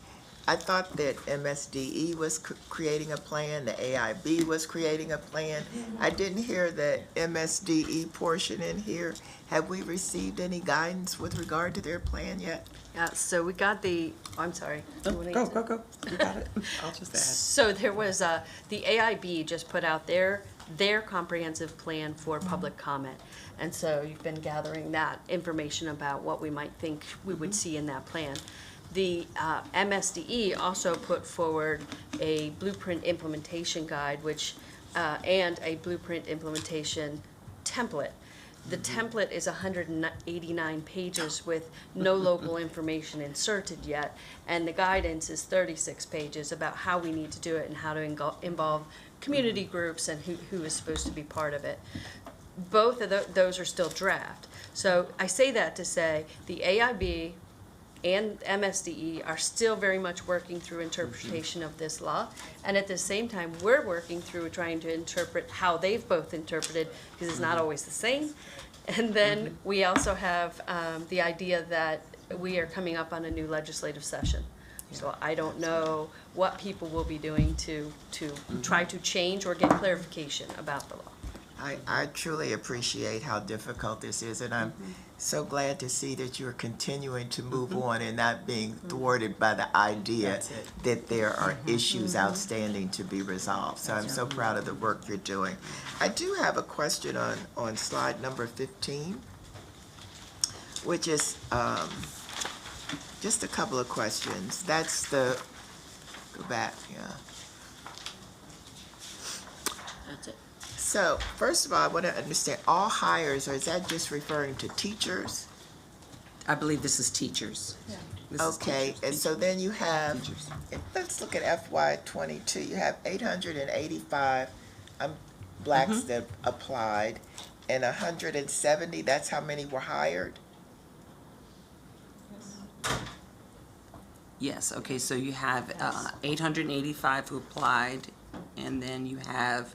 I thought that MSDE was creating a plan, the AIB was creating a plan. I didn't hear the MSDE portion in here. Have we received any guidance with regard to their plan yet? Yeah, so we got the, I'm sorry. Go. You got it. I'll just add. So there was, the AIB just put out their comprehensive plan for public comment. And so you've been gathering that information about what we might think we would see in that plan. The MSDE also put forward a blueprint implementation guide, which, and a blueprint implementation template. The template is 189 pages with no local information inserted yet, and the guidance is 36 pages about how we need to do it and how to involve community groups and who is supposed to be part of it. Both of those are still draft. So I say that to say the AIB and MSDE are still very much working through interpretation of this law, and at the same time we're working through trying to interpret how they've both interpreted, because it's not always the same. And then we also have the idea that we are coming up on a new legislative session. So I don't know what people will be doing to try to change or get clarification about the law. I truly appreciate how difficult this is, and I'm so glad to see that you're continuing to move on and not being thwarted by the idea that there are issues outstanding to be resolved. So I'm so proud of the work you're doing. I do have a question on slide number 15, which is just a couple of questions. That's the, go back, yeah. That's it. So, first of all, I want to understand, all hires, or is that just referring to teachers? I believe this is teachers. Okay, and so then you have, let's look at FY '22, you have 885 blacks that applied, and 170, that's how many were hired? Yes, okay, so you have 885 who applied, and then you have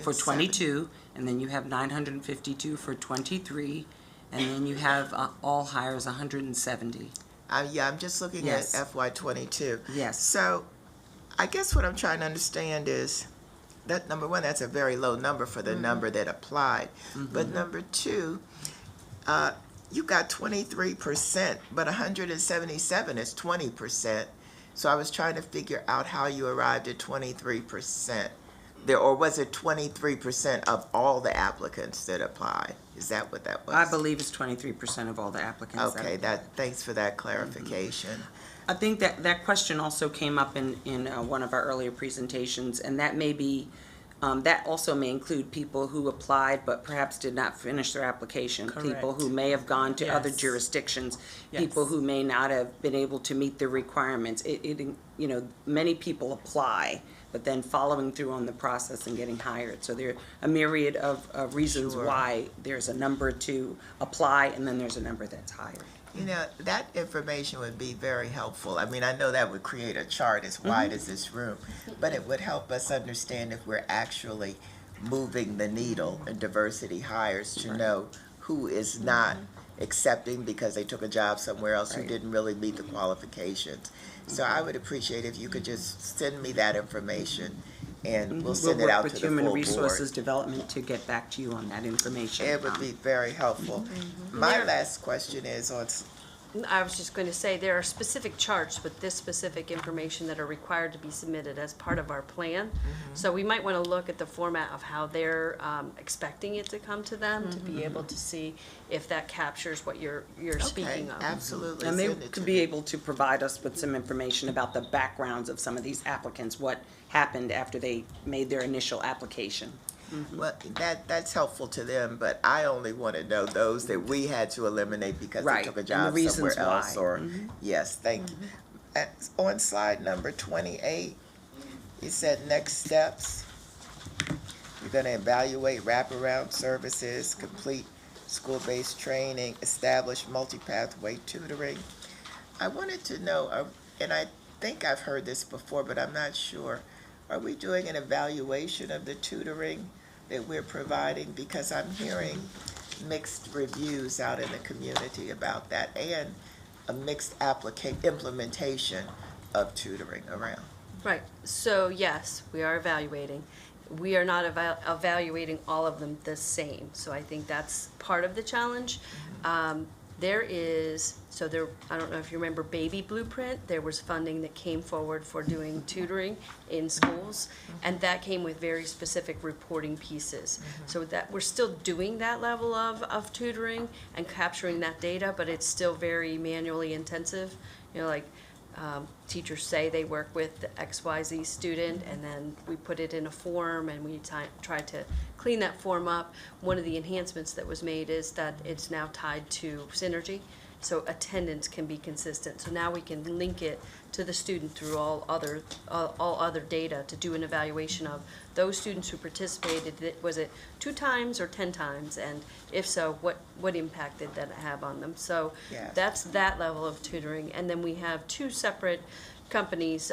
for 22, and then you have 952 for 23, and then you have all hires 170. Yeah, I'm just looking at FY '22. Yes. So, I guess what I'm trying to understand is that, number one, that's a very low number for the number that applied. But number two, you got 23%, but 177 is 20%. So I was trying to figure out how you arrived at 23%. Or was it 23% of all the applicants that applied? Is that what that was? I believe it's 23% of all the applicants. Okay, thanks for that clarification. I think that question also came up in one of our earlier presentations, and that may be That also may include people who applied but perhaps did not finish their application. People who may have gone to other Yes. jurisdictions. Yes. People who may not have been able to meet the requirements. Many people apply, but then following through on the process and getting hired. So there are a myriad of reasons Sure. why there's a number to apply and then there's a number that's hired. You know, that information would be very helpful. I mean, I know that would create a chart as wide as this room, but it would help us understand if we're actually moving the needle in diversity hires to know who is not accepting because they took a job somewhere else who didn't really meet the qualifications. So I would appreciate if you could just send me that information and we'll send it out to the full board. We'll work with Human Resources Development to get back to you on that information. It would be very helpful. My last question is on, I was just going to say, there are specific charts with this specific information that are required to be submitted as part of our plan. So we might want to look at the format of how they're expecting it to come to them to be able to see if that captures what you're speaking of. Absolutely. And they Send it could to be me. able to provide us with some information about the backgrounds of some of these applicants, what happened after they made their initial application. Well, that's helpful to them, but I only want to know those that we had to eliminate because they Right, took a and the job reasons somewhere else, why. or, yes, thank you. On slide number 28, you said next steps. You're going to evaluate wraparound services, complete school-based training, establish multi-pathway tutoring. I wanted to know, and I think I've heard this before, but I'm not sure. Are we doing an evaluation of the tutoring that we're providing? Because I'm hearing mixed reviews out in the community about that and a mixed implementation of tutoring around. Right, so yes, we are evaluating. We are not evaluating all of them the same, so I think that's part of the challenge. I don't know if you remember Baby Blueprint, there was funding that came forward for doing tutoring in schools, and that came with very specific reporting pieces. So that, we're still doing that level of tutoring and capturing that data, but it's still very manually intensive. Teachers say they work with the XYZ student, and then we put it in a form and we try to clean that form up. One of the enhancements that was made is that it's now tied to Synergy, so attendance can be consistent. So now we can link it to the student through all other data to do an evaluation of those students who participated. Was it 2 times or 10 times? And if so, what impact did that have on them? So that's that level of tutoring. And then we have 2 separate companies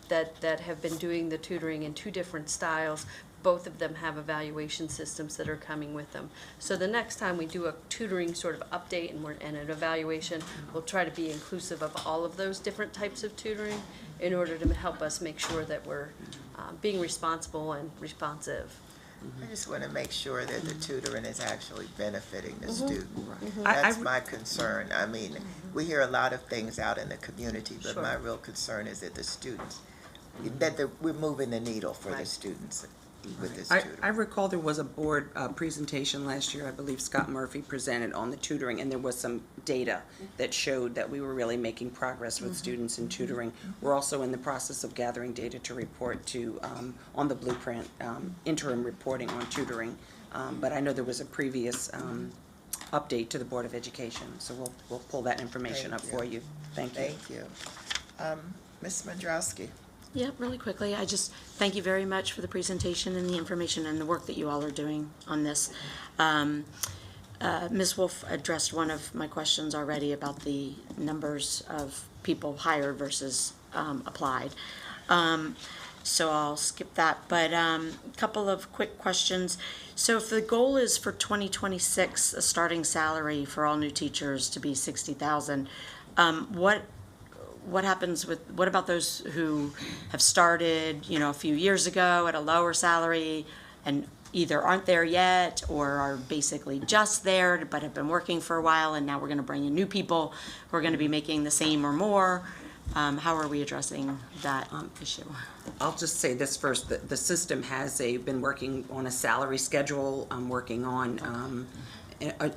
that have been doing the tutoring in 2 different styles. Both of them have evaluation systems that are coming with them. So the next time we do a tutoring sort of update and an evaluation, we'll try to be inclusive of all of those different types of tutoring in order to help us make sure that we're being responsible and responsive. I just want to make sure that the tutoring is actually benefiting the student. That's my concern. I mean, we hear a lot of things out in the community, but my real concern is that the students, we're moving the needle for the students with this tutoring. I recall there was a board presentation last year, I believe Scott Murphy presented on the tutoring, and there was some data that showed that we were really making progress with students in tutoring. We're also in the process of gathering data to report to, on the blueprint, interim reporting on tutoring. But I know there was a previous update to the Board of Education, so we'll pull that information up for you. Thank you. Thank you. Ms. Mandrowski. Yeah, really quickly, I just thank you very much for the presentation and the information and the work that you all are doing on this. Ms. Wolf addressed one of my questions already about the numbers of people hired versus applied. So I'll skip that, but a couple of quick questions. So if the goal is for 2026, a starting salary for all new teachers to be $60,000, what happens with, what about those who have started, a few years ago at a lower salary and either aren't there yet or are basically just there but have been working for a while, and now we're going to bring in new people who are going to be making the same or more? How are we addressing that issue? I'll just say this first, the system has been working on a salary schedule, working on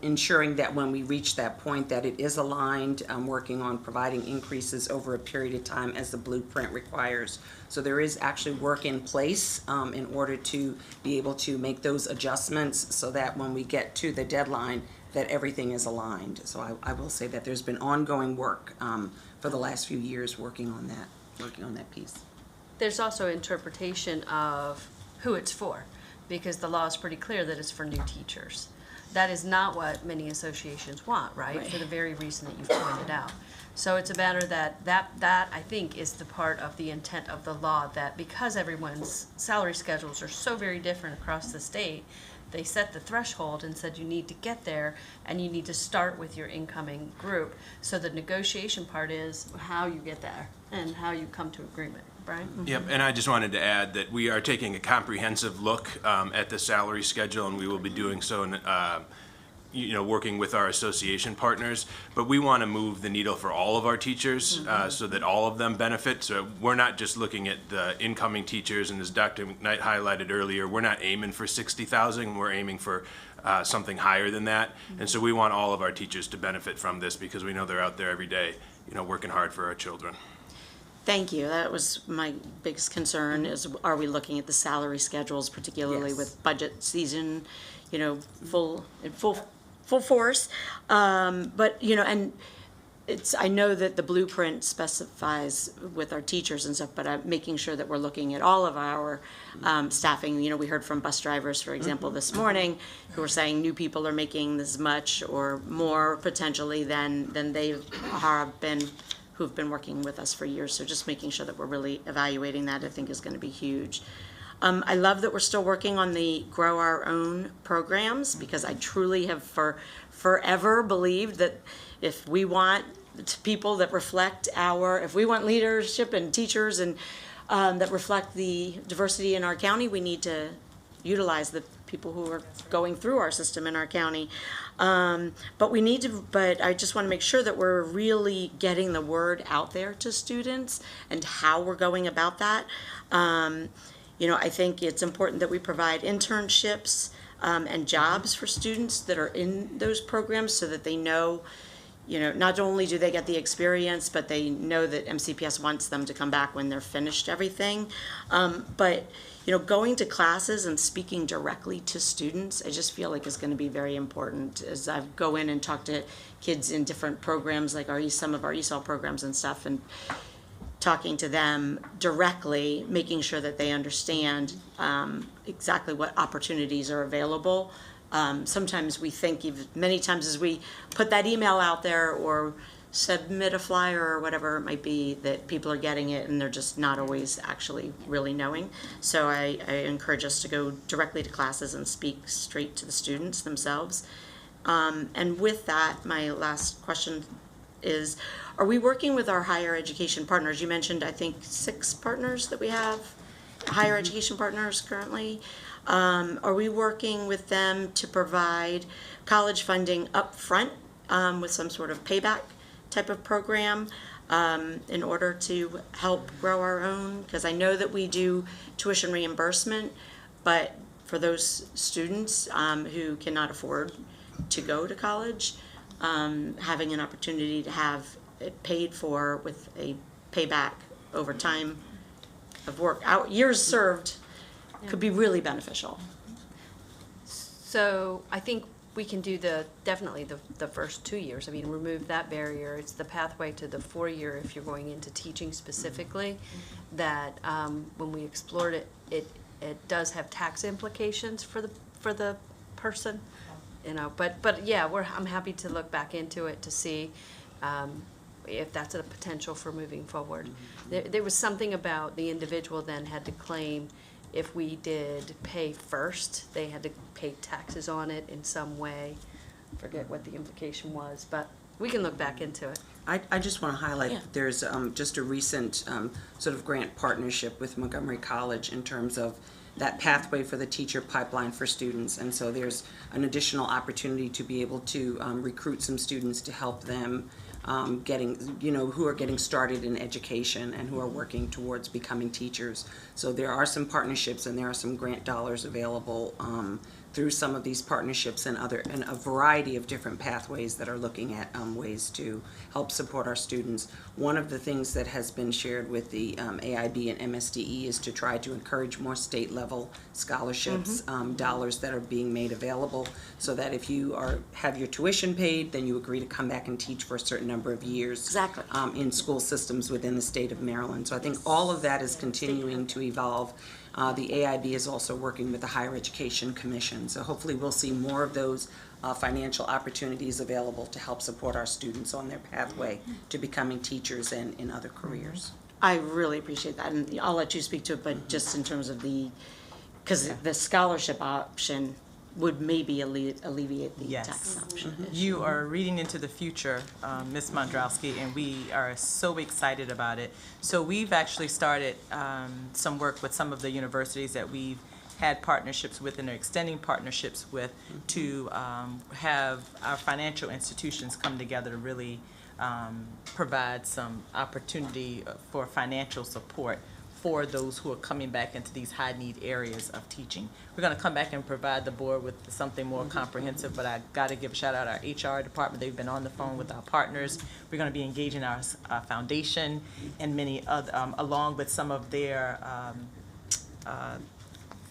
ensuring that when we reach that point that it is aligned, working on providing increases over a period of time as the blueprint requires. So there is actually work in place in order to be able to make those adjustments so that when we get to the deadline that everything is aligned. So I will say that there's been ongoing work for the last few years working on that piece. There's also interpretation of who it's for, because the law is pretty clear that it's for new teachers. That is not what many associations want, right? For the very reason that you've pointed out. So it's a matter that I think is the part of the intent of the law, that because everyone's salary schedules are so very different across the state, they set the threshold and said you need to get there and you need to start with your incoming group. So the negotiation part is how you get there and how you come to agreement. Brian? Yep, and I just wanted to add that we are taking a comprehensive look at the salary schedule, and we will be doing so in, working with our association partners. But we want to move the needle for all of our teachers so that all of them benefit. So we're not just looking at the incoming teachers, and as Dr. McKnight highlighted earlier, we're not aiming for 60,000. We're aiming for something higher than that. And so we want all of our teachers to benefit from this because we know they're out there every day, working hard for our children. Thank you. That was my biggest concern is, are we looking at the salary schedules, particularly with budget season, full force. But, and I know that the blueprint specifies with our teachers and stuff, but I'm making sure that we're looking at all of our staffing. We heard from bus drivers, for example, this morning, who were saying new people are making this much or more potentially than they have been, who've been working with us for years. So just making sure that we're really evaluating that, I think, is going to be huge. I love that we're still working on the Grow Our Own programs, because I truly have forever believed that if we want people that reflect if we want leadership and teachers and that reflect the diversity in our county, we need to utilize the people who are going through our system in our county. But I just want to make sure that we're really getting the word out there to students and how we're going about that. I think it's important that we provide internships and jobs for students that are in those programs so that they know, not only do they get the experience, but they know that MCPS wants them to come back when they're finished everything. But going to classes and speaking directly to students, I just feel like is going to be very important as I go in and talk to kids in different programs, like some of our ESOL programs and stuff, and talking to them directly, making sure that they understand exactly what opportunities are available. Sometimes we think, many times as we put that email out there or submit a flyer or whatever it might be, that people are getting it and they're just not always actually really knowing. So I encourage us to go directly to classes and speak straight to the students themselves. And with that, my last question is, are we working with our higher education partners? You mentioned, I think, 6 partners that we have, higher education partners currently. Are we working with them to provide college funding up front with some sort of payback type of program in order to help grow our own? Because I know that we do tuition reimbursement, but for those students who cannot afford to go to college, having an opportunity to have it paid for with a payback over time of work, years served, could be really beneficial. So I think we can do definitely the first 2 years. I mean, remove that barrier. It's the pathway to the 4-year if you're going into teaching specifically, that when we explored it, it does have tax implications for the person, but yeah, I'm happy to look back into it to see if that's a potential for moving forward. There was something about the individual then had to claim, if we did pay first, they had to pay taxes on it in some way. Forget what the implication was, but we can look back into it. I just want to highlight that there's just a recent sort of grant partnership with Montgomery College in terms of that pathway for the teacher pipeline for students. And so there's an additional opportunity to be able to recruit some students to help them who are getting started in education and who are working towards becoming teachers. So there are some partnerships and there are some grant dollars available through some of these partnerships and a variety of different pathways that are looking at ways to help support our students. One of the things that has been shared with the AIB and MSDE is to try to encourage more state level scholarships, dollars that are being made available, so that if you have your tuition paid, then you agree to come back and teach for a certain number of years in school systems within the state of Maryland. So I think all of that is continuing to evolve. The AIB is also working with the Higher Education Commission, so hopefully we'll see more of those financial opportunities available to help support our students on their pathway to becoming teachers and in other careers. I really appreciate that, and I'll let you speak to it, but just in terms of because the scholarship option would maybe alleviate the tax option. You are reading into the future, Ms. Mondrowski, and we are so excited about it. So we've actually started some work with some of the universities that we've had partnerships with and are extending partnerships with to have our financial institutions come together to really provide some opportunity for financial support for those who are coming back into these high-need areas of teaching. We're going to come back and provide the board with something more comprehensive, but I got to give a shout out our HR department. They've been on the phone with our partners. We're going to be engaging our foundation and many other, along with some of their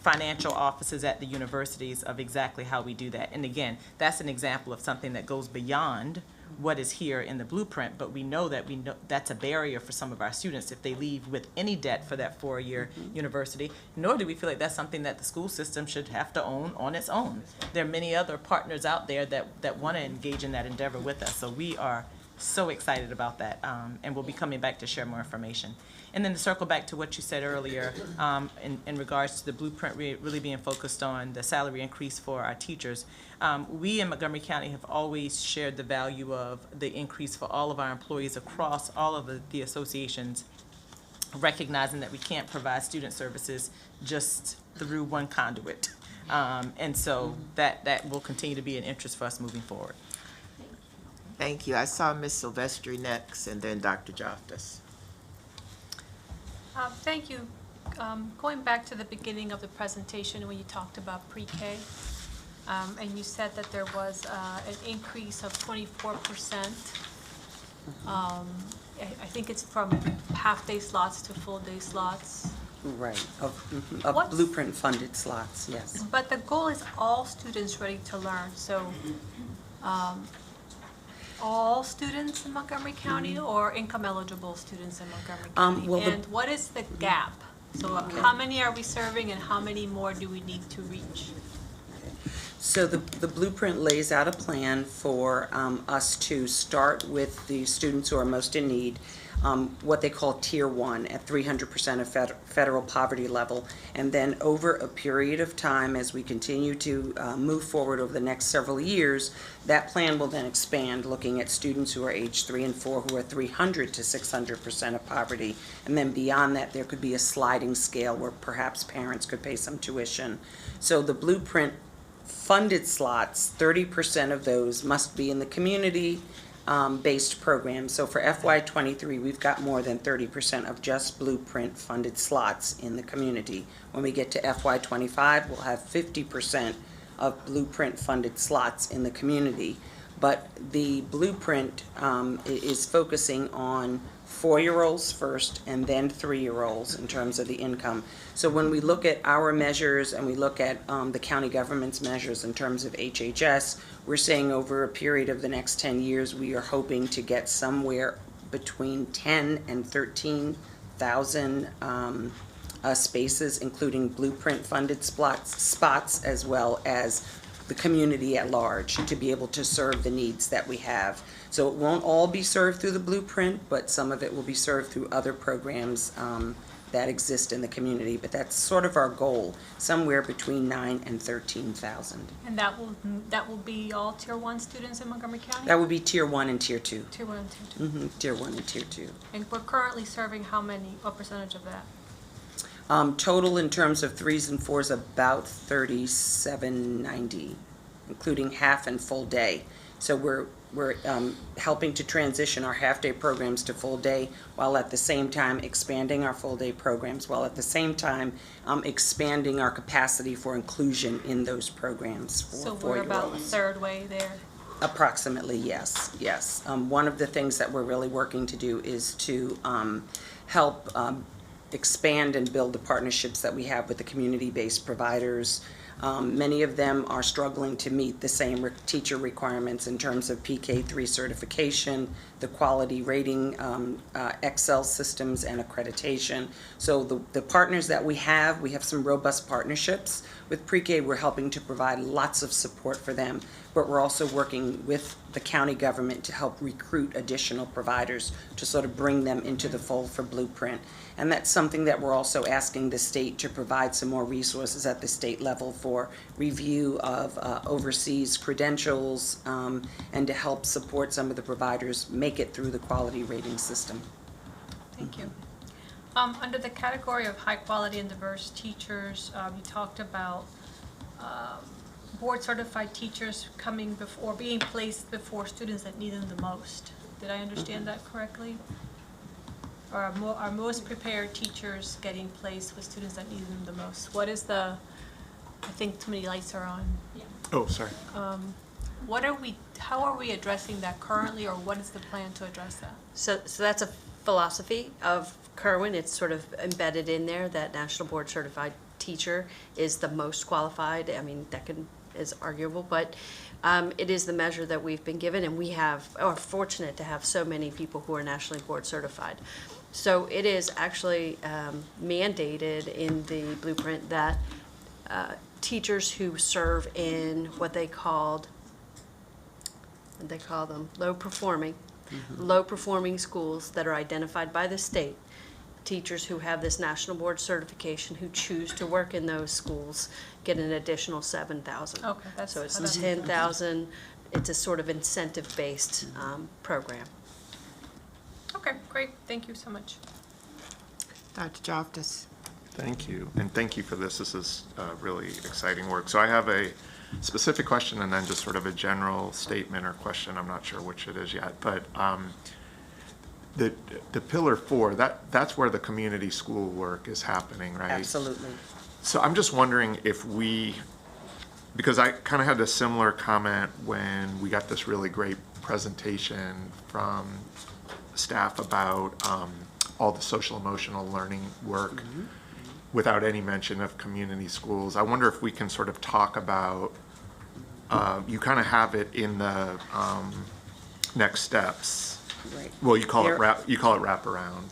financial offices at the universities of exactly how we do that. And again, that's an example of something that goes beyond what is here in the blueprint, but we know that's a barrier for some of our students if they leave with any debt for that 4-year university, nor do we feel like that's something that the school system should have to own on its own. There are many other partners out there that want to engage in that endeavor with us, so we are so excited about that, and we'll be coming back to share more information. And then to circle back to what you said earlier, in regards to the blueprint really being focused on the salary increase for our teachers, we in Montgomery County have always shared the value of the increase for all of our employees across all of the associations, recognizing that we can't provide student services just through one conduit. And so that will continue to be an interest for us moving forward. Thank you. I saw Ms. Silvestri next, and then Dr. Joftis. Thank you. Going back to the beginning of the presentation when you talked about pre-K, and you said that there was an increase of 24%. I think it's from half-day slots to full-day slots. Right, of blueprint-funded slots, yes. But the goal is all students ready to learn, so all students in Montgomery County or income-eligible students in Montgomery County? And what is the gap? So how many are we serving and how many more do we need to reach? So the blueprint lays out a plan for us to start with the students who are most in need, what they call Tier 1 at 300% of federal poverty level. And then over a period of time, as we continue to move forward over the next several years, that plan will then expand, looking at students who are age 3 and 4 who are 300 to 600% of poverty. And then beyond that, there could be a sliding scale where perhaps parents could pay some tuition. So the blueprint funded slots, 30% of those must be in the community based programs. So for FY23, we've got more than 30% of just blueprint funded slots in the community. When we get to FY25, we'll have 50% of blueprint funded slots in the community. But the blueprint is focusing on 4-year-olds first and then 3-year-olds in terms of the income. So when we look at our measures and we look at the county government's measures in terms of HHS, we're saying over a period of the next 10 years, we are hoping to get somewhere between 10 and 13,000 spaces, including blueprint funded spots as well as the community at large, to be able to serve the needs that we have. So it won't all be served through the blueprint, but some of it will be served through other programs that exist in the community. But that's sort of our goal, somewhere between 9,000 and 13,000. And that will be all Tier 1 students in Montgomery County? That would be Tier 1 and Tier 2. Tier 1 and Tier 2. Mm-hmm. Tier 1 and Tier 2. And we're currently serving what percentage of that? Total in terms of 3s and 4s, about 3,790, including half and full day. So we're helping to transition our half-day programs to full-day, while at the same time expanding our full-day programs, while at the same time expanding our capacity for inclusion in those programs for So we're four-year-olds. about a third way there. Approximately, yes, yes. One of the things that we're really working to do is to help expand and build the partnerships that we have with the community-based providers. Many of them are struggling to meet the same teacher requirements in terms of PK3 certification, the quality rating, Excel systems, and accreditation. So the partners that we have some robust partnerships. With pre-K, we're helping to provide lots of support for them, but we're also working with the county government to help recruit additional providers to sort of bring them into the fold for Blueprint. And that's something that we're also asking the state to provide some more resources at the state level for review of overseas credentials and to help support some of the providers make it through the quality rating system. Thank you. Under the category of high quality and diverse teachers, you talked about board certified teachers coming before, being placed before students that need them the most. Did I understand that correctly? Or are most prepared teachers getting placed with students that need them the most? What is the, I think too many lights are on. Yeah. Oh, sorry. How are we addressing that currently, or what is the plan to address that? So that's a philosophy of Kerwin. It's sort of embedded in there that National Board Certified Teacher is the most qualified. I mean, that is arguable, but it is the measure that we've been given, and we are fortunate to have so many people who are nationally board certified. So it is actually mandated in the Blueprint that teachers who serve in what they call them low performing schools that are identified by the state, teachers who have this national board certification who choose to work in those schools get an additional $7,000. Okay, so it's $10,000. It's a sort of incentive-based program. Okay, great. Thank you so much. Dr. Joftis. Thank you, and thank you for this. This is really exciting work. So I have a specific question and then just sort of a general statement or question. I'm not sure which it is yet, but the pillar 4, that's where the community school work is happening, right? Absolutely. So I'm just wondering if because I kind of had a similar comment when we got this really great presentation from staff about all the social emotional learning work without any mention of community schools. I wonder if we can sort of talk about, you kind of have it in the next steps. Right. Well, you call it wraparound.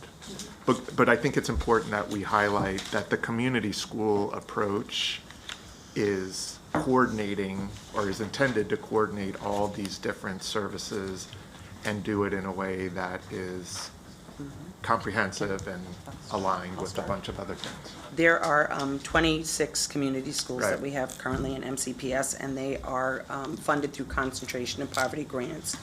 But I think it's important that we highlight that the community school approach is coordinating, or is intended to coordinate all these different services and do it in a way that is comprehensive and aligned with a bunch of other things. There are 26 community schools Right. that we have currently in MCPS, and they are funded through concentration and poverty grants.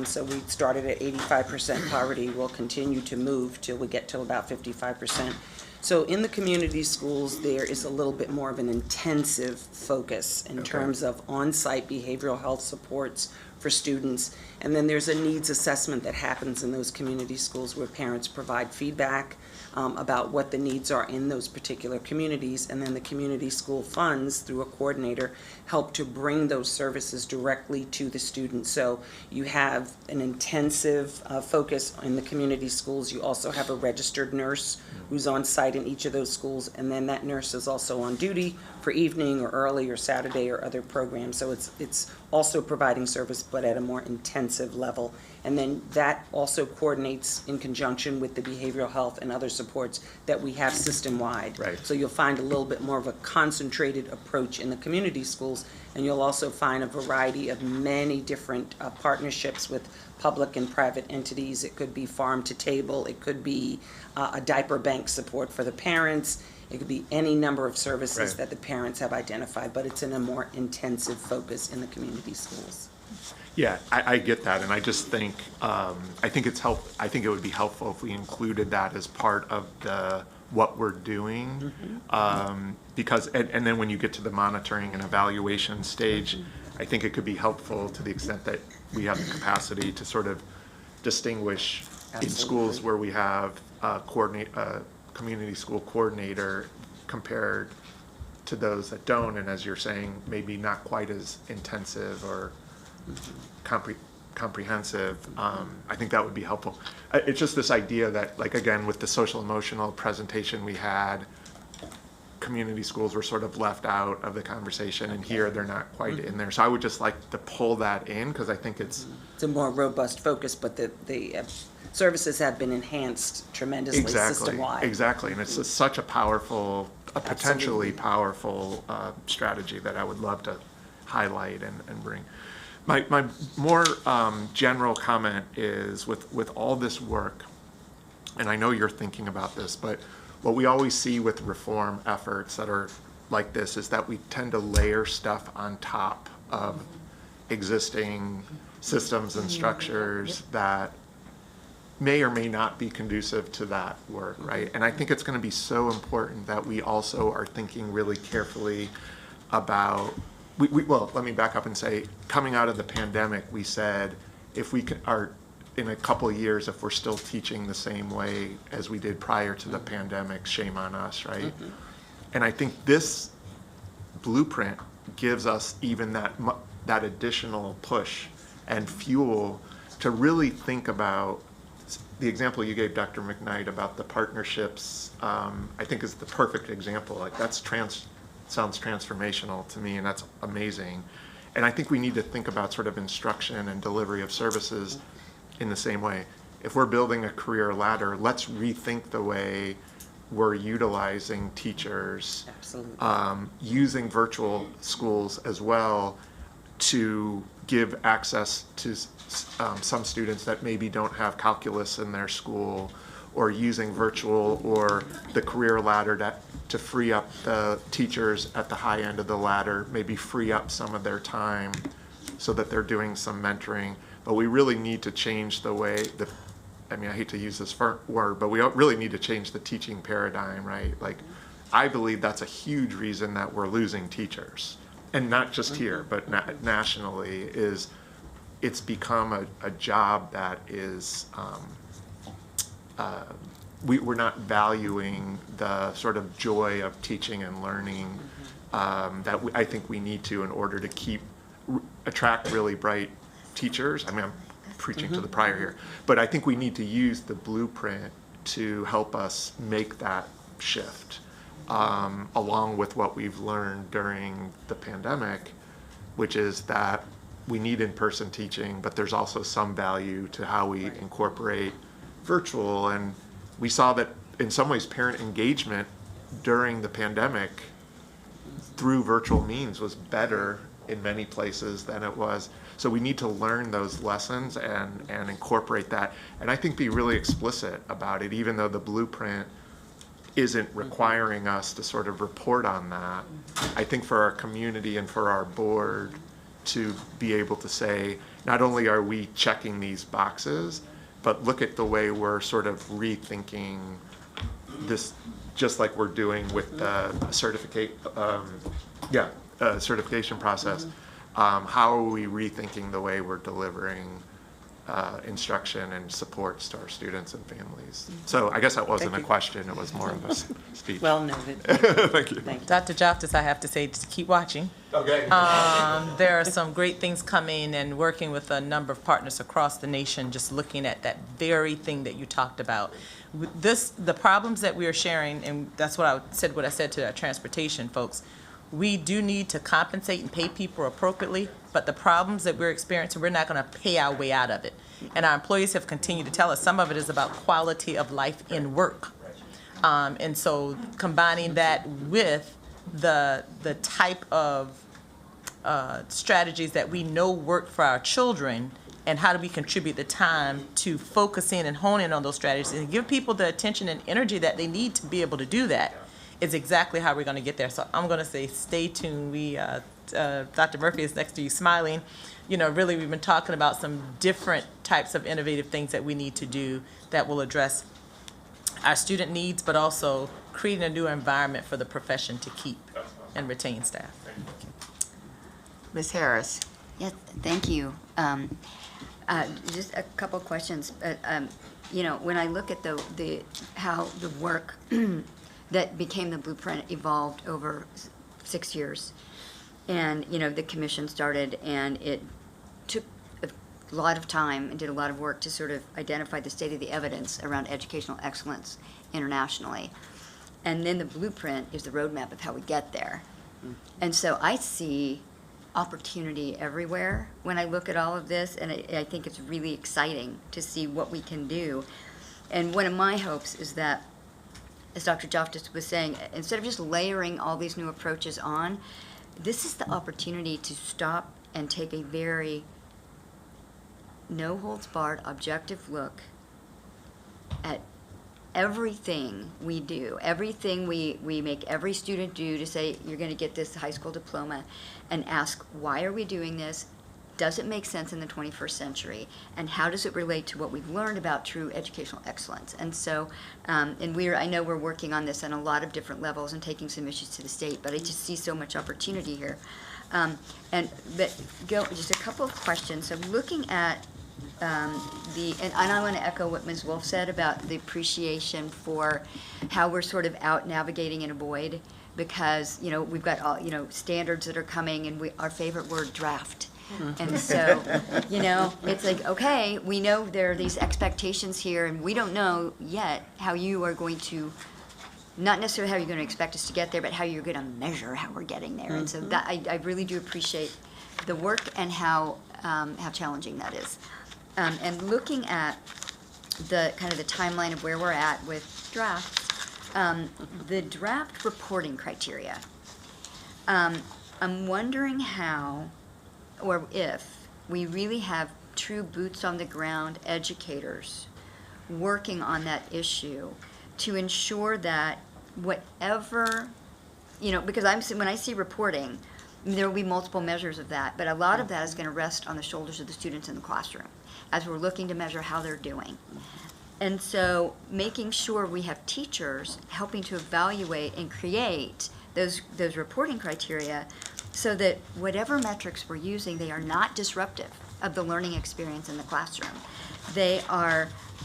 So we started at 85% poverty. We'll continue to move till we get to about 55%. So in the community schools, there is a little bit more of an intensive focus in terms of on-site behavioral health supports for students. And then there's a needs assessment that happens in those community schools where parents provide feedback about what the needs are in those particular communities. And then the community school funds, through a coordinator, help to bring those services directly to the students. So you have an intensive focus in the community schools. You also have a registered nurse who's on site in each of those schools, and then that nurse is also on duty for evening or early or Saturday or other programs. So it's also providing service, but at a more intensive level. And then that also coordinates in conjunction with the behavioral health and other supports that we have system-wide. Right. So you'll find a little bit more of a concentrated approach in the community schools, and you'll also find a variety of many different partnerships with public and private entities. It could be farm to table, it could be a diaper bank support for the parents, it could be any number of services Right. that the parents have identified, but it's in a more intensive focus in the community schools. Yeah, I get that, and I just think I think it would be helpful if we included that as part of what we're doing, because and then when you get to the monitoring and evaluation stage, I think it could be helpful to the extent that we have the capacity to sort of distinguish in schools where we have a community school coordinator compared to those that don't, and as you're saying, maybe not quite as intensive or comprehensive. I think that would be helpful. It's just this idea that, like, again, with the social emotional presentation we had, community schools were sort of left out of the conversation, and here they're not quite in there. So I would just like to pull that in, because I think it's a more robust focus, but the services have been enhanced tremendously system-wide. Exactly, and it's just such a powerful, a potentially powerful strategy that I would love to highlight and bring. My more general comment is with all this work, and I know you're thinking about this, but what we always see with reform efforts that are like this is that we tend to layer stuff on top of existing systems and structures that may or may not be conducive to that work, right? And I think it's going to be so important that we also are thinking really carefully about, well, let me back up and say, coming out of the pandemic, we said, if we are in a couple of years, if we're still teaching the same way as we did prior to the pandemic, shame on us, right? And I think this blueprint gives us even that additional push and fuel to really think about the example you gave, Dr. McKnight, about the partnerships. I think is the perfect example. Like, that's sounds transformational to me, and that's amazing. And I think we need to think about sort of instruction and delivery of services in the same way. If we're building a career ladder, let's rethink the way we're utilizing teachers, using virtual schools as well to give access to some students that maybe don't have calculus in their school, or using virtual or the career ladder to free up the teachers at the high end of the ladder, maybe free up some of their time so that they're doing some mentoring. But we really need to change the way I hate to use this word, but we really need to change the teaching paradigm, right? Like, I believe that's a huge reason that we're losing teachers. And not just here, but nationally, is it's become a job that is, we're not valuing the sort of joy of teaching and learning that I think we need to in order to attract really bright teachers. I mean, I'm preaching to the prior here, but I think we need to use the blueprint to help us make that shift, along with what we've learned during the pandemic, which is that we need in-person teaching, but there's also some value to how we incorporate virtual. And we saw that in some ways parent engagement during the pandemic through virtual means was better in many places than it was. So we need to learn those lessons and incorporate that. And I think be really explicit about it, even though the blueprint isn't requiring us to sort of report on that. I think for our community and for our board to be able to say, not only are we checking these boxes, but look at the way we're sort of rethinking this, just like we're doing with the certification process. How are we rethinking the way we're delivering instruction and supports to our students and families? So I guess that wasn't a question, it was more of a speech. Well noted. Thank you. Dr. Joftis, I have to say, just keep watching. Okay. There are some great things coming, and working with a number of partners across the nation, just looking at that very thing that you talked about. The problems that we are sharing, and that's what I said to our transportation folks, we do need to compensate and pay people appropriately, but the problems that we're experiencing, we're not going to pay our way out of it. And our employees have continued to tell us some of it is about quality of life in work. And so combining that with the type of strategies that we know work for our children, and how do we contribute the time to focus in and hone in on those strategies and give people the attention and energy that they need to be able to do that, is exactly how we're going to get there. So I'm going to say stay tuned. Dr. Murphy is next to you smiling. You know, really we've been talking about some different types of innovative things that we need to do that will address our student needs, but also creating a new environment for the profession to keep and retain staff. Ms. Harris. Yes, thank you. Just a couple of questions. You know, when I look at how the work that became the blueprint evolved over 6 years, and, you know, the commission started, and it took a lot of time and did a lot of work to sort of identify the state of the evidence around educational excellence internationally. And then the blueprint is the roadmap of how we get there. And so I see opportunity everywhere when I look at all of this, and I think it's really exciting to see what we can do. And one of my hopes is that, as Dr. Joftis was saying, instead of just layering all these new approaches on, this is the opportunity to stop and take a very no-holds-barred, objective look at everything we do, everything we make every student do to say, you're going to get this high school diploma, and ask, why are we doing this? Does it make sense in the 21st century? And how does it relate to what we've learned about true educational excellence? And so, I know we're working on this on a lot of different levels and taking some issues to the state, but I just see so much opportunity here. Just a couple of questions. So looking at and I want to echo what Ms. Wolf said about the appreciation for how we're sort of out navigating in a void, because, you know, we've got all, you know, standards that are coming, and our favorite word, draft. And so, you know, it's like, okay, we know there are these expectations here, and we don't know yet how you are going to, not necessarily how you're going to expect us to get there, but how you're going to measure how we're getting there. And so that, I really do appreciate the work and how challenging that is. And looking at the kind of the timeline of where we're at with drafts, the draft reporting criteria, I'm wondering how, or if, we really have true boots on the ground educators working on that issue to ensure that whatever, you know, because when I see reporting, there will be multiple measures of that, but a lot of that is going to rest on the shoulders of the students in the classroom as we're looking to measure how they're doing. And so making sure we have teachers helping to evaluate and create those reporting criteria so that whatever metrics we're using, they are not disruptive of the learning experience in the classroom.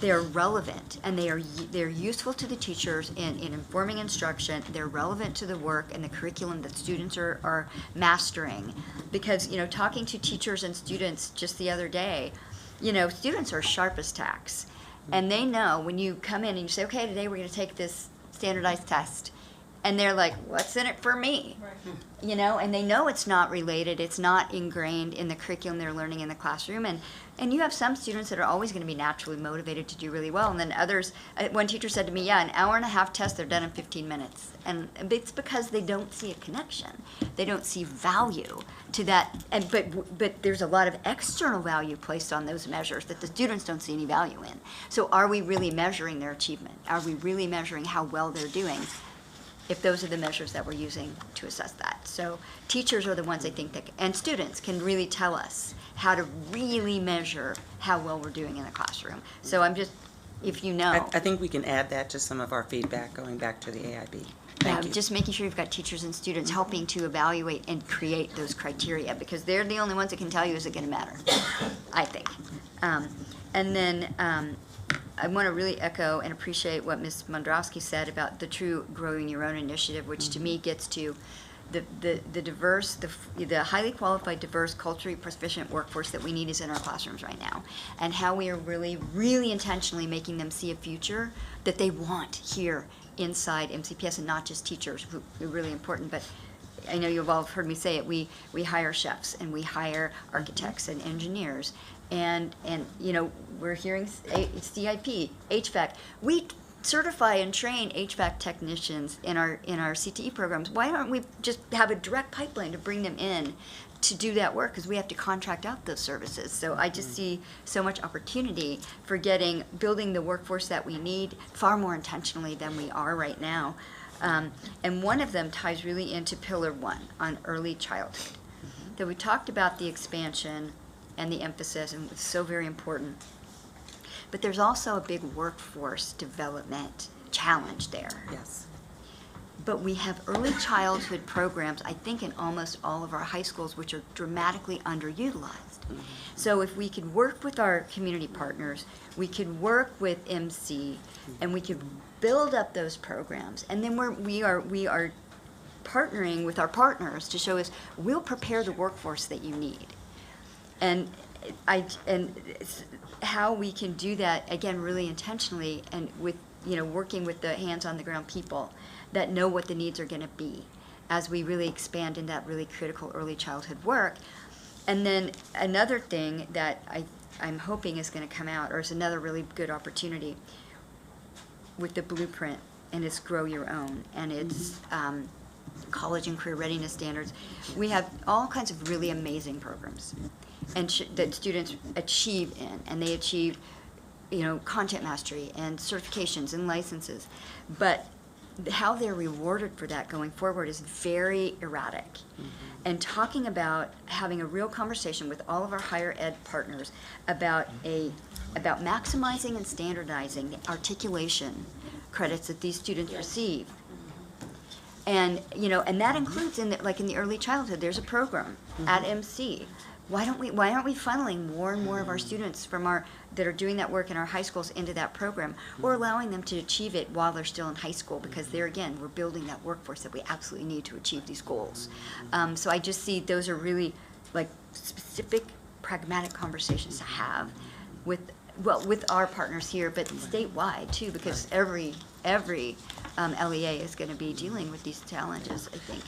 They're relevant, and they're useful to the teachers in informing instruction. They're relevant to the work and the curriculum that students are mastering. Because, you know, talking to teachers and students just the other day, you know, students are sharp as tacks. And they know when you come in and you say, okay, today we're going to take this standardized test. And they're like, what's in it for me? Right. You know, and they know it's not related, it's not ingrained in the curriculum they're learning in the classroom. And you have some students that are always going to be naturally motivated to do really well. And then others, one teacher said to me, yeah, an hour-and-a-half test, they're done in 15 minutes. And it's because they don't see a connection. They don't see value to that. But there's a lot of external value placed on those measures that the students don't see any value in. So are we really measuring their achievement? Are we really measuring how well they're doing? If those are the measures that we're using to assess that. So teachers are the ones, I think, that, and students can really tell us how to really measure how well we're doing in the classroom. So I'm just, if you know. I think we can add that to some of our feedback going back to the AIB. Thank you. Just making sure you've got teachers and students helping to evaluate and create those criteria, because they're the only ones that can tell you, is it going to matter, I think. And then I want to really echo and appreciate what Ms. Mondrowski said about the true Growing Your Own initiative, which to me gets to the diverse, the highly qualified, diverse, culturally proficient workforce that we need is in our classrooms right now, and how we are really, really intentionally making them see a future that they want here inside MCPS, and not just teachers, who are really important, but I know you've all heard me say it, we hire chefs, and we hire architects and engineers, and you know, we're hearing CIP, HVAC. We certify and train HVAC technicians in our CTE programs. Why don't we just have a direct pipeline to bring them in to do that work, because we have to contract out those services. So I just see so much opportunity for building the workforce that we need far more intentionally than we are right now. And one of them ties really into Pillar 1 on early childhood. So we talked about the expansion and the emphasis, and it's so very important. But there's also a big workforce development challenge there. Yes. but we have early childhood programs, I think, in almost all of our high schools, which are dramatically underutilized. So if we could work with our community partners, we could work with MC, and we could build up those programs, and then we are partnering with our partners to show us we'll prepare the workforce that you need. And how we can do that, again, really intentionally, and with, working with the hands on the ground people that know what the needs are going to be as we really expand in that really critical early childhood work. And then another thing that I'm hoping is going to come out, or is another really good opportunity with the blueprint, and it's Grow Your Own, and it's college and career readiness standards. We have all kinds of really amazing programs and that students achieve in, and they achieve, content mastery and certifications and licenses. But how they're rewarded for that going forward is very erratic. And talking about having a real conversation with all of our higher ed partners about maximizing and standardizing the articulation credits that these students receive. And, and that includes in the early childhood, there's a program at MC. Why aren't we funneling more and more of our students that are doing that work in our high schools into that program, or allowing them to achieve it while they're still in high school? Because there again, we're building that workforce that we absolutely need to achieve these goals. So I just see those are really specific, pragmatic conversations to have with our partners here, but statewide too, because every LEA is going to be dealing with these challenges, I think.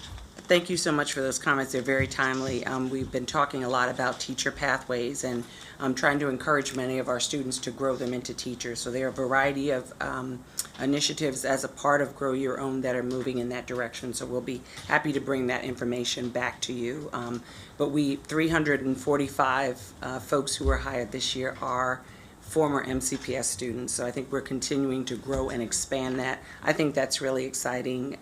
Thank you so much for those comments. They're very timely. We've been talking a lot about teacher pathways and trying to encourage many of our students to grow them into teachers. So there are a variety of initiatives as a part of Grow Your Own that are moving in that direction. So we'll be happy to bring that information back to you. But 345 folks who were hired this year are former MCPS students. So I think we're continuing to grow and expand that. I think that's really exciting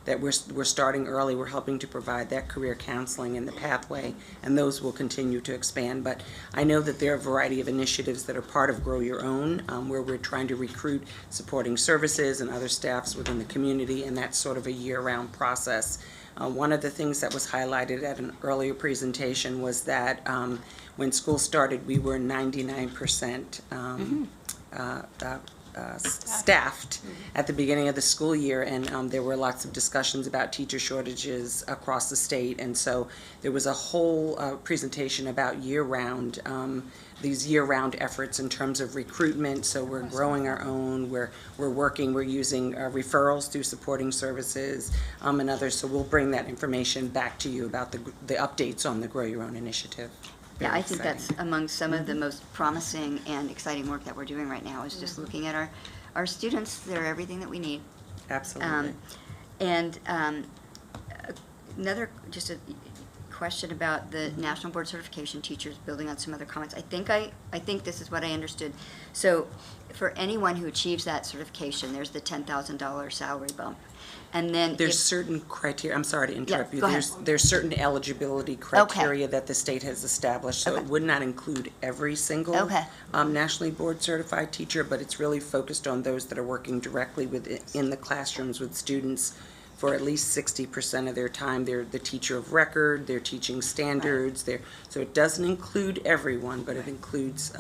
that we're starting early. We're helping to provide that career counseling and the pathway, and those will continue to expand. But I know that there are a variety of initiatives that are part of Grow Your Own, where we're trying to recruit supporting services and other staffs within the community, and that's sort of a year-round process. One of the things that was highlighted at an earlier presentation was that when school started, we were 99% staffed at the beginning of the school year, and there were lots of discussions about teacher shortages across the state, and so there was a whole presentation about year-round, these year-round efforts in terms of recruitment. So we're growing our own, we're using referrals through supporting services and others, so we'll bring that information back to you about the updates on the Grow Your Own initiative. Yeah, I think that's among some of the most promising and exciting work that we're doing right now, is just looking at our students. They're everything that we need. Absolutely. Another, just a question about the National Board Certification teachers, building on some other comments. I think this is what I understood. So for anyone who achieves that certification, there's the $10,000 salary bump. And then there's certain criteria. I'm sorry to interrupt you. Go ahead. There's certain eligibility criteria that the state has established. So it would not include every single nationally board certified teacher, but it's really focused on those that are working directly in the classrooms with students for at least 60% of their time. They're the teacher of record, they're teaching standards, so it doesn't include everyone, but it includes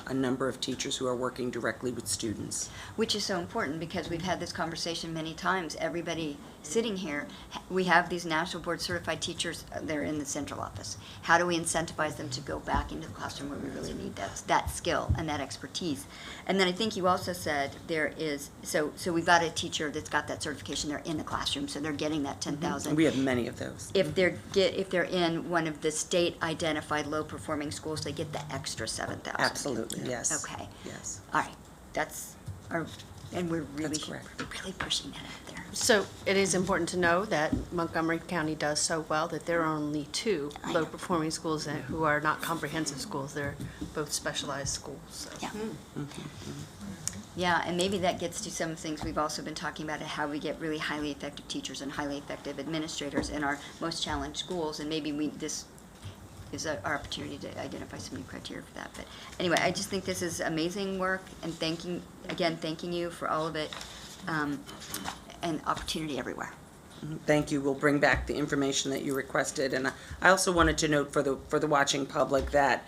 a number of teachers who are working directly with students. Which is so important, because we've had this conversation many times. Everybody sitting here, we have these National Board Certified teachers, they're in the central office. How do we incentivize them to go back into the classroom where we really need that skill and that expertise? And then I think you also said there is, so we've got a teacher that's got that certification, they're in the classroom, so they're getting that $10,000. We have many of those. If they're in one of the state identified low performing schools, they get the extra $7,000. Absolutely, yes. Okay. Yes. All right, and we're really pushing that out there. So it is important to know that Montgomery County does so well that there are only 2 low-performing schools who are not comprehensive schools. They're both specialized schools. So. Yeah. Yeah, and maybe that gets to some things we've also been talking about, how we get really highly effective teachers and highly effective administrators in our most challenged schools, and maybe this is our opportunity to identify some new criteria for that. But anyway, I just think this is amazing work, and thanking you for all of it. and opportunity everywhere. Thank you. We'll bring back the information that you requested. And I also wanted to note for the watching public that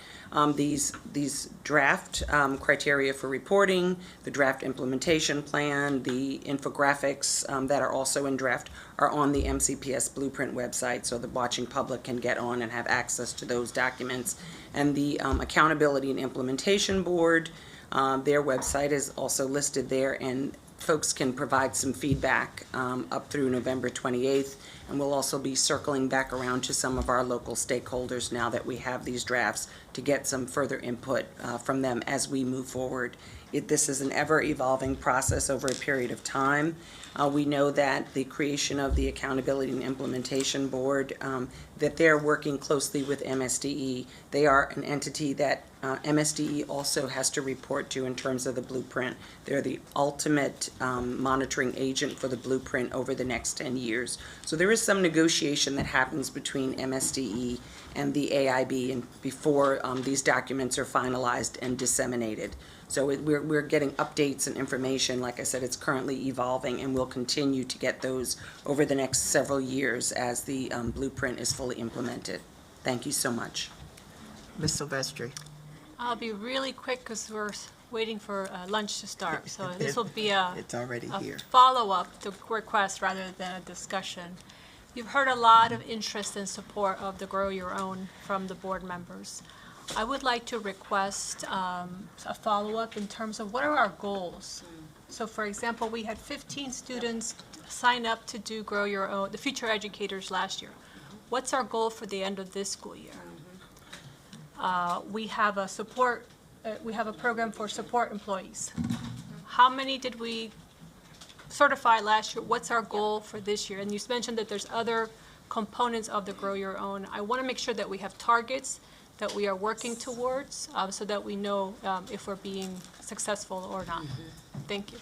these draft criteria for reporting, the draft implementation plan, the infographics that are also in draft are on the MCPS Blueprint website, so the watching public can get on and have access to those documents. And the Accountability and Implementation Board, their website is also listed there, and folks can provide some feedback up through November 28th, and we'll also be circling back around to some of our local stakeholders now that we have these drafts to get some further input from them as we move forward. This is an ever-evolving process over a period of time. We know that the creation of the Accountability and Implementation Board, that they're working closely with MSDE. They are an entity that MSDE also has to report to in terms of the blueprint. They're the ultimate monitoring agent for the blueprint over the next 10 years. So there is some negotiation that happens between MSDE and the AIB and before these documents are finalized and disseminated. So we're getting updates and information. Like I said, it's currently evolving, and we'll continue to get those over the next several years as the blueprint is fully implemented. Thank you so much. Ms. Silvestri. I'll be really quick because we're waiting for lunch to start. So this will be It's already here. follow-up to request rather than a discussion. You've heard a lot of interest and support of the Grow Your Own from the board members. I would like to request a follow-up in terms of what are our goals? So for example, we had 15 students sign up to do Grow Your Own, the future educators last year. What's our goal for the end of this school year? We have a program for support employees. How many did we certify last year? What's our goal for this year? And you mentioned that there's other components of the Grow Your Own. I want to make sure that we have targets that we are working towards so that we know if we're being successful or not. Thank you.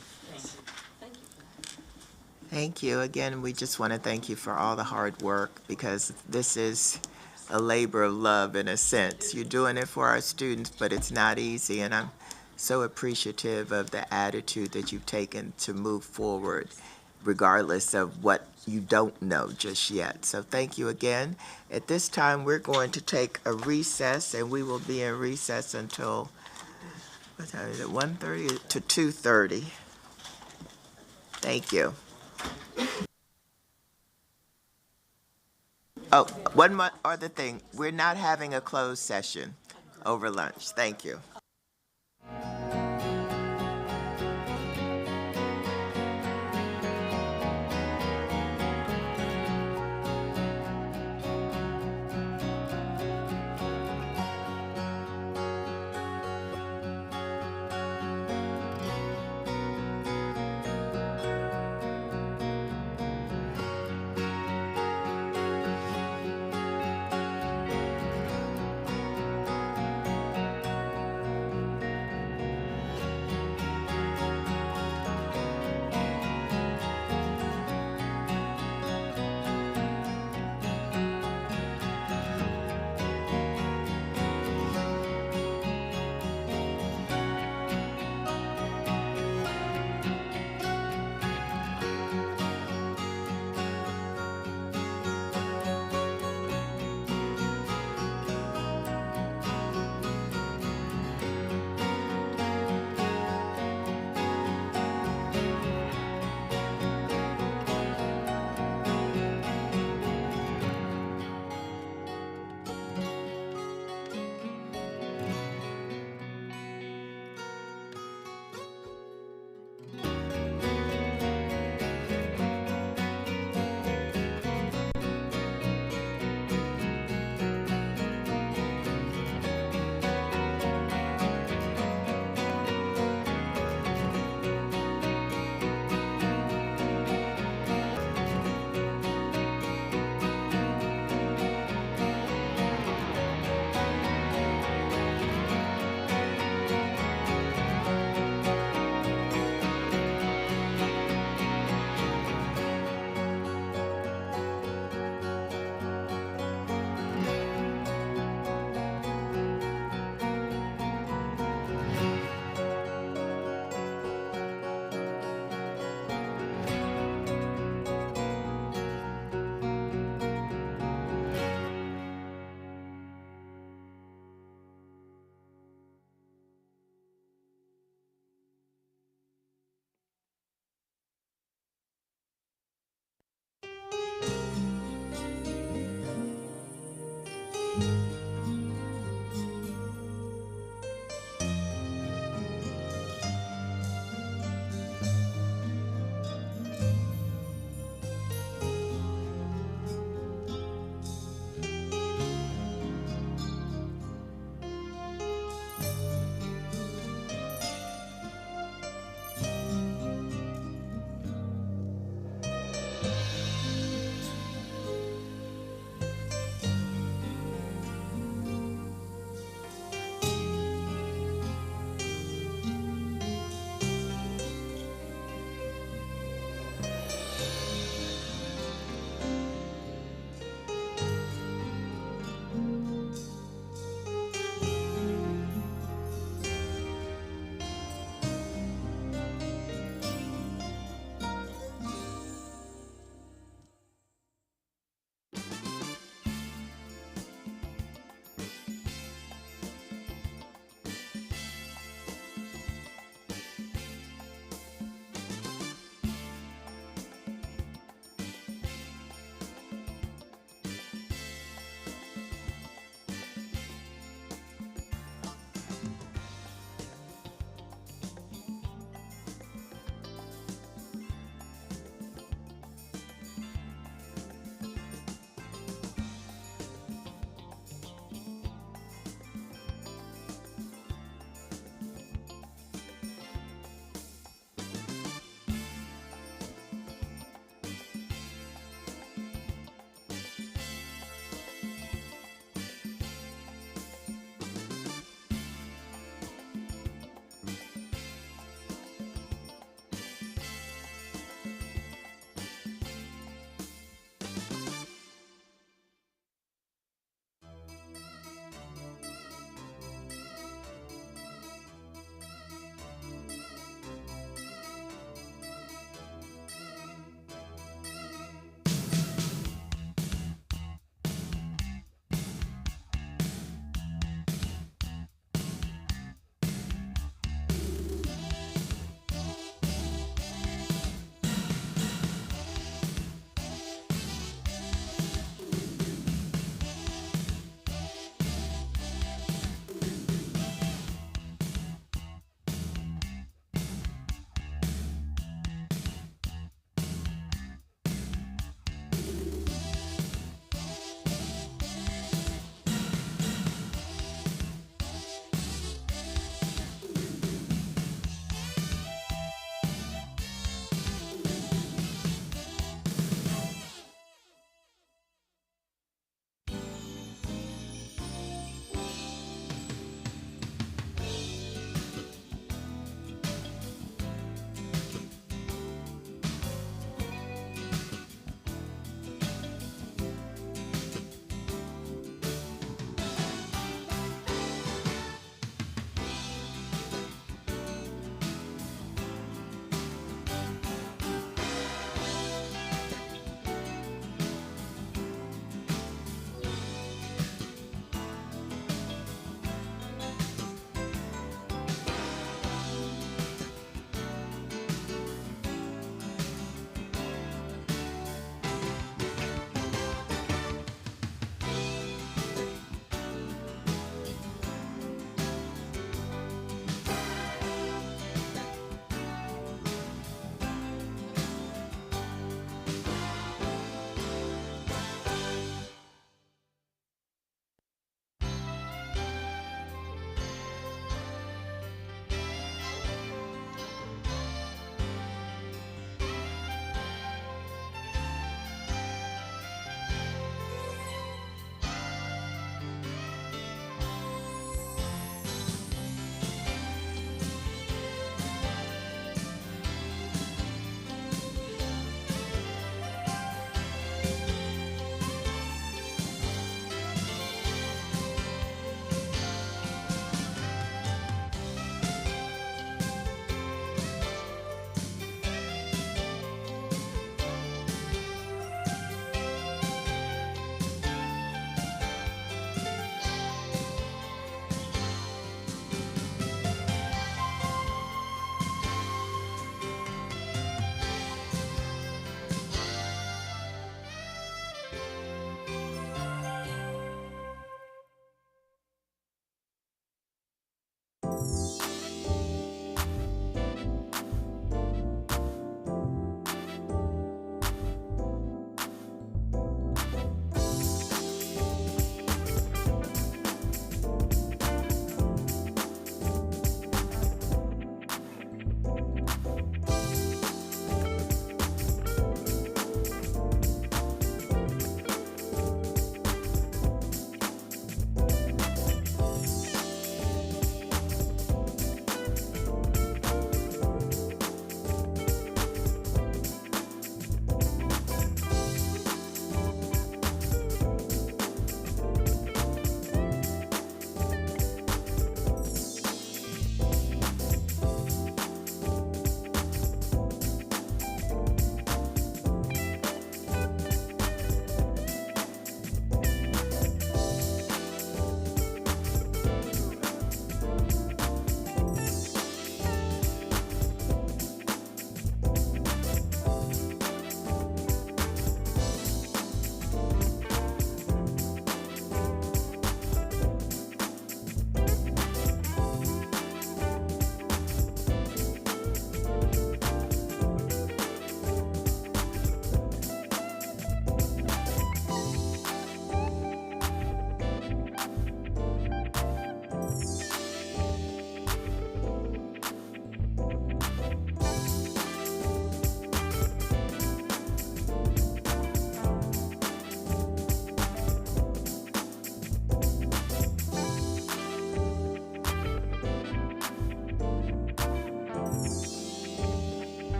Thank you. Again, we just want to thank you for all the hard work, because this is a labor of love in a sense. You're doing it for our students, but it's not easy, and I'm so appreciative of the attitude that you've taken to move forward, regardless of what you don't know just yet. So thank you again. At this time, we're going to take a recess, and we will be in recess until, what time is it, 1:30 to 2:30. Thank you. Oh, one more other thing. We're not having a closed session over lunch. Thank you.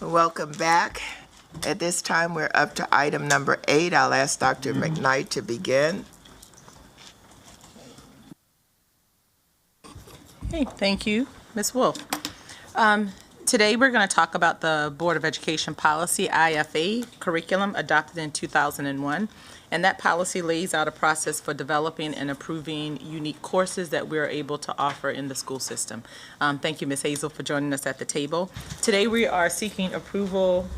Welcome back. At this time, we're up to item number 8. I'll ask Dr. McKnight to begin. Hey, thank you, Ms. Wolf. Today, we're going to talk about the Board of Education Policy, IFA, curriculum adopted in 2001. And that policy lays out a process for developing and approving unique courses that we're able to offer in the school system. Thank you, Ms. Hazel, for joining us at the table. Today, we are seeking approval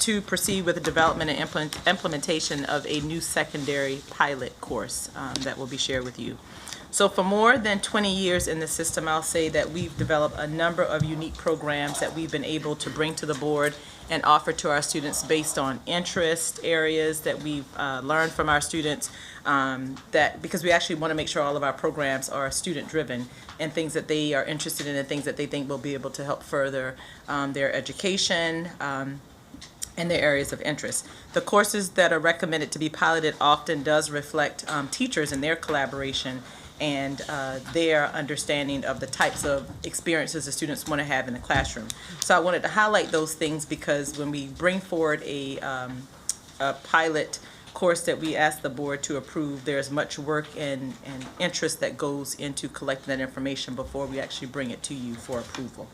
to proceed with the development and implementation of a new secondary pilot course that will be shared with you. So for more than 20 years in the system, I'll say that we've developed a number of unique programs that we've been able to bring to the board and offer to our students based on interest areas that we've learned from our students, that because we actually want to make sure all of our programs are student-driven and things that they are interested in and things that they think will be able to help further their education and their areas of interest. The courses that are recommended to be piloted often does reflect teachers and their collaboration and their understanding of the types of experiences the students want to have in the classroom. So I wanted to highlight those things because when we bring forward a pilot course that we ask the board to approve, there's much work and interest that goes into collecting that information before we actually bring it to you for approval.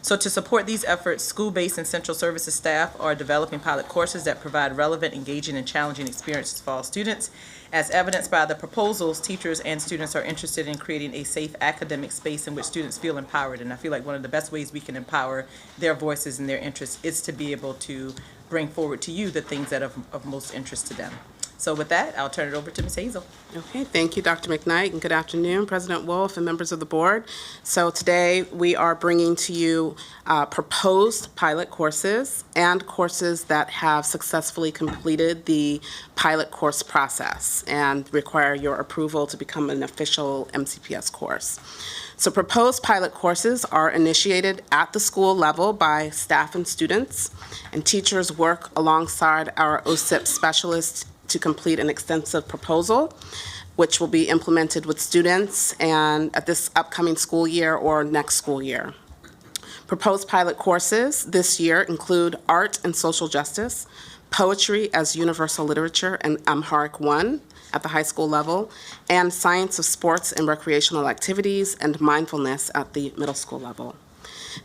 So to support these efforts, school-based and central services staff are developing pilot courses that provide relevant, engaging, and challenging experiences for all students. As evidenced by the proposals, teachers and students are interested in creating a safe academic space in which students feel empowered. And I feel like one of the best ways we can empower their voices and their interests is to be able to bring forward to you the things that are of most interest to them. So with that, I'll turn it over to Ms. Hazel. Okay, thank you, Dr. McKnight, and good afternoon, President Wolf and members of the board. So today we are bringing to you proposed pilot courses and courses that have successfully completed the pilot course process and require your approval to become an official MCPS course. So proposed pilot courses are initiated at the school level by staff and students, and teachers work alongside our OSIP specialists to complete an extensive proposal, which will be implemented with students and at this upcoming school year or next school year. Proposed pilot courses this year include Art and Social Justice, Poetry as Universal Literature and Amharic 1 at the high school level, and Science of Sports and Recreational Activities and Mindfulness at the middle school level.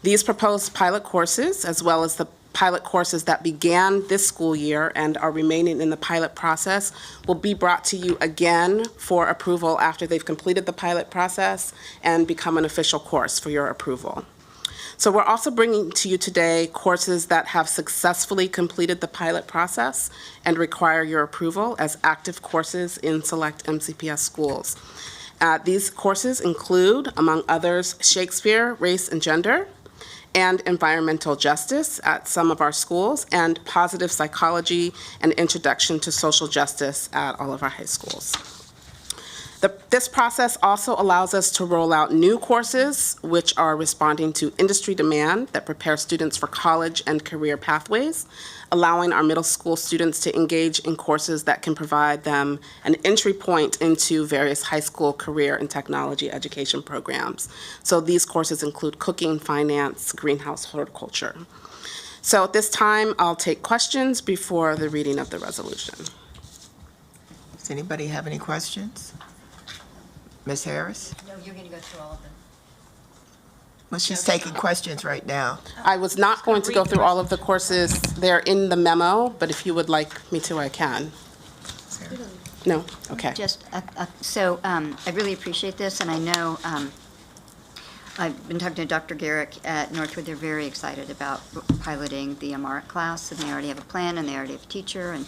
These proposed pilot courses, as well as the pilot courses that began this school year and are remaining in the pilot process, will be brought to you again for approval after they've completed the pilot process and become an official course for your approval. So we're also bringing to you today courses that have successfully completed the pilot process and require your approval as active courses in select MCPS schools. These courses include, among others, Shakespeare, Race and Gender, and Environmental Justice at some of our schools, and Positive Psychology and Introduction to Social Justice at all of our high schools. This process also allows us to roll out new courses which are responding to industry demand that prepare students for college and career pathways, allowing our middle school students to engage in courses that can provide them an entry point into various high school career and technology education programs. So these courses include cooking, finance, greenhouse horticulture. So at this time, I'll take questions before the reading of the resolution. Does anybody have any questions? Ms. Harris? No, you're going to go through all of them. Well, she's taking questions right now. I was not going to go through all of the courses. They're in the memo, but if you would like me to, I can. No? Okay. Just, I really appreciate this, and I know I've been talking to Dr. Garrick at Northwood. They're very excited about piloting the Amharic class, and they already have a plan, and they already have a teacher. And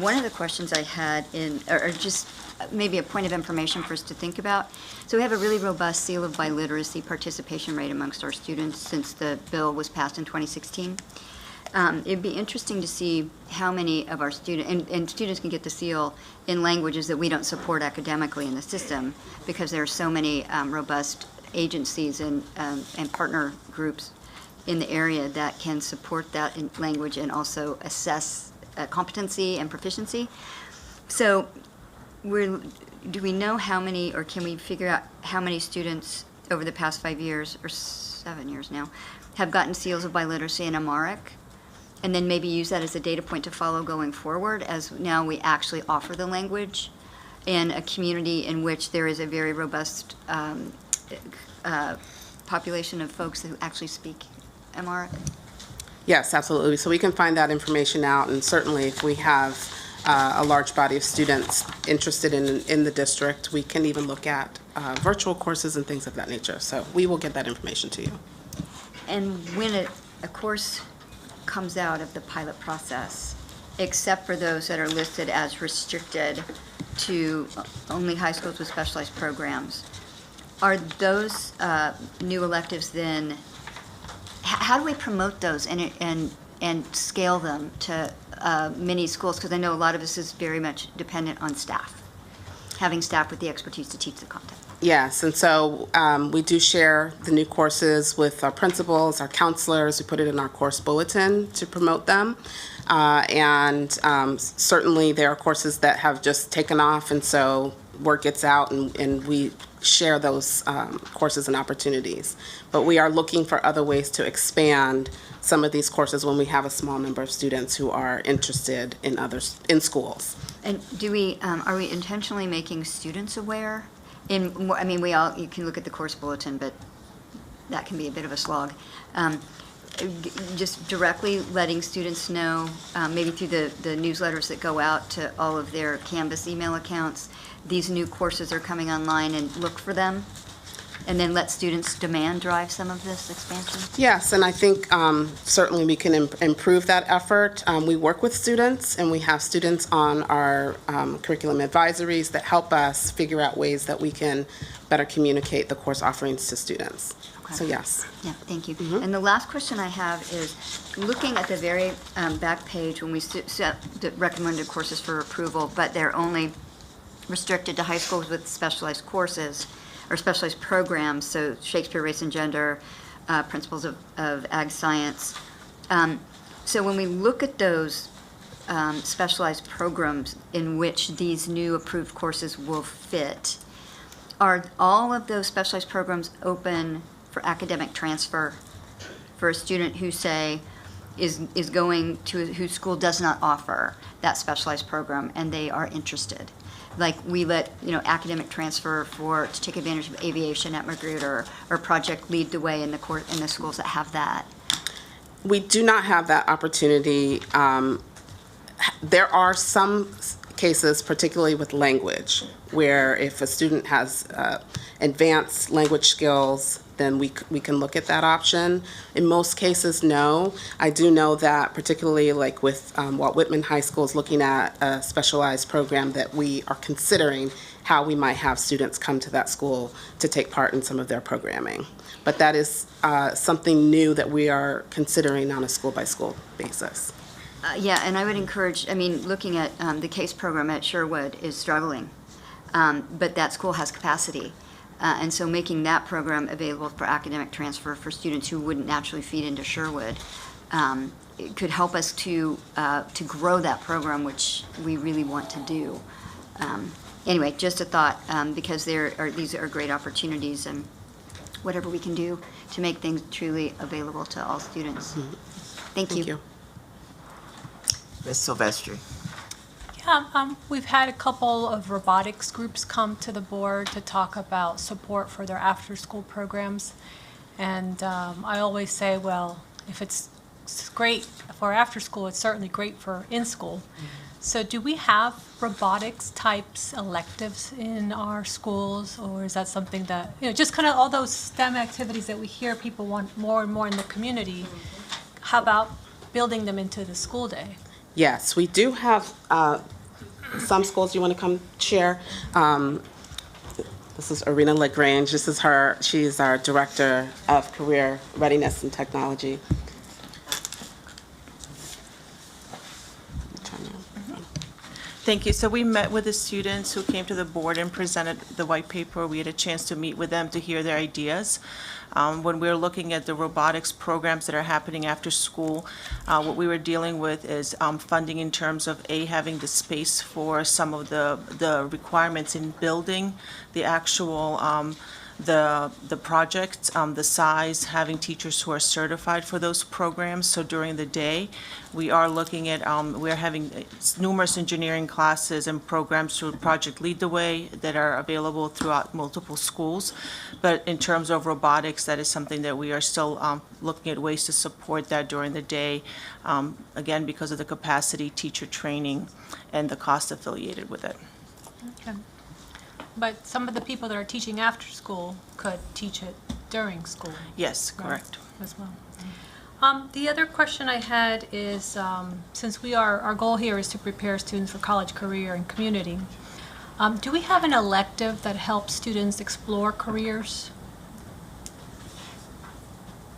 one of the questions I had or just maybe a point of information for us to think about. So we have a really robust seal of biliteracy participation rate amongst our students since the bill was passed in 2016. It'd be interesting to see how many of our students, and students can get the seal in languages that we don't support academically in the system, because there are so many robust agencies and partner groups in the area that can support that in language and also assess competency and proficiency. So do we know how many, or can we figure out how many students over the past 5 years, or 7 years now, have gotten seals of biliteracy and Amharic, and then maybe use that as a data point to follow going forward, as now we actually offer the language in a community in which there is a very robust population of folks who actually speak Amharic? Yes, absolutely. So we can find that information out, and certainly if we have a large body of students interested in the district, we can even look at virtual courses and things of that nature. So we will get that information to you. And when a course comes out of the pilot process, except for those that are listed as restricted to only high schools with specialized programs, are those new electives then, how do we promote those and scale them to many schools? Because I know a lot of this is very much dependent on staff, having staff with the expertise to teach the content. Yes, and so we do share the new courses with our principals, our counselors. We put it in our course bulletin to promote them. And certainly there are courses that have just taken off, and so word gets out and we share those courses and opportunities. But we are looking for other ways to expand some of these courses when we have a small number of students who are interested in schools. And do we, are we intentionally making students aware? I mean, you can look at the course bulletin, but that can be a bit of a slog. Just directly letting students know, maybe through the newsletters that go out to all of their Canvas email accounts, these new courses are coming online, and look for them, and then let students' demand drive some of this expansion? Yes, and I think certainly we can improve that effort. We work with students, and we have students on our curriculum advisories that help us figure out ways that we can better communicate the course offerings to students. Okay. So yes. Yeah, thank you. And the last question I have is, looking at the very back page when we set the recommended courses for approval, but they're only restricted to high schools with specialized courses or specialized programs, so Shakespeare, Race and Gender, Principles of Ag Science. So when we look at those specialized programs in which these new approved courses will fit, are all of those specialized programs open for academic transfer for a student who, say, is going to, whose school does not offer that specialized program and they are interested? Like we let, academic transfer to take advantage of aviation at Magruder, or Project Lead the Way in the schools that have that. We do not have that opportunity. There are some cases, particularly with language, where if a student has advanced language skills, then we can look at that option. In most cases, no. I do know that particularly like with Walt Whitman High School is looking at a specialized program that we are considering how we might have students come to that school to take part in some of their programming. But that is something new that we are considering on a school-by-school basis. Yeah, and I would encourage, looking at the CASE program at Sherwood is struggling, but that school has capacity. And so making that program available for academic transfer for students who wouldn't naturally feed into Sherwood it could help us to grow that program, which we really want to do. Anyway, just a thought, because these are great opportunities, and whatever we can do to make things truly available to all students. Mm-hmm. Thank you. Thank you. Ms. Silvestri. Yeah, we've had a couple of robotics groups come to the board to talk about support for their after-school programs. And I always say, well, if it's great for after-school, it's certainly great for in-school. So do we have robotics types electives in our schools, or is that something that, just kind of all those STEM activities that we hear people want more and more in the community, how about building them into the school day? Yes, we do have some schools. You want to come share? This is Arena LaGrange. This is her. She's our Director of Career Readiness and Technology. Thank you. So we met with the students who came to the board and presented the white paper. We had a chance to meet with them to hear their ideas. When we were looking at the robotics programs that are happening after school, what we were dealing with is funding in terms of having the space for some of the requirements in building the actual the project, the size, having teachers who are certified for those programs. So during the day, we are looking at, we're having numerous engineering classes and programs through Project Lead the Way that are available throughout multiple schools. But in terms of robotics, that is something that we are still looking at ways to support that during the day, again, because of the capacity, teacher training, and the cost affiliated with it. Okay. But some of the people that are teaching after school could teach it during school. Yes, correct. As well. The other question I had is, since our goal here is to prepare students for college, career, and community, do we have an elective that helps students explore careers?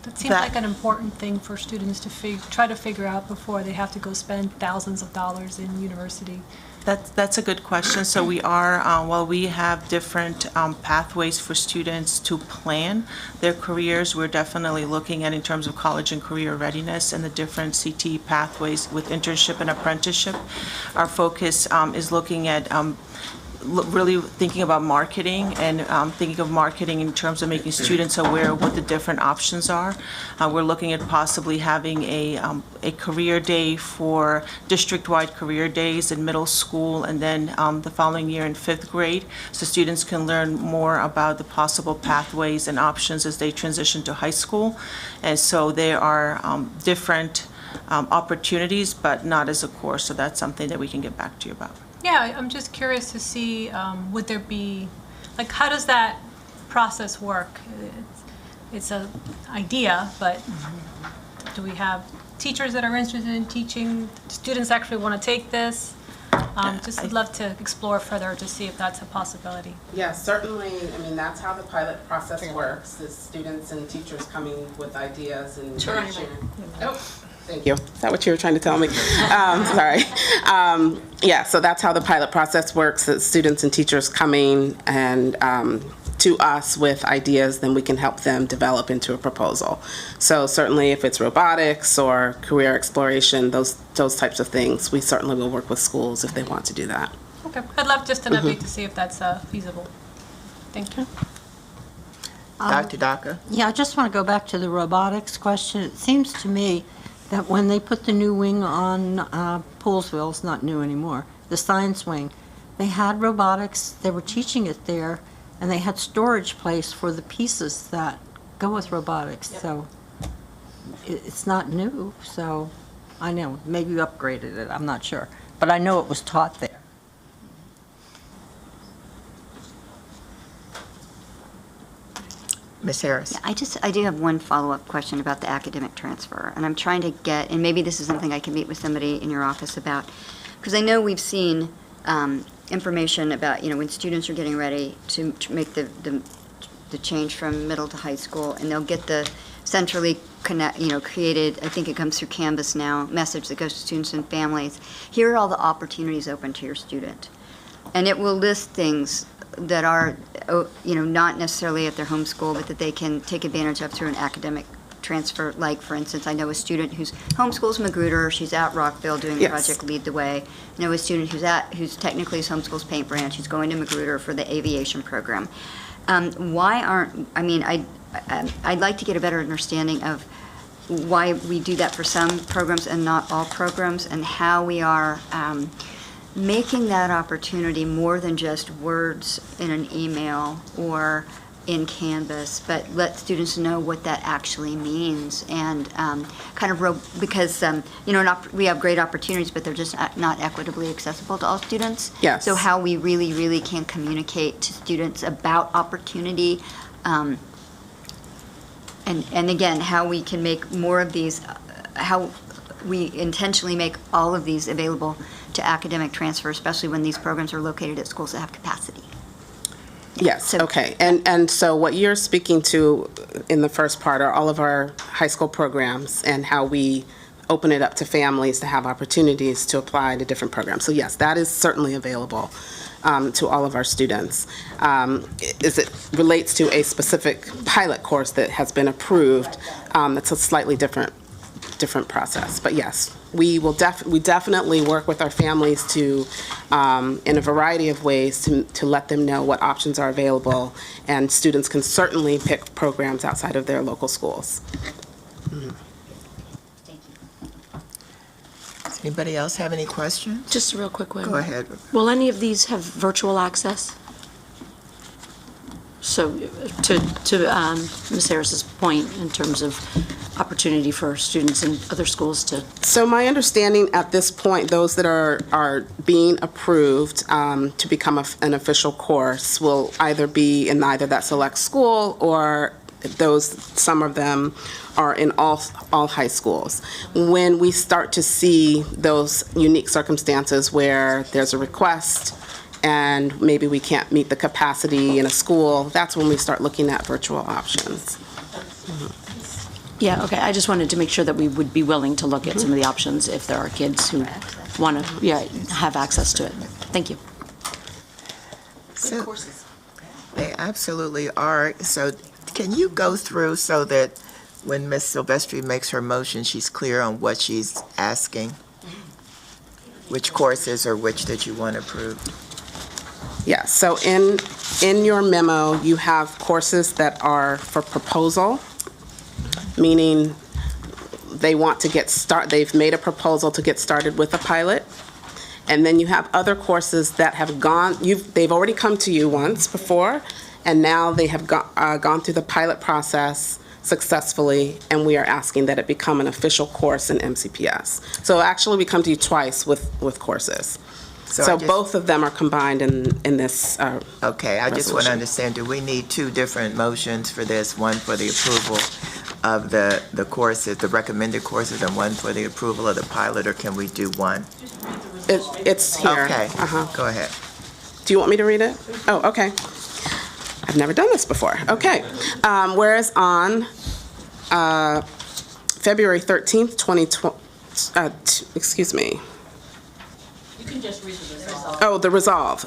That seems like an important thing for students to try to figure out before they have to go spend thousands of dollars in university. That's a good question. So we are, while we have different pathways for students to plan their careers, we're definitely looking at, in terms of college and career readiness and the different CTE pathways with internship and apprenticeship. Our focus is looking at really thinking about marketing and thinking of marketing in terms of making students aware of what the different options are. We're looking at possibly having a career day for district-wide career days in middle school, and then the following year in 5th grade, so students can learn more about the possible pathways and options as they transition to high school. And so there are different opportunities, but not as a course, so that's something that we can get back to you about. Yeah, I'm just curious to see, would there be, like, how does that process work? It's an idea, but do we have teachers that are interested in teaching? Students actually want to take this? Just would love to explore further to see if that's a possibility. Yeah, certainly. I mean, that's how the pilot process works, is students and teachers coming with ideas and sharing. Oh, thank you. Is that what you were trying to tell me? Sorry. Yeah, so that's how the pilot process works, that students and teachers coming and to us with ideas, then we can help them develop into a proposal. So certainly if it's robotics or career exploration, those types of things, we certainly will work with schools if they want to do that. Okay, I'd love just an update to see if that's feasible. Thank you. Dr. Daka? Yeah, I just want to go back to the robotics question. It seems to me that when they put the new wing on Poolsville, it's not new anymore, the science wing, they had robotics, they were teaching it there, and they had storage place for the pieces that go with robotics. Yep. So it's not new, so I know, maybe you upgraded it, I'm not sure. But I know it was taught there. Ms. Harris? Yeah, I do have one follow-up question about the academic transfer, and I'm trying to get, and maybe this is something I can meet with somebody in your office about, because I know we've seen information about, when students are getting ready to make the change from middle to high school, and they'll get the centrally created, I think it comes through Canvas now, message that goes to students and families. Here are all the opportunities open to your student. And it will list things that are, not necessarily at their home school, but that they can take advantage of through an academic transfer. Like, for instance, I know a student whose homeschools Magruder, she's at Rockville doing Project Lead the Way. I know a student who's technically his homeschool's Paint Branch, she's going to Magruder for the aviation program. I'd like to get a better understanding of why we do that for some programs and not all programs, and how we are making that opportunity more than just words in an email or in Canvas, but let students know what that actually means, and because we have great opportunities, but they're just not equitably accessible to all students. Yes. So how we really, really can communicate to students about opportunity, and again, how we can make more of these, how we intentionally make all of these available to academic transfer, especially when these programs are located at schools that have capacity. Yes, okay. And so what you're speaking to in the first part are all of our high school programs and how we open it up to families to have opportunities to apply to different programs. So yes, that is certainly available to all of our students. As it relates to a specific pilot course that has been approved, that's a slightly different different process. But yes, we definitely work with our families to, in a variety of ways, to let them know what options are available, and students can certainly pick programs outside of their local schools. Does anybody else have any questions? Just a real quick one. Go ahead. Will any of these have virtual access? So to Ms. Harris's point in terms of opportunity for students in other schools to. So my understanding at this point, those that are being approved to become an official course will either be in either that select school, or some of them are in all high schools. When we start to see those unique circumstances where there's a request and maybe we can't meet the capacity in a school, that's when we start looking at virtual options. Yeah, okay, I just wanted to make sure that we would be willing to look at some of the options if there are kids who want to, have access to it. Thank you. So, they absolutely are. So can you go through so that when Ms. Silvestri makes her motion, she's clear on what she's asking? Which courses or which that you want approved? Yeah, so in your memo, you have courses that are for proposal, meaning they want to they've made a proposal to get started with a pilot. And then you have other courses that have they've already come to you once before, and now they have gone through the pilot process successfully, and we are asking that it become an official course in MCPS. So actually, we come to you twice with courses. So both of them are combined in this Okay, I just want resolution. to understand, do we need two different motions for this? One for the approval of the courses, the recommended courses, and one for the approval of the pilot, or can we do one? It's here. Okay, go ahead. Do you want me to read it? Oh, okay. I've never done this before. Okay. Whereas on February 13th, 2020, excuse me. You can just read the resolve. Oh, the resolve.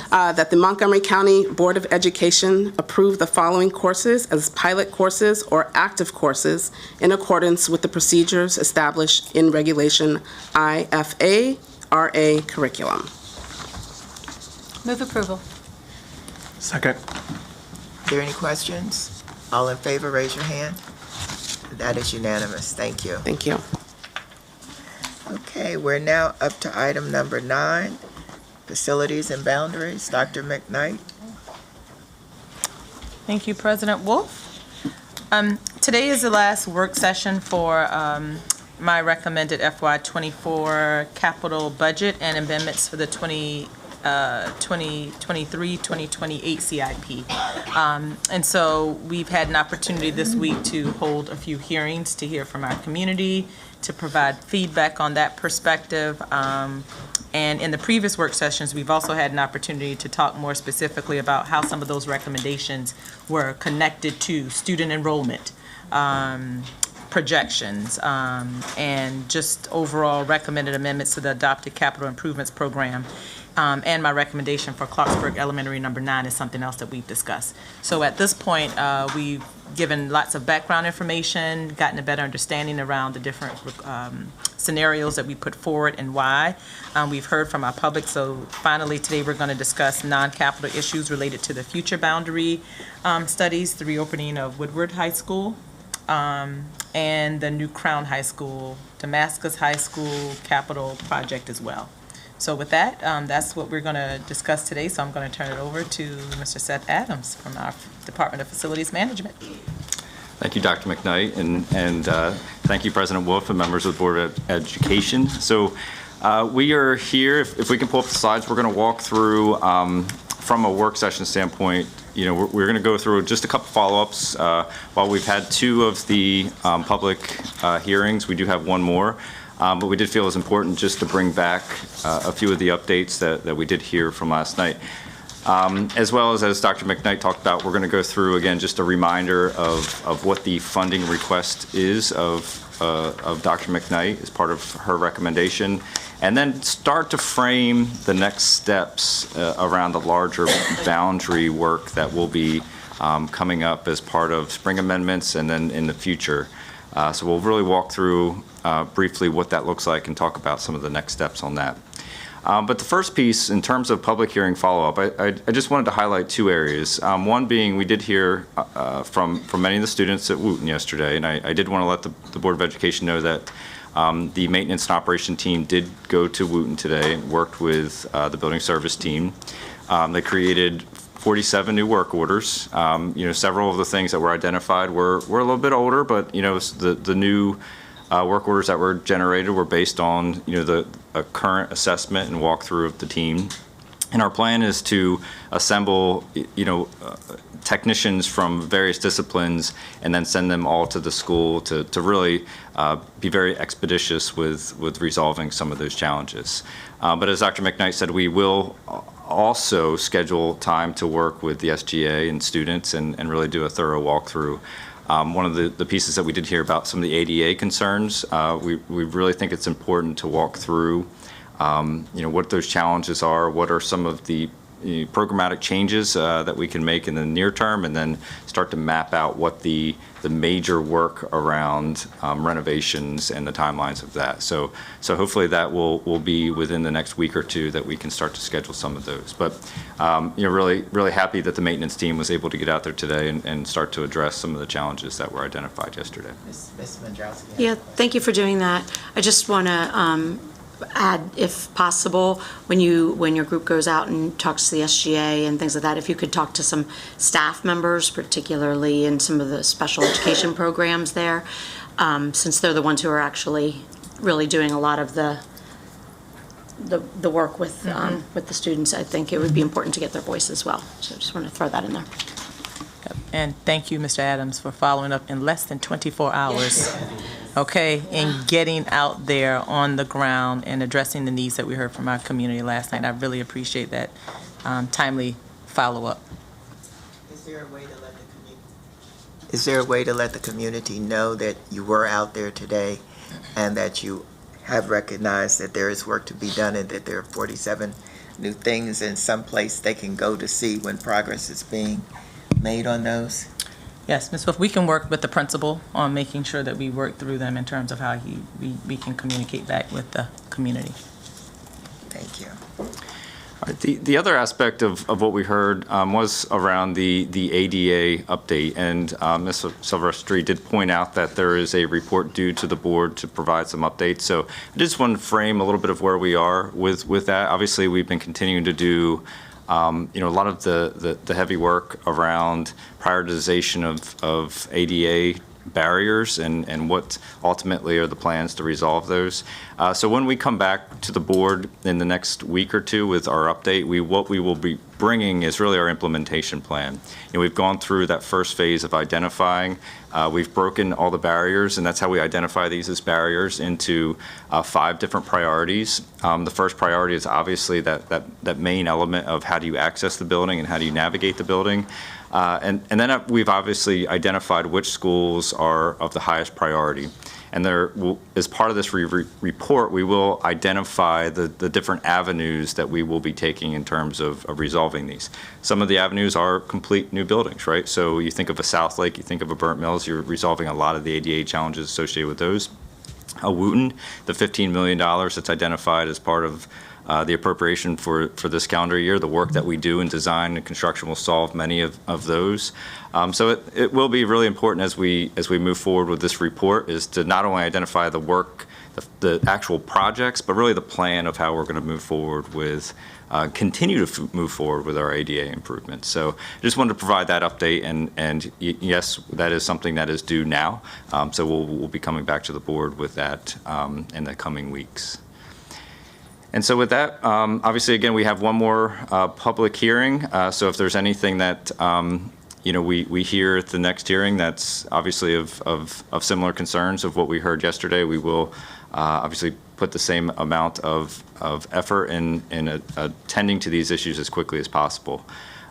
That the Montgomery County Board of Education approve the following courses as pilot courses or active courses in accordance with the procedures established in Regulation IFA RA curriculum. Move approval. Second. Are there any questions? All in favor, raise your hand. That is unanimous. Thank you. Thank you. Okay, we're now up to item number 9, facilities and boundaries. Dr. McKnight. Thank you, President Wolf. Today is the last work session for my recommended FY24 capital budget and amendments for the 2023-2028 CIP. And so we've had an opportunity this week to hold a few hearings to hear from our community, to provide feedback on that perspective. And in the previous work sessions, we've also had an opportunity to talk more specifically about how some of those recommendations were connected to student enrollment projections, and just overall recommended amendments to the adopted capital improvements program. And my recommendation for Clarksburg Elementary number 9 is something else that we've discussed. So at this point, we've given lots of background information, gotten a better understanding around the different scenarios that we put forward and why. We've heard from our public, so finally today we're going to discuss non-capital issues related to the future boundary studies, the reopening of Woodward High School, and the new Crown High School, Damascus High School capital project as well. So with that, that's what we're going to discuss today, so I'm going to turn it over to Mr. Seth Adams from our Department of Facilities Management. Thank you, Dr. McKnight, and thank you, President Wolf, and members of the Board of Education. So we are here, if we can pull up the slides, we're going to walk through, from a work session standpoint, we're going to go through just a couple follow-ups. While we've had 2 of the public hearings, we do have 1 more. But we did feel it was important just to bring back a few of the updates that we did hear from last night. As well as Dr. McKnight talked about, we're going to go through, again, just a reminder of what the funding request is of Dr. McKnight as part of her recommendation, and then start to frame the next steps around the larger boundary work that will be coming up as part of spring amendments and then in the future. So we'll really walk through briefly what that looks like and talk about some of the next steps on that. But the first piece, in terms of public hearing follow-up, I just wanted to highlight two areas. One being, we did hear from many of the students at Wooten yesterday, and I did want to let the Board of Education know that the maintenance and operation team did go to Wooten today and worked with the building service team. They created 47 new work orders. Several of the things that were identified were a little bit older, but the new work orders that were generated were based on the current assessment and walkthrough of the team. And our plan is to assemble technicians from various disciplines and then send them all to the school to really be very expeditious with resolving some of those challenges. But as Dr. McKnight said, we will also schedule time to work with the SGA and students and really do a thorough walkthrough. One of the pieces that we did hear about some of the ADA concerns, we really think it's important to walk through what those challenges are, what are some of the programmatic changes that we can make in the near term, and then start to map out what the major work around renovations and the timelines of that. So hopefully that will be within the next week or two that we can start to schedule some of those. But really happy that the maintenance team was able to get out there today and start to address some of the challenges that were identified yesterday. Ms. Mandrowski. Yeah, thank you for doing that. I just want to add, if possible, when your group goes out and talks to the SGA and things like that, if you could talk to some staff members, particularly in some of the special education programs there, since they're the ones who are actually really doing a lot of the work with the students. I think it would be important to get their voice as well. So I just want to throw that in there. And thank you, Mr. Adams, for following up in less than 24 hours. Okay, and getting out there on the ground and addressing the needs that we heard from our community last night. I really appreciate that timely follow-up. Is there a way to let the community know that you were out there today and that you have recognized that there is work to be done and that there are 47 new things in some place they can go to see when progress is being made on those? Yes, Ms. Wolf, we can work with the principal on making sure that we work through them in terms of how we can communicate back with the community. Thank you. All right, the other aspect of what we heard was around the ADA update, and Ms. Silvestri did point out that there is a report due to the board to provide some updates. So I just want to frame a little bit of where we are with that. Obviously, we've been continuing to do a lot of the heavy work around prioritization of ADA barriers and what ultimately are the plans to resolve those. So when we come back to the board in the next week or two with our update, what we will be bringing is really our implementation plan. We've gone through that first phase of identifying. We've broken all the barriers, and that's how we identify these as barriers, into 5 different priorities. The first priority is obviously that main element of how do you access the building and how do you navigate the building. And then we've obviously identified which schools are of the highest priority. And as part of this report, we will identify the different avenues that we will be taking in terms of resolving these. Some of the avenues are complete new buildings, right? So you think of a South Lake, you think of a Burnt Mills, you're resolving a lot of the ADA challenges associated with those. Wooten, the $15 million that's identified as part of the appropriation for this calendar year, the work that we do in design and construction will solve many of those. So it will be really important as we move forward with this report, is to not only identify the work, the actual projects, but really the plan of how we're going to move forward with, continue to move forward with our ADA improvements. So I just wanted to provide that update, and yes, that is something that is due now. So we'll be coming back to the board with that in the coming weeks. And so with that, obviously, again, we have one more public hearing. So if there's anything that we hear at the next hearing that's obviously of similar concerns of what we heard yesterday, we will obviously put the same amount of effort in attending to these issues as quickly as possible.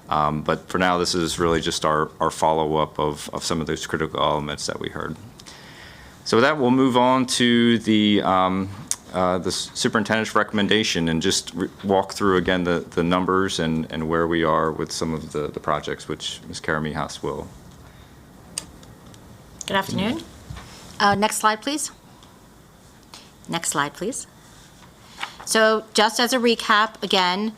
But for now, this is really just our follow-up of some of those critical elements that we heard. So with that, we'll move on to the superintendent's recommendation and just walk through again the numbers and where we are with some of the projects, which Ms. Karamihas will. Good afternoon. Next slide, please. Next slide, please. So just as a recap, again,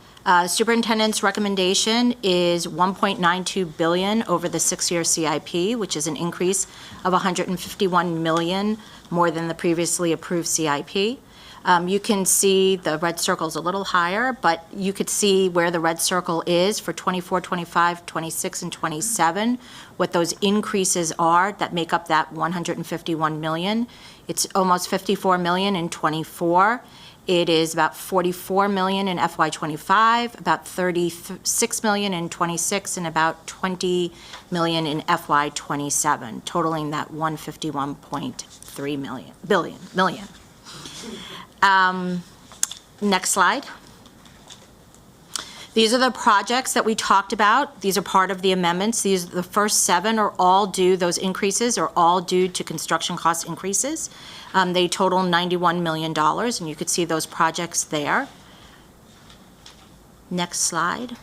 superintendent's recommendation is $1.92 billion over the 6-year CIP, which is an increase of $151 million more than the previously approved CIP. You can see the red circle's a little higher, but you could see where the red circle is for 24, 25, 26, and 27, what those increases are that make up that $151 million. It's almost $54 million in 24. It is about $44 million in FY25, about $36 million in 26, and about $20 million in FY27, totaling that $151.3 billion. Next slide. These are the projects that we talked about. These are part of the amendments. The first 7 are all due, those increases are all due to construction cost increases. They total $91 million, and you could see those projects there. Next slide.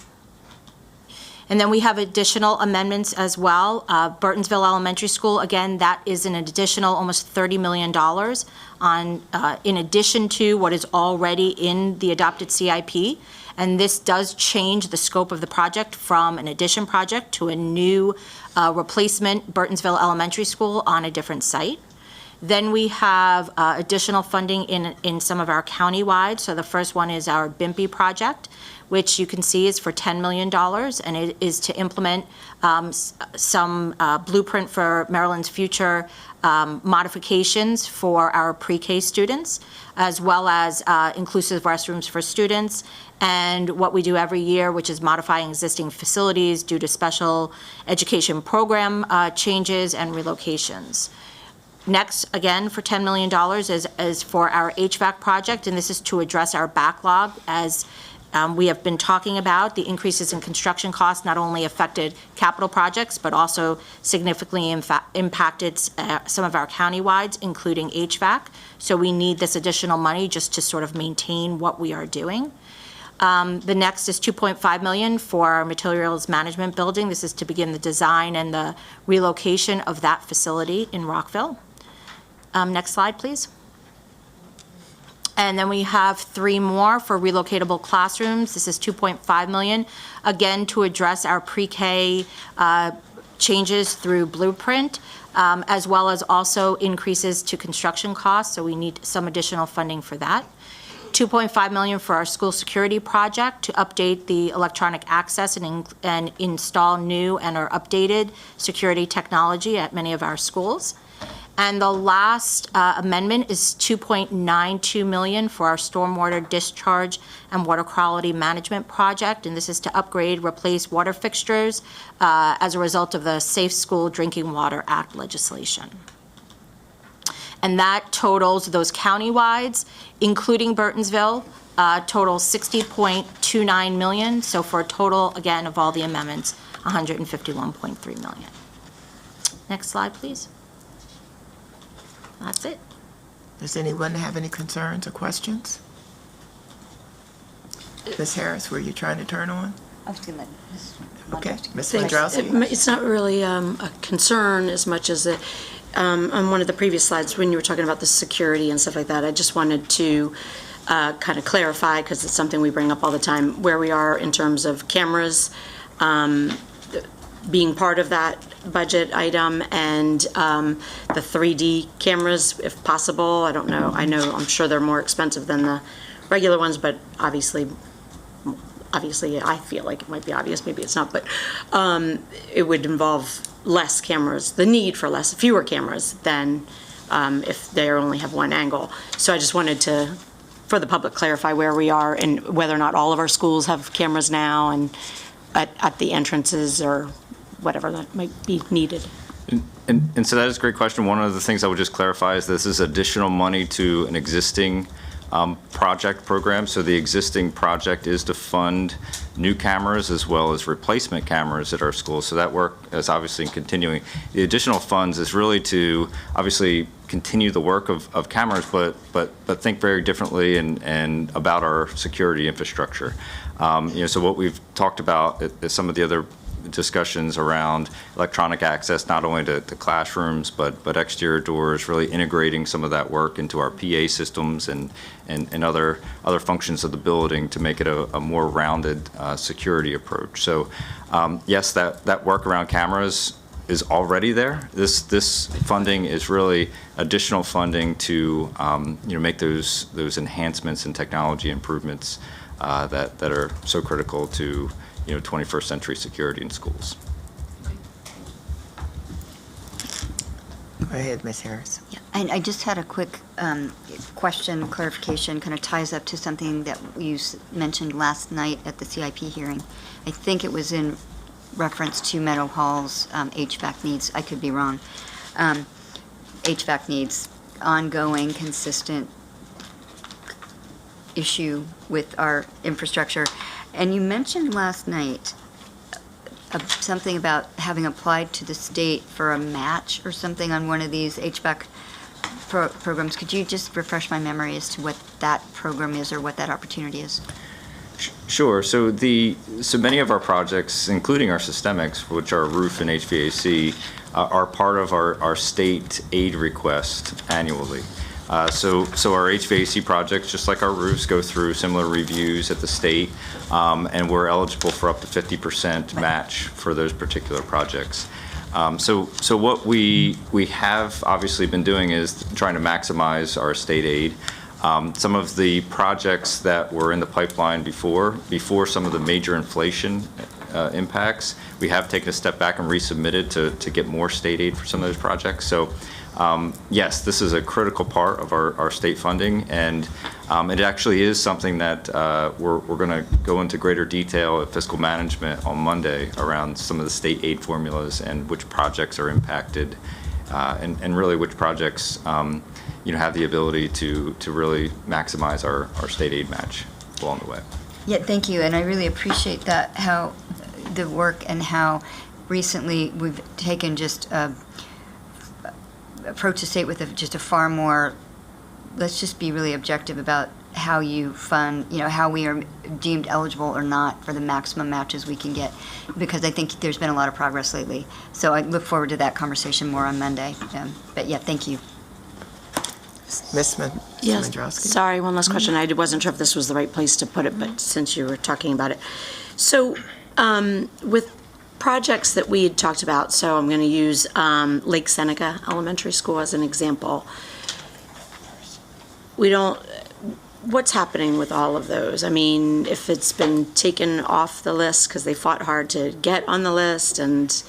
And then we have additional amendments as well. Burtonsville Elementary School, again, that is an additional almost $30 million in addition to what is already in the adopted CIP. And this does change the scope of the project from an addition project to a new replacement Burtonsville Elementary School on a different site. Then we have additional funding in some of our county-wide. So the first one is our BIMPI project, which you can see is for $10 million, and it is to implement some blueprint for Maryland's future modifications for our pre-K students, as well as inclusive restrooms for students, and what we do every year, which is modifying existing facilities due to special education program changes and relocations. Next, again, for $10 million is for our HVAC project, and this is to address our backlog. As we have been talking about, the increases in construction costs not only affected capital projects, but also significantly impacted some of our county-wides, including HVAC. So we need this additional money just to sort of maintain what we are doing. The next is $2.5 million for our materials management building. This is to begin the design and the relocation of that facility in Rockville. Next slide, please. And then we have 3 more for relocatable classrooms. This is $2.5 million, again, to address our pre-K changes through blueprint, as well as also increases to construction costs, so we need some additional funding for that. $2.5 million for our school security project to update the electronic access and install new and or updated security technology at many of our schools. And the last amendment is $2.92 million for our stormwater discharge and water quality management project, and this is to upgrade, replace water fixtures as a result of the Safe School Drinking Water Act legislation. And that totals those county-wides, including Burtonsville, total $60.29 million. So for a total, again, of all the amendments, $151.3 million. Next slide, please. That's it. Does anyone have any concerns or questions? Ms. Harris, were you trying to turn on? I was gonna. Okay, Ms. Thanks. Wondrowski? It's not really a concern as much as on one of the previous slides when you were talking about the security and stuff like that. I just wanted to kind of clarify, because it's something we bring up all the time, where we are in terms of cameras being part of that budget item, and the 3D cameras, if possible. I don't know. I'm sure they're more expensive than the regular ones, but obviously I feel like it might be obvious, maybe it's not, but it would involve less cameras, the need for fewer cameras than if they only have one angle. So I just wanted to, for the public, clarify where we are and whether or not all of our schools have cameras now and at the entrances or whatever that might be needed. And so that is a great question. One of the things I would just clarify is this is additional money to an existing project program. So the existing project is to fund new cameras as well as replacement cameras at our schools. So that work is obviously continuing. The additional funds is really to obviously continue the work of cameras, but think very differently and about our security infrastructure. So what we've talked about is some of the other discussions around electronic access, not only to classrooms, but exterior doors, really integrating some of that work into our PA systems and other functions of the building to make it a more rounded security approach. So yes, that work around cameras is already there. This funding is really additional funding to make those enhancements and technology improvements that are so critical to 21st century security in schools. Go ahead, Ms. Harris. Yeah, I just had a quick question, clarification, kind of ties up to something that you mentioned last night at the CIP hearing. I think it was in reference to Meadow Hall's HVAC needs. I could be wrong. HVAC needs, ongoing, consistent issue with our infrastructure. And you mentioned last night something about having applied to the state for a match or something on one of these HVAC programs. Could you just refresh my memory as to what that program is or what that opportunity is? Sure. So many of our projects, including our systemics, which are roof and HVAC, are part of our state aid request annually. So our HVAC projects, just like our roofs, go through similar reviews at the state, and we're eligible for up to 50% match for those particular projects. So what we have obviously been doing is trying to maximize our state aid. Some of the projects that were in the pipeline before some of the major inflation impacts, we have taken a step back and resubmitted to get more state aid for some of those projects. So yes, this is a critical part of our state funding, and it actually is something that we're going to go into greater detail at fiscal management on Monday around some of the state aid formulas and which projects are impacted, and really which projects have the ability to really maximize our state aid match along the way. Yeah, thank you, and I really appreciate that, how the work and how recently we've taken just approach the state with just a far more, let's just be really objective about how you fund, how we are deemed eligible or not for the maximum matches we can get, because I think there's been a lot of progress lately. So I look forward to that conversation more on Monday. But yeah, thank you. Ms. Yes, Mandrowski? sorry, one last question. I wasn't sure if this was the right place to put it, but since you were talking about it. So with projects that we had talked about, so I'm going to use Lake Seneca Elementary School as an example. What's happening with all of those? I mean, if it's been taken off the list because they fought hard to get on the list, and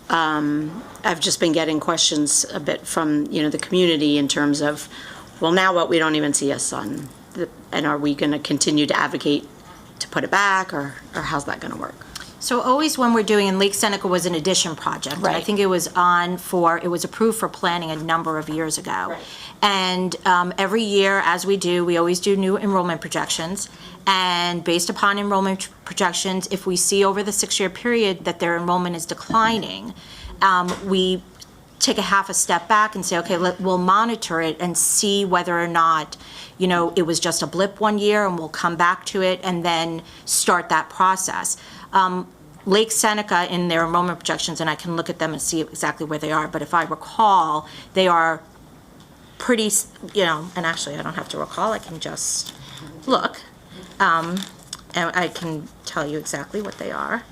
I've just been getting questions a bit from, the community in terms of, well, now what, we don't even see us on, and are we going to continue to advocate to put it back, or how's that going to work? So always when we're doing, and Lake Seneca was an addition project. Right. And I think it was it was approved for planning a number of years ago. Right. And every year, as we do, we always do new enrollment projections. And based upon enrollment projections, if we see over the 6-year period that their enrollment is declining, we take a half a step back and say, okay, we'll monitor it and see whether or not, it was just a blip one year, and we'll come back to it and then start that process. Lake Seneca, in their enrollment projections, and I can look at them and see exactly where they are, but if I recall, they are pretty, and actually I don't have to recall, I can just look, and I can tell you exactly what they are.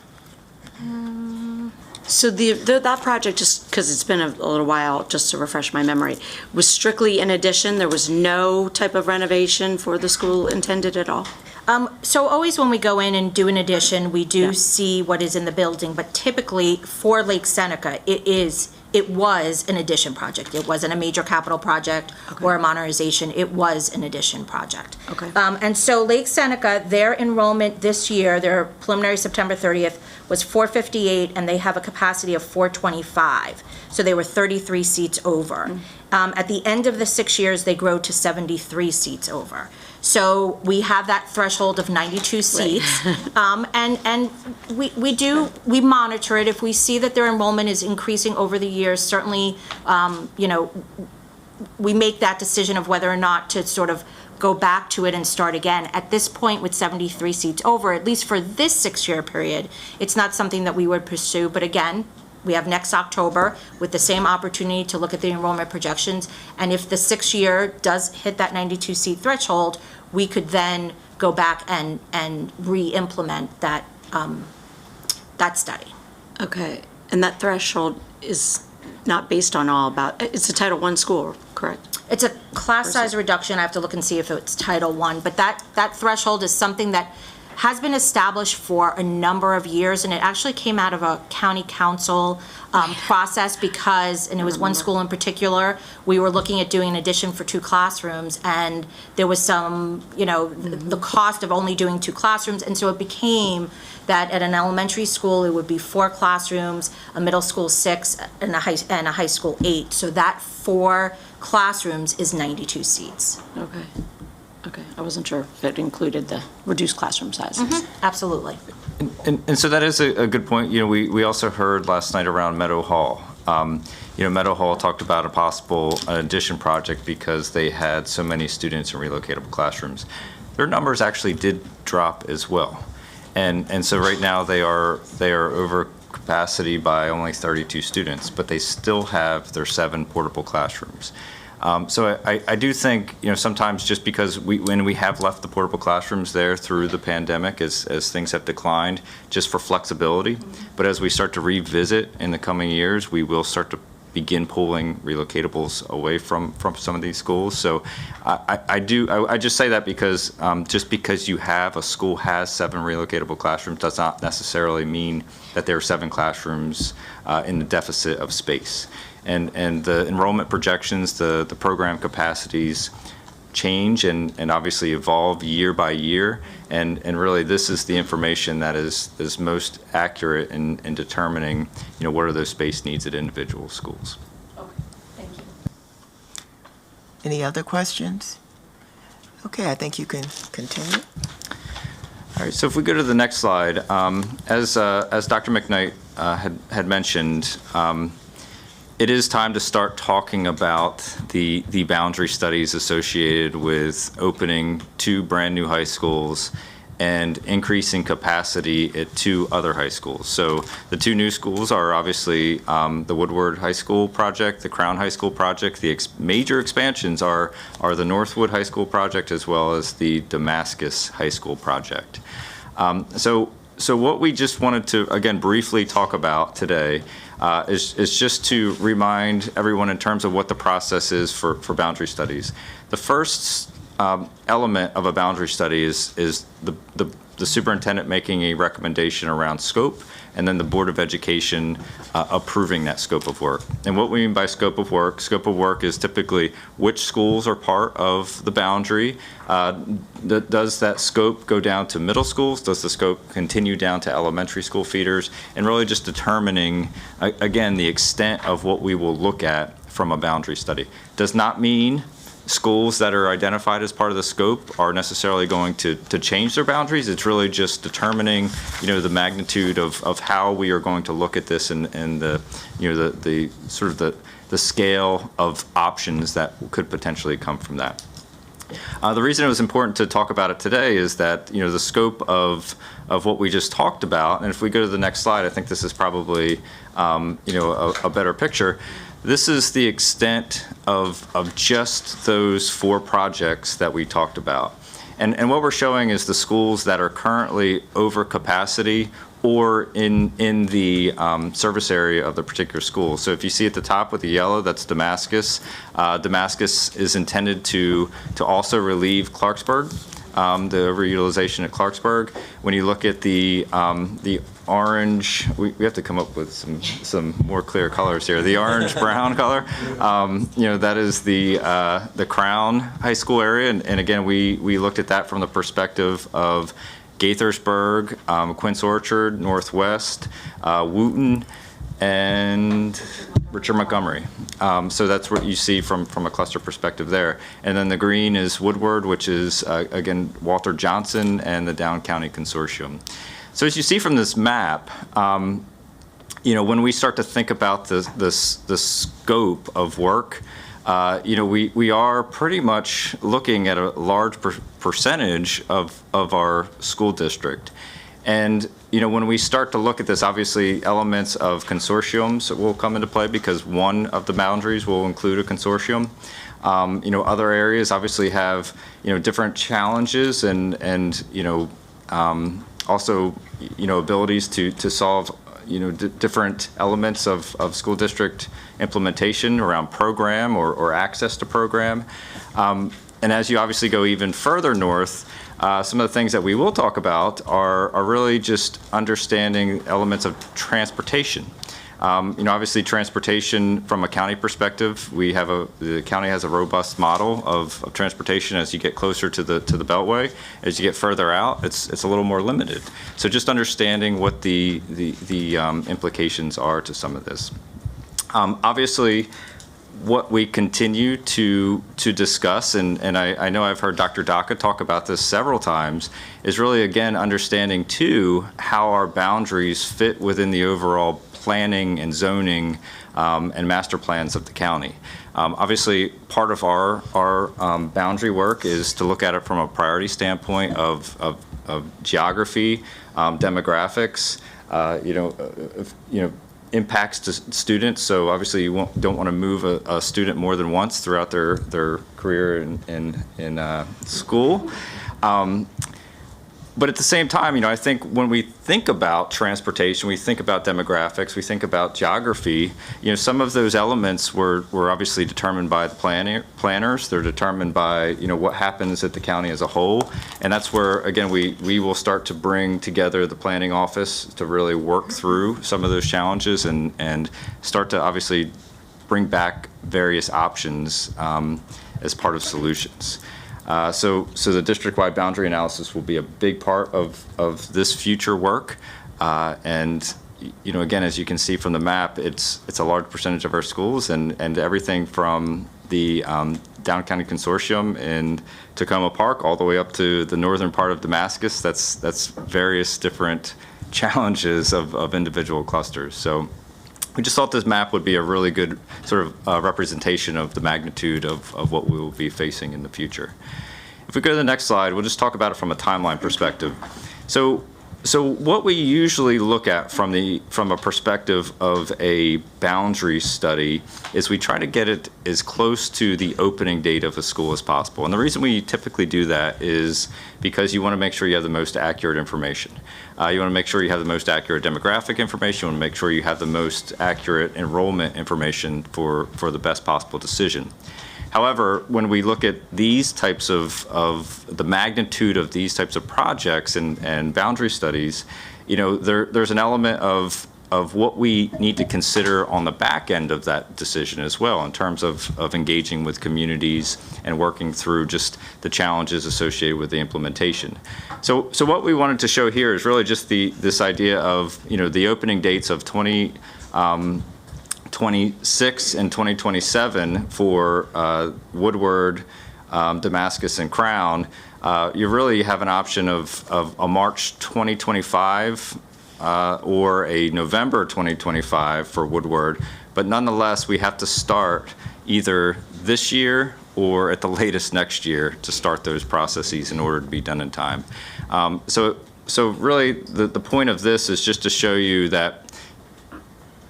So that project, just because it's been a little while, just to refresh my memory, was strictly an addition? There was no type of renovation for the school intended at all? So always when we go in and do an addition, we do see what is in the building, but typically for Lake Seneca, it was an addition project. It wasn't a major capital project or a modernization. It was an addition project. Okay. And so Lake Seneca, their enrollment this year, their preliminary September 30th, was 458, and they have a capacity of 425. So they were 33 seats over. At the end of the 6 years, they grow to 73 seats over. So we have that threshold of 92 seats, and we monitor it. If we see that their enrollment is increasing over the years, certainly, we make that decision of whether or not to sort of go back to it and start again. At this point, with 73 seats over, at least for this 6-year period, it's not something that we would pursue. But again, we have next October with the same opportunity to look at the enrollment projections. And if the 6th year does hit that 92-seat threshold, we could then go back and re-implement that, that study. Okay, and that threshold is not based on it's a Title I school, correct? It's a class size reduction. I have to look and see if it's Title I, but that threshold is something that has been established for a number of years, and it actually came out of a county council process because, and it was one school in particular, we were looking at doing an addition for 2 classrooms, and there was some, the cost of only doing 2 classrooms, and so it became that at an elementary school, it would be 4 classrooms, a middle school 6, and a high school 8. So that 4 classrooms is 92 seats. Okay, I wasn't sure if it included the reduced classroom sizes. Absolutely. And so that is a good point. We also heard last night around Meadow Hall. Meadow Hall talked about a possible addition project because they had so many students in relocatable classrooms. Their numbers actually did drop as well. And so right now they are over capacity by only 32 students, but they still have their 7 portable classrooms. So I do think, sometimes just because when we have left the portable classrooms there through the pandemic as things have declined, just for flexibility, but as we start to revisit in the coming years, we will start to begin pulling relocatables away from some of these schools. So I just say that because just because a school has 7 relocatable classrooms does not necessarily mean that there are 7 classrooms in the deficit of space. And the enrollment projections, the program capacities change and obviously evolve year by year. And really this is the information that is most accurate in determining, what are those space needs at individual schools. Okay, thank you. Any other questions? Okay, I think you can continue. All right, so if we go to the next slide, as Dr. McKnight had mentioned, it is time to start talking about the boundary studies associated with opening 2 brand new high schools and increasing capacity at 2 other high schools. So the 2 new schools are obviously the Woodward High School project, the Crown High School project. The major expansions are the Northwood High School project as well as the Damascus High School project. So what we just wanted to, again, briefly talk about today is just to remind everyone in terms of what the process is for boundary studies. The first element of a boundary study is the superintendent making a recommendation around scope, and then the Board of Education approving that scope of work. And what we mean by scope of work is typically which schools are part of the boundary. Does that scope go down to middle schools? Does the scope continue down to elementary school feeders? And really just determining, again, the extent of what we will look at from a boundary study. Does not mean schools that are identified as part of the scope are necessarily going to change their boundaries. It's really just determining, the magnitude of how we are going to look at this and the sort of the scale of options that could potentially come from that. The reason it was important to talk about it today is that, the scope of what we just talked about, and if we go to the next slide, I think this is probably, a better picture. This is the extent of just those 4 projects that we talked about. And what we're showing is the schools that are currently over capacity or in the service area of the particular school. So if you see at the top with the yellow, that's Damascus. Damascus is intended to also relieve Clarksburg, the overutilization at Clarksburg. When you look at the orange, we have to come up with some more clear colors here. The orange-brown color, that is the Crown High School area. And again, we looked at that from the perspective of Gaithersburg, Quince Orchard, Northwest, Wooten, and Richard Montgomery. So that's what you see from a cluster perspective there. And then the green is Woodward, which is, again, Walter Johnson and the Down County Consortium. So as you see from this map, when we start to think about the scope of work, we are pretty much looking at a large percentage of our school district. And, when we start to look at this, obviously elements of consortiums will come into play because one of the boundaries will include a consortium. Other areas obviously have, different challenges and also, abilities to solve, different elements of school district implementation around program or access to program. And as you obviously go even further north, some of the things that we will talk about are really just understanding elements of transportation. Obviously transportation from a county perspective, the county has a robust model of transportation as you get closer to the Beltway. As you get further out, it's a little more limited. So just understanding what the implications are to some of this. Obviously, what we continue to discuss, and I know I've heard Dr. Daka talk about this several times, is really, again, understanding, too, how our boundaries fit within the overall planning and zoning and master plans of the county. Obviously, part of our boundary work is to look at it from a priority standpoint of geography, demographics, impacts to students. So obviously you don't want to move a student more than once throughout their career in school. But at the same time, I think when we think about transportation, we think about demographics, we think about geography, some of those elements were obviously determined by the planners. They're determined by, what happens at the county as a whole. And that's where, again, we will start to bring together the planning office to really work through some of those challenges and start to obviously bring back various options as part of solutions. So the district-wide boundary analysis will be a big part of this future work. And, again, as you can see from the map, it's a large percentage of our schools and everything from the Down County Consortium in Tacoma Park all the way up to the northern part of Damascus. That's various different challenges of individual clusters. So we just thought this map would be a really good sort of representation of the magnitude of what we will be facing in the future. If we go to the next slide, we'll just talk about it from a timeline perspective. So what we usually look at from a perspective of a boundary study is we try to get it as close to the opening date of a school as possible. And the reason we typically do that is because you want to make sure you have the most accurate information. You want to make sure you have the most accurate demographic information. You want to make sure you have the most accurate enrollment information for the best possible decision. However, when we look at these types of the magnitude of these types of projects and boundary studies, there's an element of what we need to consider on the back end of that decision as well in terms of engaging with communities and working through just the challenges associated with the implementation. So what we wanted to show here is really just this idea of, the opening dates of 2026 and 2027 for Woodward, Damascus, and Crown. You really have an option of a March 2025 or a November 2025 for Woodward, but nonetheless, we have to start either this year or at the latest next year to start those processes in order to be done in time. So really, the point of this is just to show you that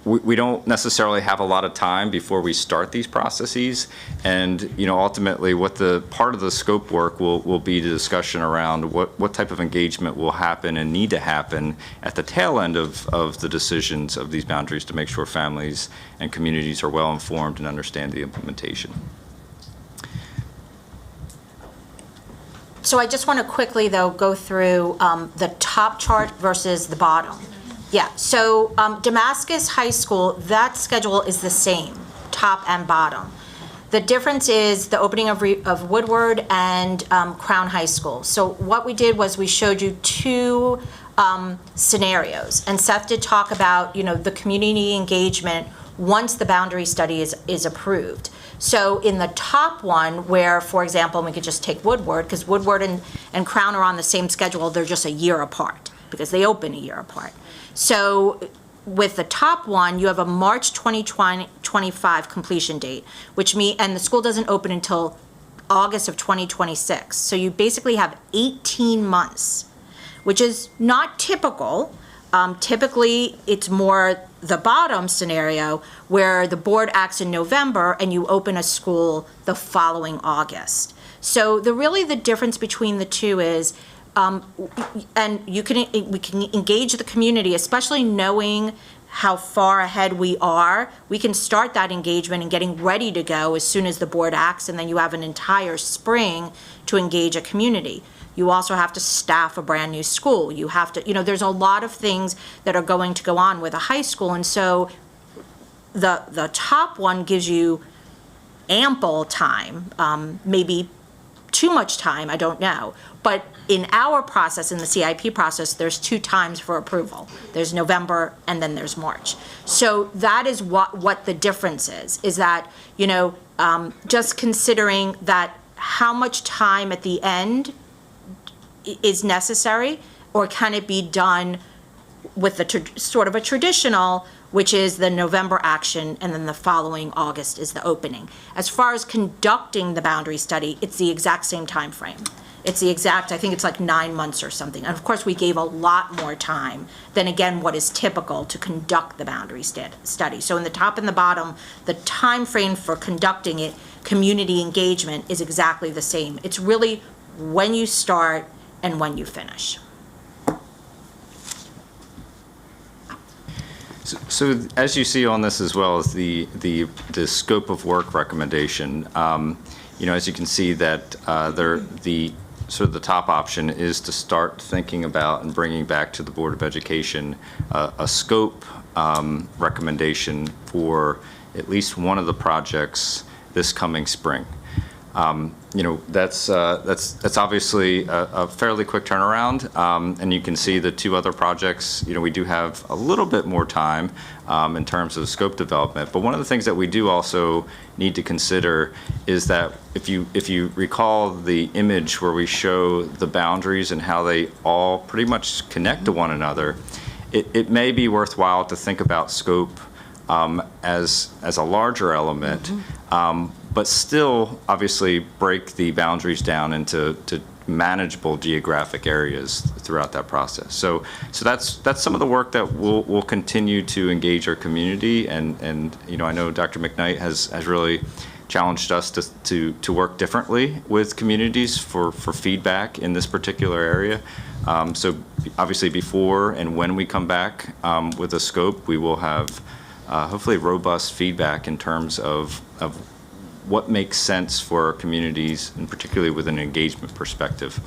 we don't necessarily have a lot of time before we start these processes, and ultimately what the part of the scope work will be the discussion around what type of engagement will happen and need to happen at the tail end of the decisions of these boundaries to make sure families and communities are well informed and understand the implementation. So I just want to quickly, though, go through the top chart versus the bottom. Yeah, so Damascus High School, that schedule is the same, top and bottom. The difference is the opening of Woodward and Crown High School. So what we did was we showed you two scenarios, and Seth did talk about, the community engagement once the boundary study is approved. So in the top one, where, for example, we could just take Woodward, because Woodward and Crown are on the same schedule, they're just a year apart, because they open a year apart. So with the top one, you have a March 2025 completion date, and the school doesn't open until August of 2026. So you basically have 18 months, which is not typical. Typically, it's more the bottom scenario where the board acts in November and you open a school the following August. So the difference between the two is, and we can engage the community, especially knowing how far ahead we are. We can start that engagement and getting ready to go as soon as the board acts, and then you have an entire spring to engage a community. You also have to staff a brand new school. You have to, there's a lot of things that are going to go on with a high school, and so the top one gives you ample time, maybe too much time, I don't know. But in our process, in the CIP process, there's 2 times for approval. There's November and then there's March. So that is what the difference is that, just considering that how much time at the end is necessary, or can it be done with the sort of a traditional, which is the November action, and then the following August is the opening. As far as conducting the boundary study, it's the exact same time frame. It's the exact, I think it's like 9 months or something. And of course, we gave a lot more time than, again, what is typical to conduct the boundary study. So in the top and the bottom, the time frame for conducting it, community engagement, is exactly the same. It's really when you start and when you finish. So as you see on this, as well as the scope of work recommendation, as you can see that the top option is to start thinking about and bringing back to the Board of Education a scope recommendation for at least one of the projects this coming spring. That's obviously a fairly quick turnaround, and you can see the 2 other projects, we do have a little bit more time in terms of scope development. But one of the things that we do also need to consider is that if you recall the image where we show the boundaries and how they all pretty much connect to one another, it may be worthwhile to think about scope as a larger element, but still obviously break the boundaries down into manageable geographic areas throughout that process. So that's some of the work that we'll continue to engage our community, and I know Dr. McKnight has really challenged us to work differently with communities for feedback in this particular area. So obviously before and when we come back with a scope, we will have hopefully robust feedback in terms of what makes sense for our communities, and particularly with an engagement perspective.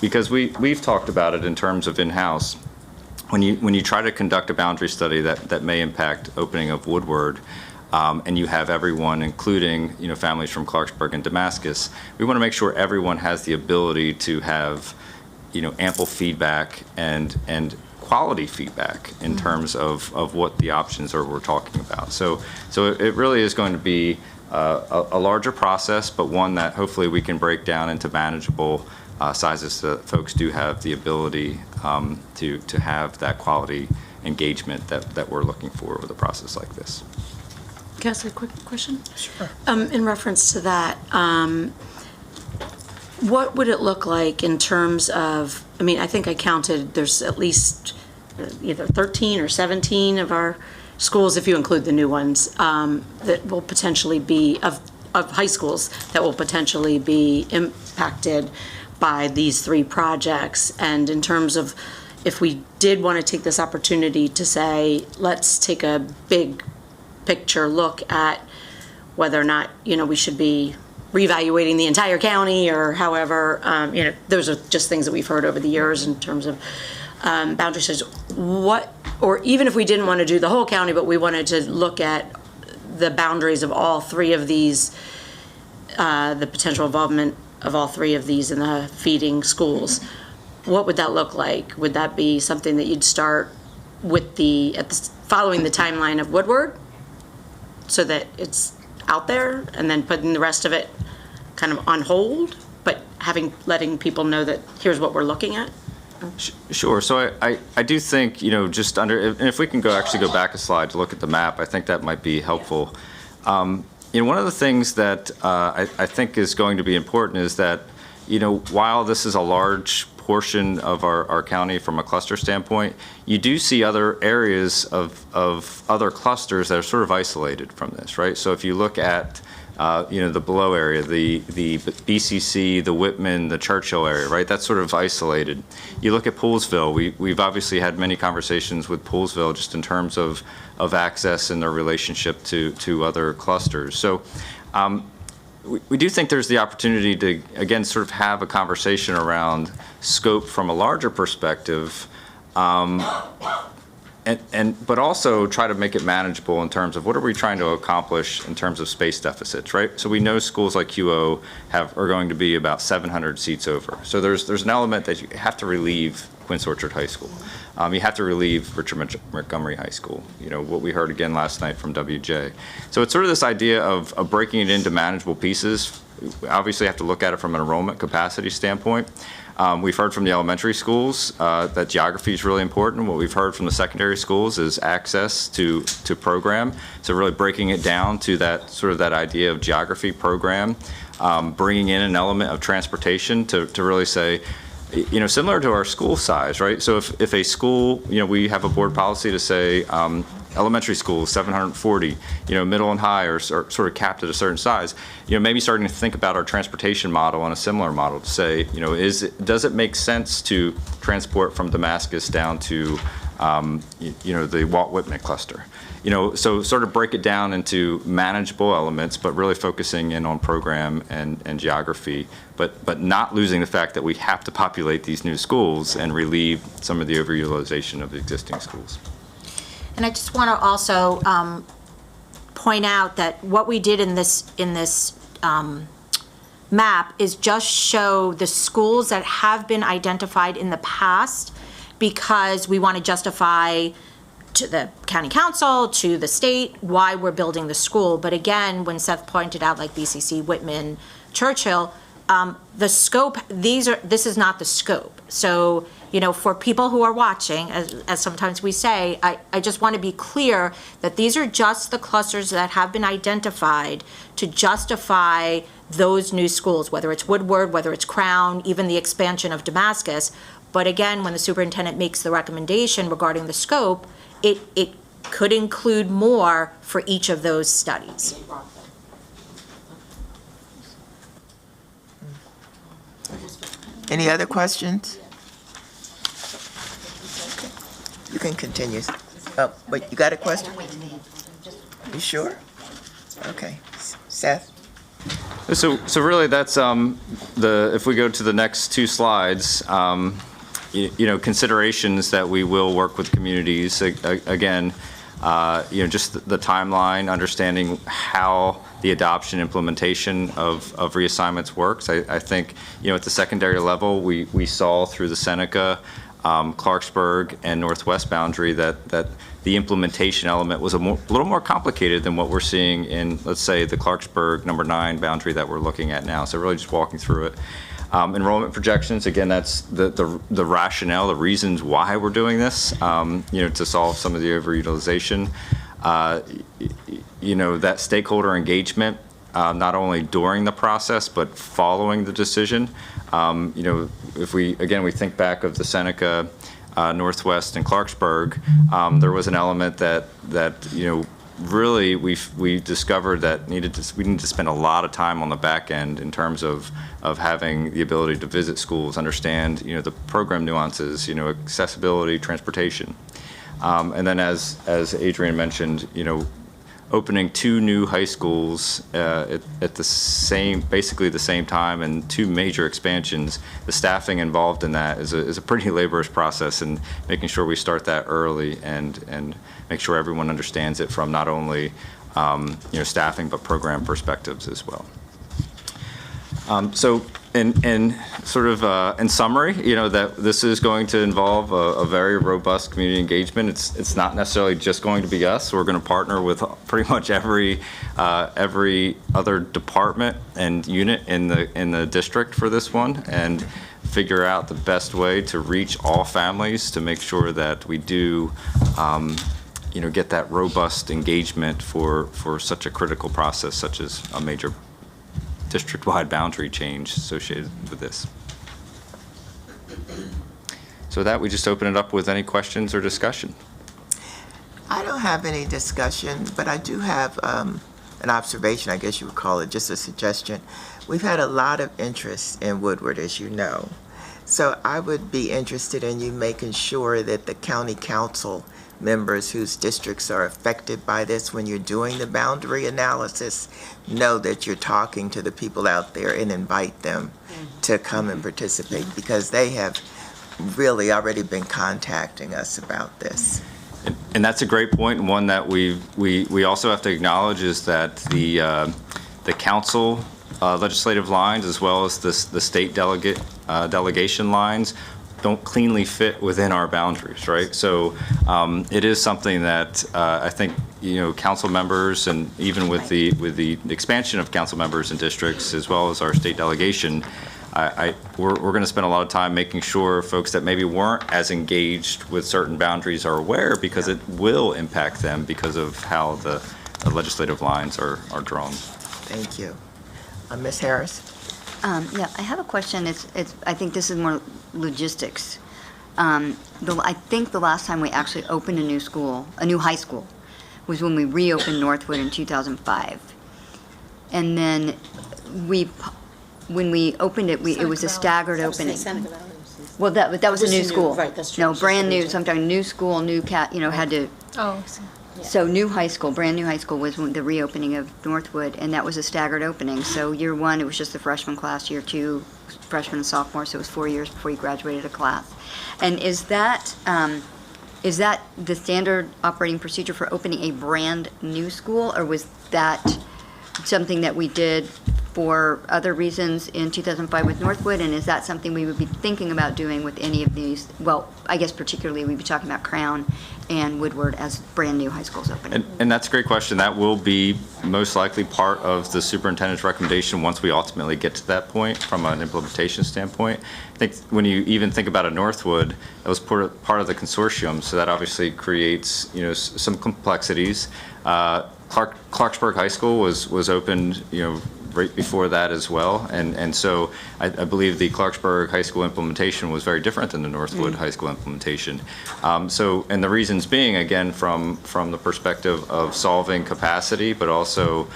Because we've talked about it in terms of in-house. When you try to conduct a boundary study that may impact opening of Woodward, and you have everyone, including families from Clarksburg and Damascus, we want to make sure everyone has the ability to have ample feedback and quality feedback in terms of what the options are we're talking about. So it really is going to be a larger process, but one that hopefully we can break down into manageable sizes so that folks do have the ability to have that quality engagement that we're looking for with a process like this. Can I ask a quick question? Sure. In reference to that, what would it look like in terms of, I think I counted, there's at least either 13 or 17 of our schools, if you include the new ones, that will potentially be, of high schools, that will potentially be impacted by these 3 projects. And in terms of, if we did want to take this opportunity to say, let's take a big picture look at whether or not, we should be reevaluating the entire county, or however, those are just things that we've heard over the years in terms of boundary studies. Or even if we didn't want to do the whole county, but we wanted to look at the boundaries of all 3 of these, the potential involvement of all 3 of these in the feeding schools, what would that look like? Would that be something that you'd start with following the timeline of Woodward, so that it's out there, and then putting the rest of it kind of on hold, but letting people know that here's what we're looking at? Sure. So I do think, just and if we can actually go back a slide to look at the map, I think that might be helpful. One of the things that I think is going to be important is that, while this is a large portion of our county from a cluster standpoint, you do see other areas of other clusters that are sort of isolated from this, right? So if you look at the below area, the BCC, the Whitman, the Churchill area, right? That's sort of isolated. You look at Poolsville. We've obviously had many conversations with Poolsville just in terms of access and their relationship to other clusters. So we do think there's the opportunity to, again, sort of have a conversation around scope from a larger perspective, but also try to make it manageable in terms of what are we trying to accomplish in terms of space deficits, right? So we know schools like QO are going to be about 700 seats over. So there's an element that you have to relieve Quince Orchard High School. You have to relieve Richard Montgomery High School, what we heard again last night from WJ. So it's sort of this idea of breaking it into manageable pieces. We obviously have to look at it from an enrollment capacity standpoint. We've heard from the elementary schools that geography is really important. What we've heard from the secondary schools is access to program. So really breaking it down to that sort of that idea of geography program, bringing in an element of transportation to really say, similar to our school size, right? So if a school, we have a board policy to say elementary schools, 740, middle and high are sort of capped at a certain size, maybe starting to think about our transportation model and a similar model to say, does it make sense to transport from Damascus down to, the Walt Whitman cluster? So sort of break it down into manageable elements, but really focusing in on program and geography, but not losing the fact that we have to populate these new schools and relieve some of the overutilization of the existing schools. And I just want to also point out that what we did in this map is just show the schools that have been identified in the past, because we want to justify to the county council, to the state, why we're building the school. But again, when Seth pointed out, like BCC, Whitman, Churchill, the scope, this is not the scope. So, for people who are watching, as sometimes we say, I just want to be clear that these are just the clusters that have been identified to justify those new schools, whether it's Woodward, whether it's Crown, even the expansion of Damascus. But again, when the superintendent makes the recommendation regarding the scope, it could include more for each of those studies. Any other questions? You can continue. Oh, but you got a question? You sure? Okay. Seth? So really that's if we go to the next two slides, considerations that we will work with communities, again, just the timeline, understanding how the adoption implementation of reassignments works. I think, at the secondary level, we saw through the Seneca, Clarksburg, and Northwest boundary that the implementation element was a little more complicated than what we're seeing in, let's say, the Clarksburg number 9 boundary that we're looking at now. So really just walking through it. Enrollment projections, again, that's the rationale, the reasons why we're doing this, to solve some of the overutilization. That stakeholder engagement, not only during the process, but following the decision. If we think back of the Seneca, Northwest, and Clarksburg, there was an element that really we discovered that we need to spend a lot of time on the back end in terms of having the ability to visit schools, understand the program nuances, accessibility, transportation, and then as Adrian mentioned, opening 2 new high schools at basically the same time, and 2 major expansions. The staffing involved in that is a pretty laborious process, and making sure we start that early and make sure everyone understands it from not only staffing but program perspectives as well. So in sort of in summary, that this is going to involve a very robust community engagement. It's not necessarily just going to be us. We're going to partner with pretty much every other department and unit in the district for this one, and figure out the best way to reach all families to make sure that we do, get that robust engagement for such a critical process, such as a major district-wide boundary change associated with this. So with that, we just open it up with any questions or discussion. I don't have any discussion, but I do have an observation, I guess you would call it, just a suggestion. We've had a lot of interest in Woodward, as you know. So I would be interested in you making sure that the county council members whose districts are affected by this, when you're doing the boundary analysis, know that you're talking to the people out there and invite them to come and participate, because they have really already been contacting us about this. And that's a great point, and one that we also have to acknowledge is that the council legislative lines, as well as the state delegation lines, don't cleanly fit within our boundaries, right? So it is something that I think council members, and even with the expansion of council members and districts, as well as our state delegation, we're going to spend a lot of time making sure folks that maybe weren't as engaged with certain boundaries are aware, because it will impact them because of how the legislative lines are drawn. Thank you. Ms. Harris? Yeah, I have a question. I think this is more logistics. I think the last time we actually opened a new high school, was when we reopened Northwood in 2005. And then when we opened it, it was a staggered opening. Well, that was a new school. Right, that's true. No, brand new, sometime new school, had to. Oh, I see. So new high school, brand new high school was the reopening of Northwood, and that was a staggered opening. So year one, it was just the freshman class, year two, freshman and sophomore, so it was 4 years before you graduated a class. And is that the standard operating procedure for opening a brand new school, or was that something that we did for other reasons in 2005 with Northwood, and is that something we would be thinking about doing with any of these? Well, I guess particularly we'd be talking about Crown and Woodward as brand new high schools opening. And that's a great question. That will be most likely part of the superintendent's recommendation once we ultimately get to that point from an implementation standpoint. I think when you even think about a Northwood, that was part of the consortium, so that obviously creates some complexities. Clarksburg High School was opened right before that as well, and so I believe the Clarksburg High School implementation was very different than the Northwood High School implementation. And the reasons being, again, from the perspective of solving capacity, but also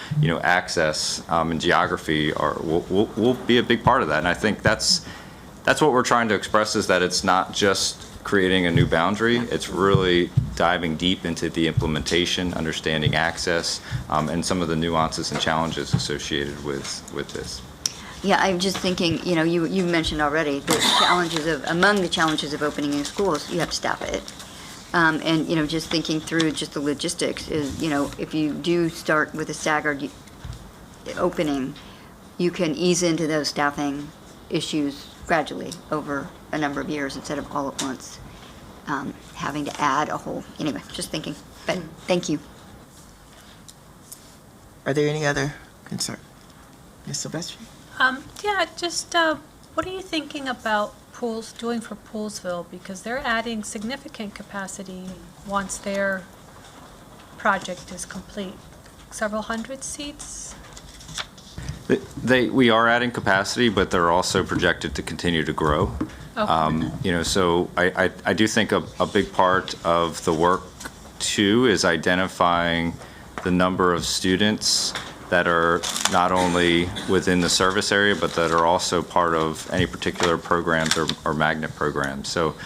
access and geography will be a big part of that. And I think that's what we're trying to express, is that it's not just creating a new boundary, it's really diving deep into the implementation, understanding access, and some of the nuances and challenges associated with this. Yeah, I'm just thinking, you mentioned already among the challenges of opening new schools, you have to staff it. And, just thinking through just the logistics is, if you do start with a staggered opening, you can ease into those staffing issues gradually over a number of years instead of all at once, having to add a whole, anyway, just thinking, but thank you. Are there any other concerns? Ms. Silvestri? Yeah, just what are you thinking about doing for Poolsville? Because they're adding significant capacity once their project is complete. Several hundred seats? We are adding capacity, but they're also projected to continue to grow. Okay. So I do think a big part of the work too is identifying the number of students that are not only within the service area, but that are also part of any particular programs or magnet programs. So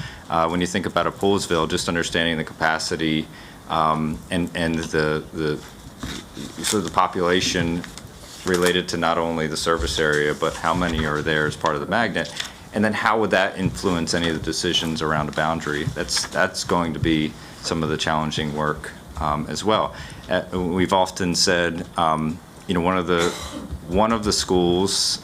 when you think about a Poolsville, just understanding the capacity and the sort of the population related to not only the service area, but how many are there as part of the magnet, and then how would that influence any of the decisions around a boundary? That's going to be some of the challenging work as well. We've often said, one of the schools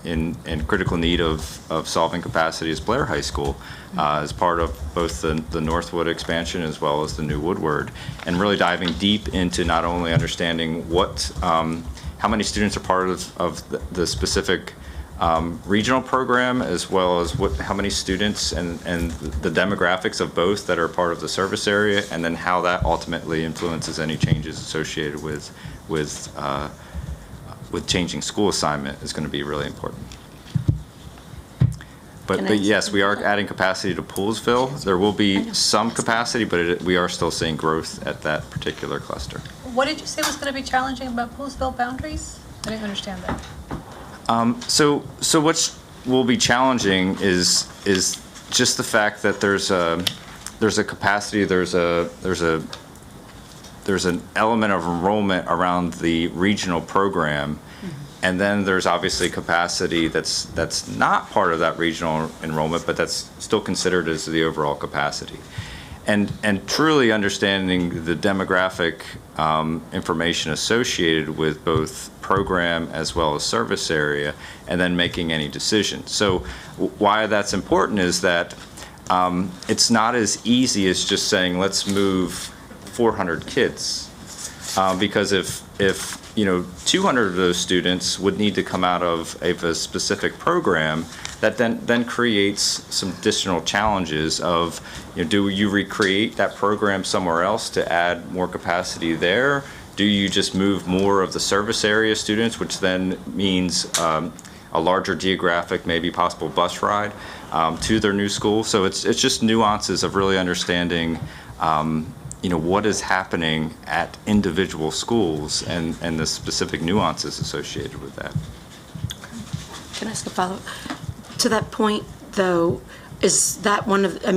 in critical need of solving capacity is Blair High School, as part of both the Northwood expansion as well as the new Woodward, and really diving deep into not only understanding how many students are part of the specific regional program, as well as how many students and the demographics of both that are part of the service area, and then how that ultimately influences any changes associated with changing school assignment is going to be really important. But yes, we are adding capacity to Poolsville. There will be some capacity, but we are still seeing growth at that particular cluster. What did you say was going to be challenging about Poolsville boundaries? I didn't understand that. So what will be challenging is just the fact that there's a capacity, there's an element of enrollment around the regional program, and then there's obviously capacity that's not part of that regional enrollment, but that's still considered as the overall capacity. And truly understanding the demographic information associated with both program as well as service area, and then making any decisions. So why that's important is that it's not as easy as just saying, let's move 400 kids. Because if 200 of those students would need to come out of a specific program, that then creates some additional challenges of, do you recreate that program somewhere else to add more capacity there? Do you just move more of the service area students, which then means a larger geographic, maybe possible bus ride to their new school? So it's just nuances of really understanding what is happening at individual schools and the specific nuances associated with that. Can I ask a follow-up? To that point, though, is that one of, I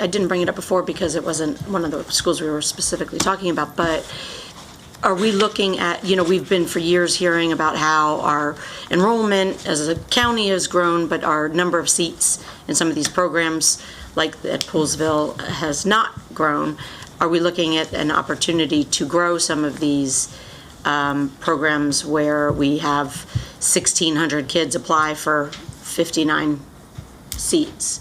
didn't bring it up before because it wasn't one of the schools we were specifically talking about, but are we looking at, we've been for years hearing about how our enrollment as a county has grown, but our number of seats in some of these programs, like at Poolsville, has not grown. Are we looking at an opportunity to grow some of these programs where we have 1,600 kids apply for 59 seats?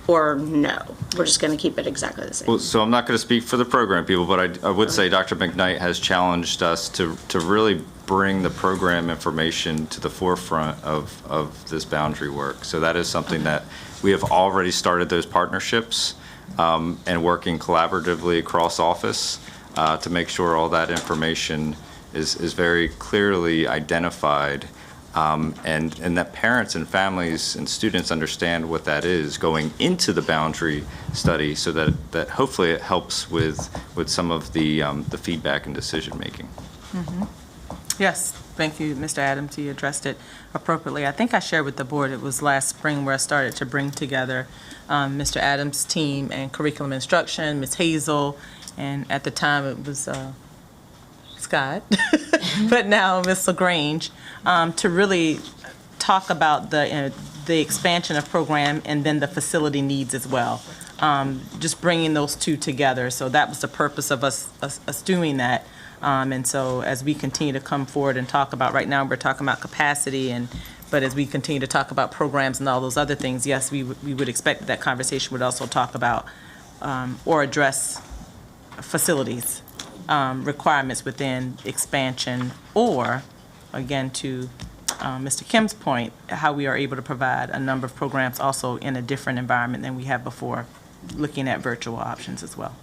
Or no, we're just going to keep it exactly the same? Well, so I'm not going to speak for the program people, but I would say Dr. McKnight has challenged us to really bring the program information to the forefront of this boundary work. So that is something that we have already started those partnerships and working collaboratively across office to make sure all that information is very clearly identified. And that parents and families and students understand what that is going into the boundary study, so that hopefully it helps with some of the feedback and decision making. Mm-hmm. Yes, thank you, Mr. Adams. You addressed it appropriately. I think I shared with the board, it was last spring where I started to bring together Mr. Adams' team and curriculum instruction, Ms. Hazel, and at the time it was Scott, but now Ms. LaGrange, to really talk about the expansion of program and then the facility needs as well. Just bringing those two together. So that was the purpose of us doing that. And so as we continue to come forward and talk about, right now we're talking about capacity, but as we continue to talk about programs and all those other things, yes, we would expect that conversation would also talk about or address facilities requirements within expansion, or again to Mr. Kim's point, how we are able to provide a number of programs also in a different environment than we have before, looking at virtual options as well.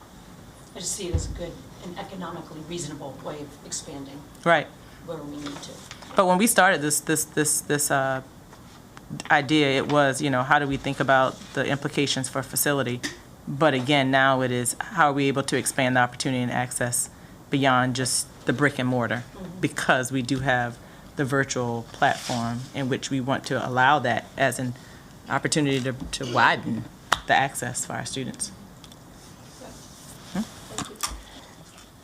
I just see it as a good and economically reasonable way of expanding. Right. Where we need to. But when we started this idea, it was, how do we think about the implications for facility? But again, now it is, how are we able to expand the opportunity and access beyond just the brick and mortar? Because we do have the virtual platform in which we want to allow that as an opportunity to widen the access for our students.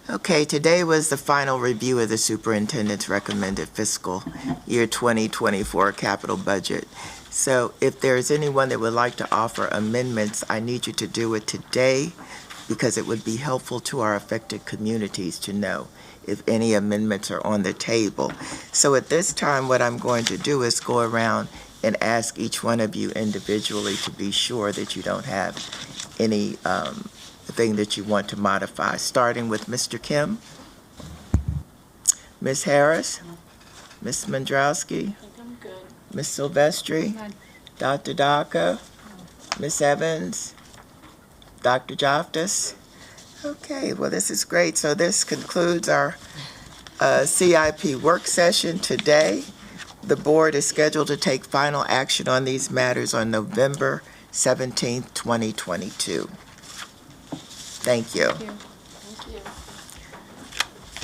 Okay, today was the final review of the superintendent's recommended fiscal year 2024 capital budget. So if there's anyone that would like to offer amendments, I need you to do it today, because it would be helpful to our affected communities to know if any amendments are on the table. So at this time, what I'm going to do is go around and ask each one of you individually to be sure that you don't have any thing that you want to modify, starting with Mr. Kim, Ms. Harris, Ms. Mandrowski, Ms. Silvestri, Dr. Daka, Ms. Evans, Dr. Joftis. Okay, well, this is great. So this concludes our CIP work session today. The board is scheduled to take final action on these matters on November 17th, 2022. Thank you.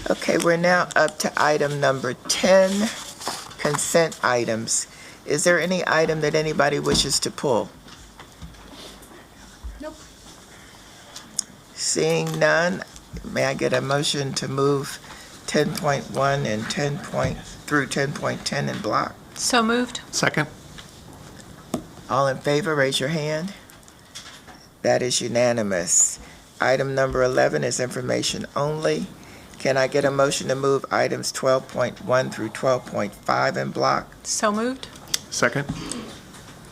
Okay, we're now up to item number 10, consent items. Is there any item that anybody wishes to pull? Nope. Seeing none, may I get a motion to move 10.1 and through 10.10 in block? So moved. Second? All in favor, raise your hand. That is unanimous. Item number 11 is information only. Can I get a motion to move items 12.1 through 12.5 in block? So moved. Second?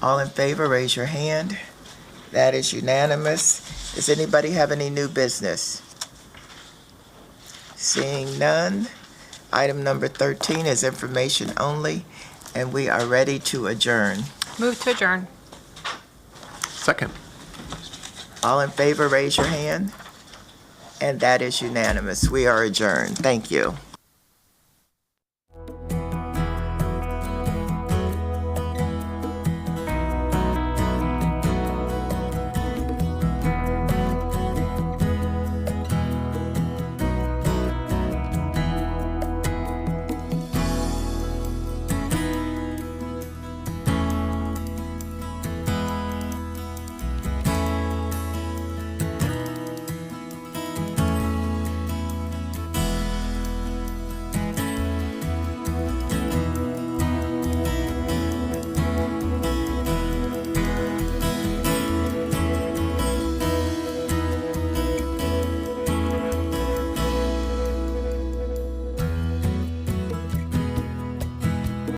All in favor, raise your hand. That is unanimous. Does anybody have any new business? Seeing none, item number 13 is information only, and we are ready to adjourn. Move to adjourn. Second? All in favor, raise your hand. And that is unanimous. We are adjourned. Thank you.